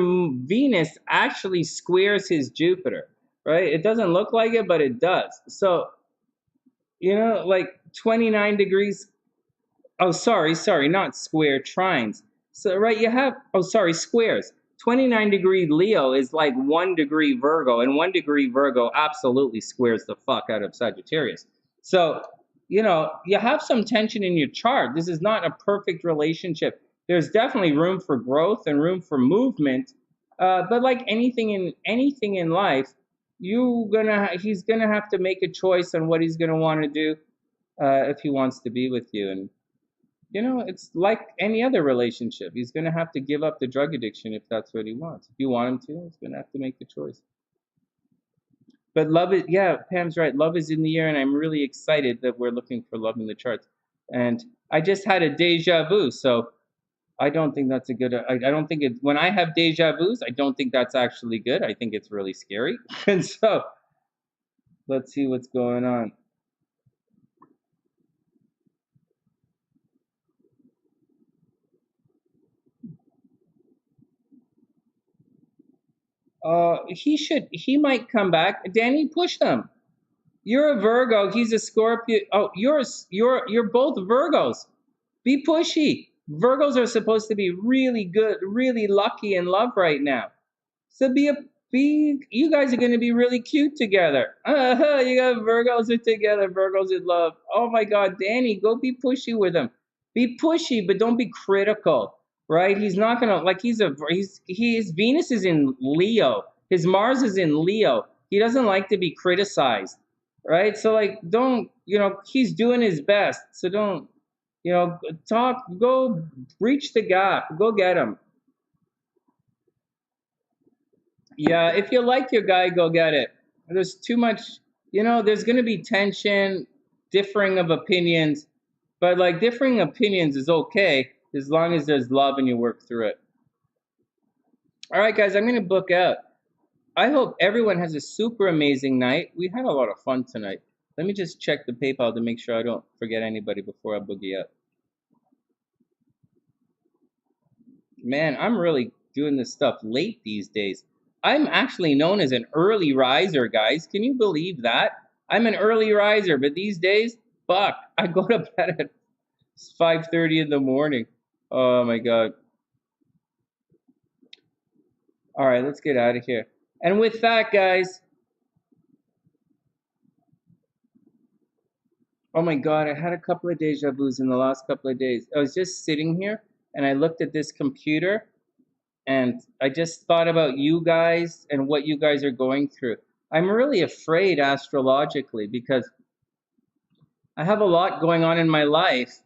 Venus actually squares his Jupiter, right? It doesn't look like it, but it does. So, like 29 degrees. Oh, sorry, not square, trines. So, right, you have, squares. 29-degree Leo is like 1 degree Virgo, and 1 degree Virgo absolutely squares the fuck out of Sagittarius. So, you have some tension in your chart. This is not a perfect relationship. There's definitely room for growth and room for movement. But like anything in life, he's gonna have to make a choice on what he's gonna want to do if he wants to be with you. And it's like any other relationship. He's gonna have to give up the drug addiction if that's what he wants. If you want him to, he's gonna have to make the choice. But love is, yeah, Pam's right. Love is in the air, and I'm really excited that we're looking for love in the charts. And I just had a deja vu, so I don't think that's a good. I don't think when I have deja vus, I don't think that's actually good. I think it's really scary. And so, let's see what's going on. He might come back. Dani, push him. You're a Virgo. He's a Scorpio. Oh, you're both Virgos. Be pushy. Virgos are supposed to be really good, really lucky in love right now. So you guys are going to be really cute together. You got Virgos are together, Virgos in love. Oh my God, Dani, go be pushy with him. Be pushy, but don't be critical, right? He's not going to, like, his Venus is in Leo. His Mars is in Leo. He doesn't like to be criticized, right? So like, don't, he's doing his best. So don't, go breach the gap, go get him. Yeah, if you like your guy, go get it. There's too much, there's going to be tension, differing of opinions, but like differing opinions is okay as long as there's love and you work through it. All right, guys, I'm going to book out. I hope everyone has a super amazing night. We had a lot of fun tonight. Let me just check the PayPal to make sure I don't forget anybody before I boogie out. Man, I'm really doing this stuff late these days. I'm actually known as an early riser, guys. Can you believe that? I'm an early riser, but these days, fuck, I go to bed at 5:30 in the morning. Oh my God. All right, let's get out of here. And with that, guys, oh my God, I had a couple of deja vus in the last couple of days. I was just sitting here and I looked at this computer and I just thought about you guys and what you guys are going through. I'm really afraid astrologically because I have a lot going on in my life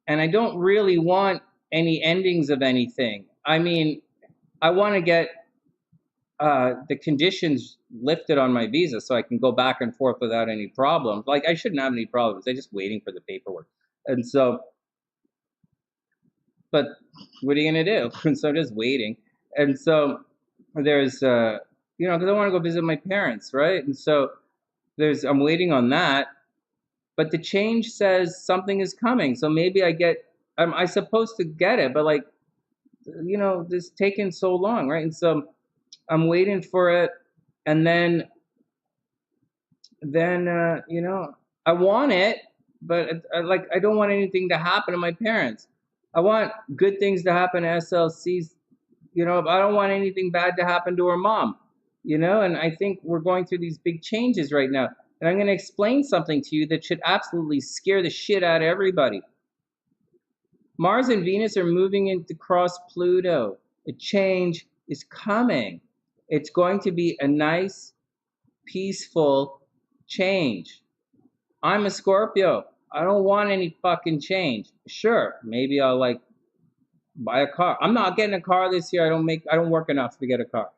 and I don't really want any endings of anything. I mean, I want to get the conditions lifted on my visa so I can go back and forth without any problems. Like, I shouldn't have any problems. I'm just waiting for the paperwork. And so, but what are you going to do? And so I'm just waiting. And so there's, because I want to go visit my parents, right? And so I'm waiting on that. But the change says something is coming. So maybe I'm supposed to get it, but like, this taking so long, right? And so I'm waiting for it. And then you know, I want it, but I don't want anything to happen to my parents. I want good things to happen to SLC's, you know, I don't want anything bad to happen to her mom, you know, and I think we're going through these big changes right now. And I'm going to explain something to you that should absolutely scare the shit out of everybody. Mars and Venus are moving into cross Pluto. A change is coming. It's going to be a nice, peaceful change. I'm a Scorpio. I don't want any fucking change. Sure, maybe I'll like buy a car. I'm not getting a car this year. I don't work enough to get a car.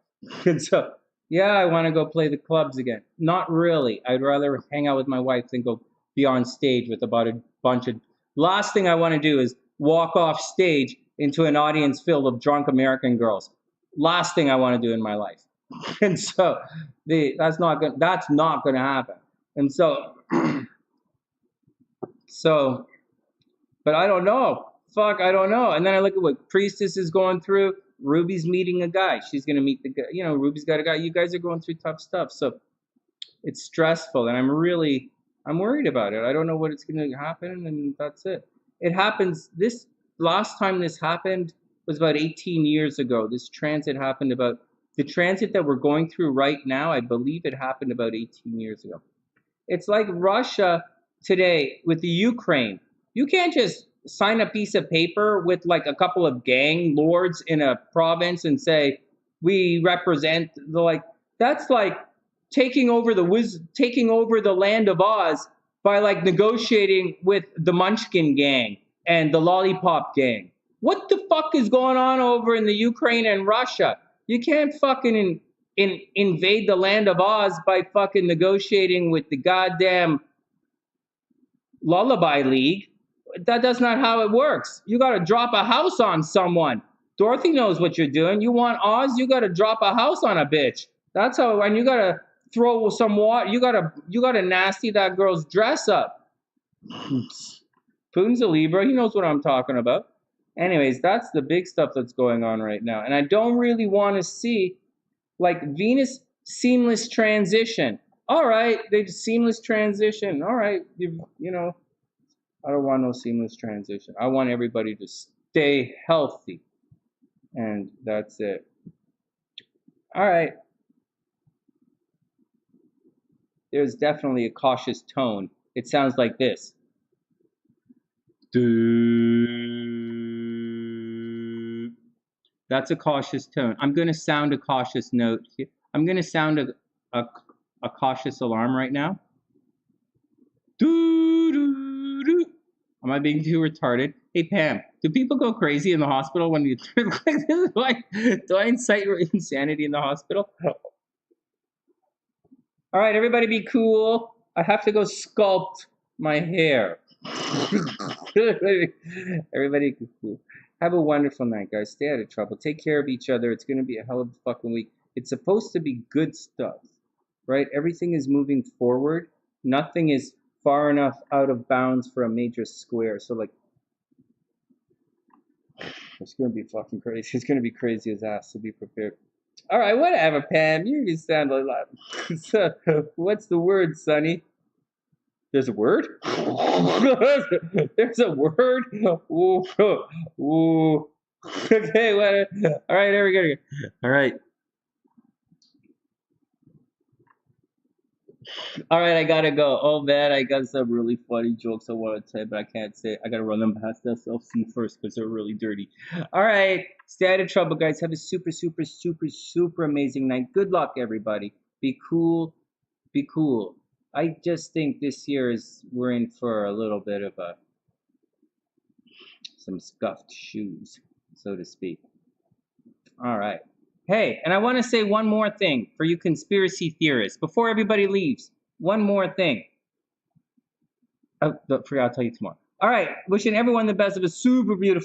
And so, yeah, I want to go play the clubs again. Not really. I'd rather hang out with my wife than go be on stage with about a bunch of. Last thing I want to do is walk off stage into an audience filled of drunk American girls. Last thing I want to do in my life. And so, that's not going to happen. And so, but I don't know. Fuck, I don't know. And then I look at what Priestess is going through. Ruby's meeting a guy. She's going to meet the guy. You know, Ruby's got a guy. You guys are going through tough stuff. So it's stressful. And I'm worried about it. I don't know what it's going to happen. And that's it. It happens. This last time this happened was about 18 years ago. This transit happened the transit that we're going through right now. I believe it happened about 18 years ago. It's like Russia today with the Ukraine. You can't just sign a piece of paper with like a couple of gang lords in a province and say we represent that's like taking over the land of Oz by like negotiating with the Munchkin gang and the Lollipop gang. What the fuck is going on over in the Ukraine and Russia? You can't fucking invade the land of Oz by fucking negotiating with the goddamn Lullaby League. That's not how it works. You got to drop a house on someone. Dorothy knows what you're doing. You want Oz, you got to drop a house on a bitch. That's how, and you got to throw some water. You got to nasty that girl's dress up. Putin's a Libra. He knows what I'm talking about. Anyways, that's the big stuff that's going on right now. And I don't really want to see like Venus seamless transition. All right, they seamless transition. All right, you know, I don't want no seamless transition. I want everybody to stay healthy. And that's it. All right. There's definitely a cautious tone. It sounds like this. That's a cautious tone. I'm going to sound a cautious note here. I'm going to sound a cautious alarm right now. Am I being too retarded? Hey, Pam, do people go crazy in the hospital when you like this? Do I incite insanity in the hospital? All right, everybody be cool. I have to go sculpt my hair. Everybody be cool. Have a wonderful night, guys. Stay out of trouble. Take care of each other. It's going to be a hell of a fucking week. It's supposed to be good stuff, right? Everything is moving forward. Nothing is far enough out of bounds for a major square. So, like, it's going to be fucking crazy. It's going to be crazy as ass, so be prepared. All right, whatever, Pam. You sound like that. So, what's the word, Sonny? There's a word? There's a word? Ooh. Ooh. Okay, whatever. All right, there we go. All right. All right, I gotta go. Oh, man, I got some really funny jokes I want to say, but I can't say it. I gotta run them past SLC first because they're really dirty. All right, stay out of trouble, guys. Have a super, super, super, super amazing night. Good luck, everybody. Be cool. Be cool. I just think this year we're in for a little bit of some scuffed shoes, so to speak. All right. Hey, and I want to say one more thing for you conspiracy theorists before everybody leaves. One more thing. Oh, I'll tell you tomorrow. All right. Wishing everyone the best of a super beautiful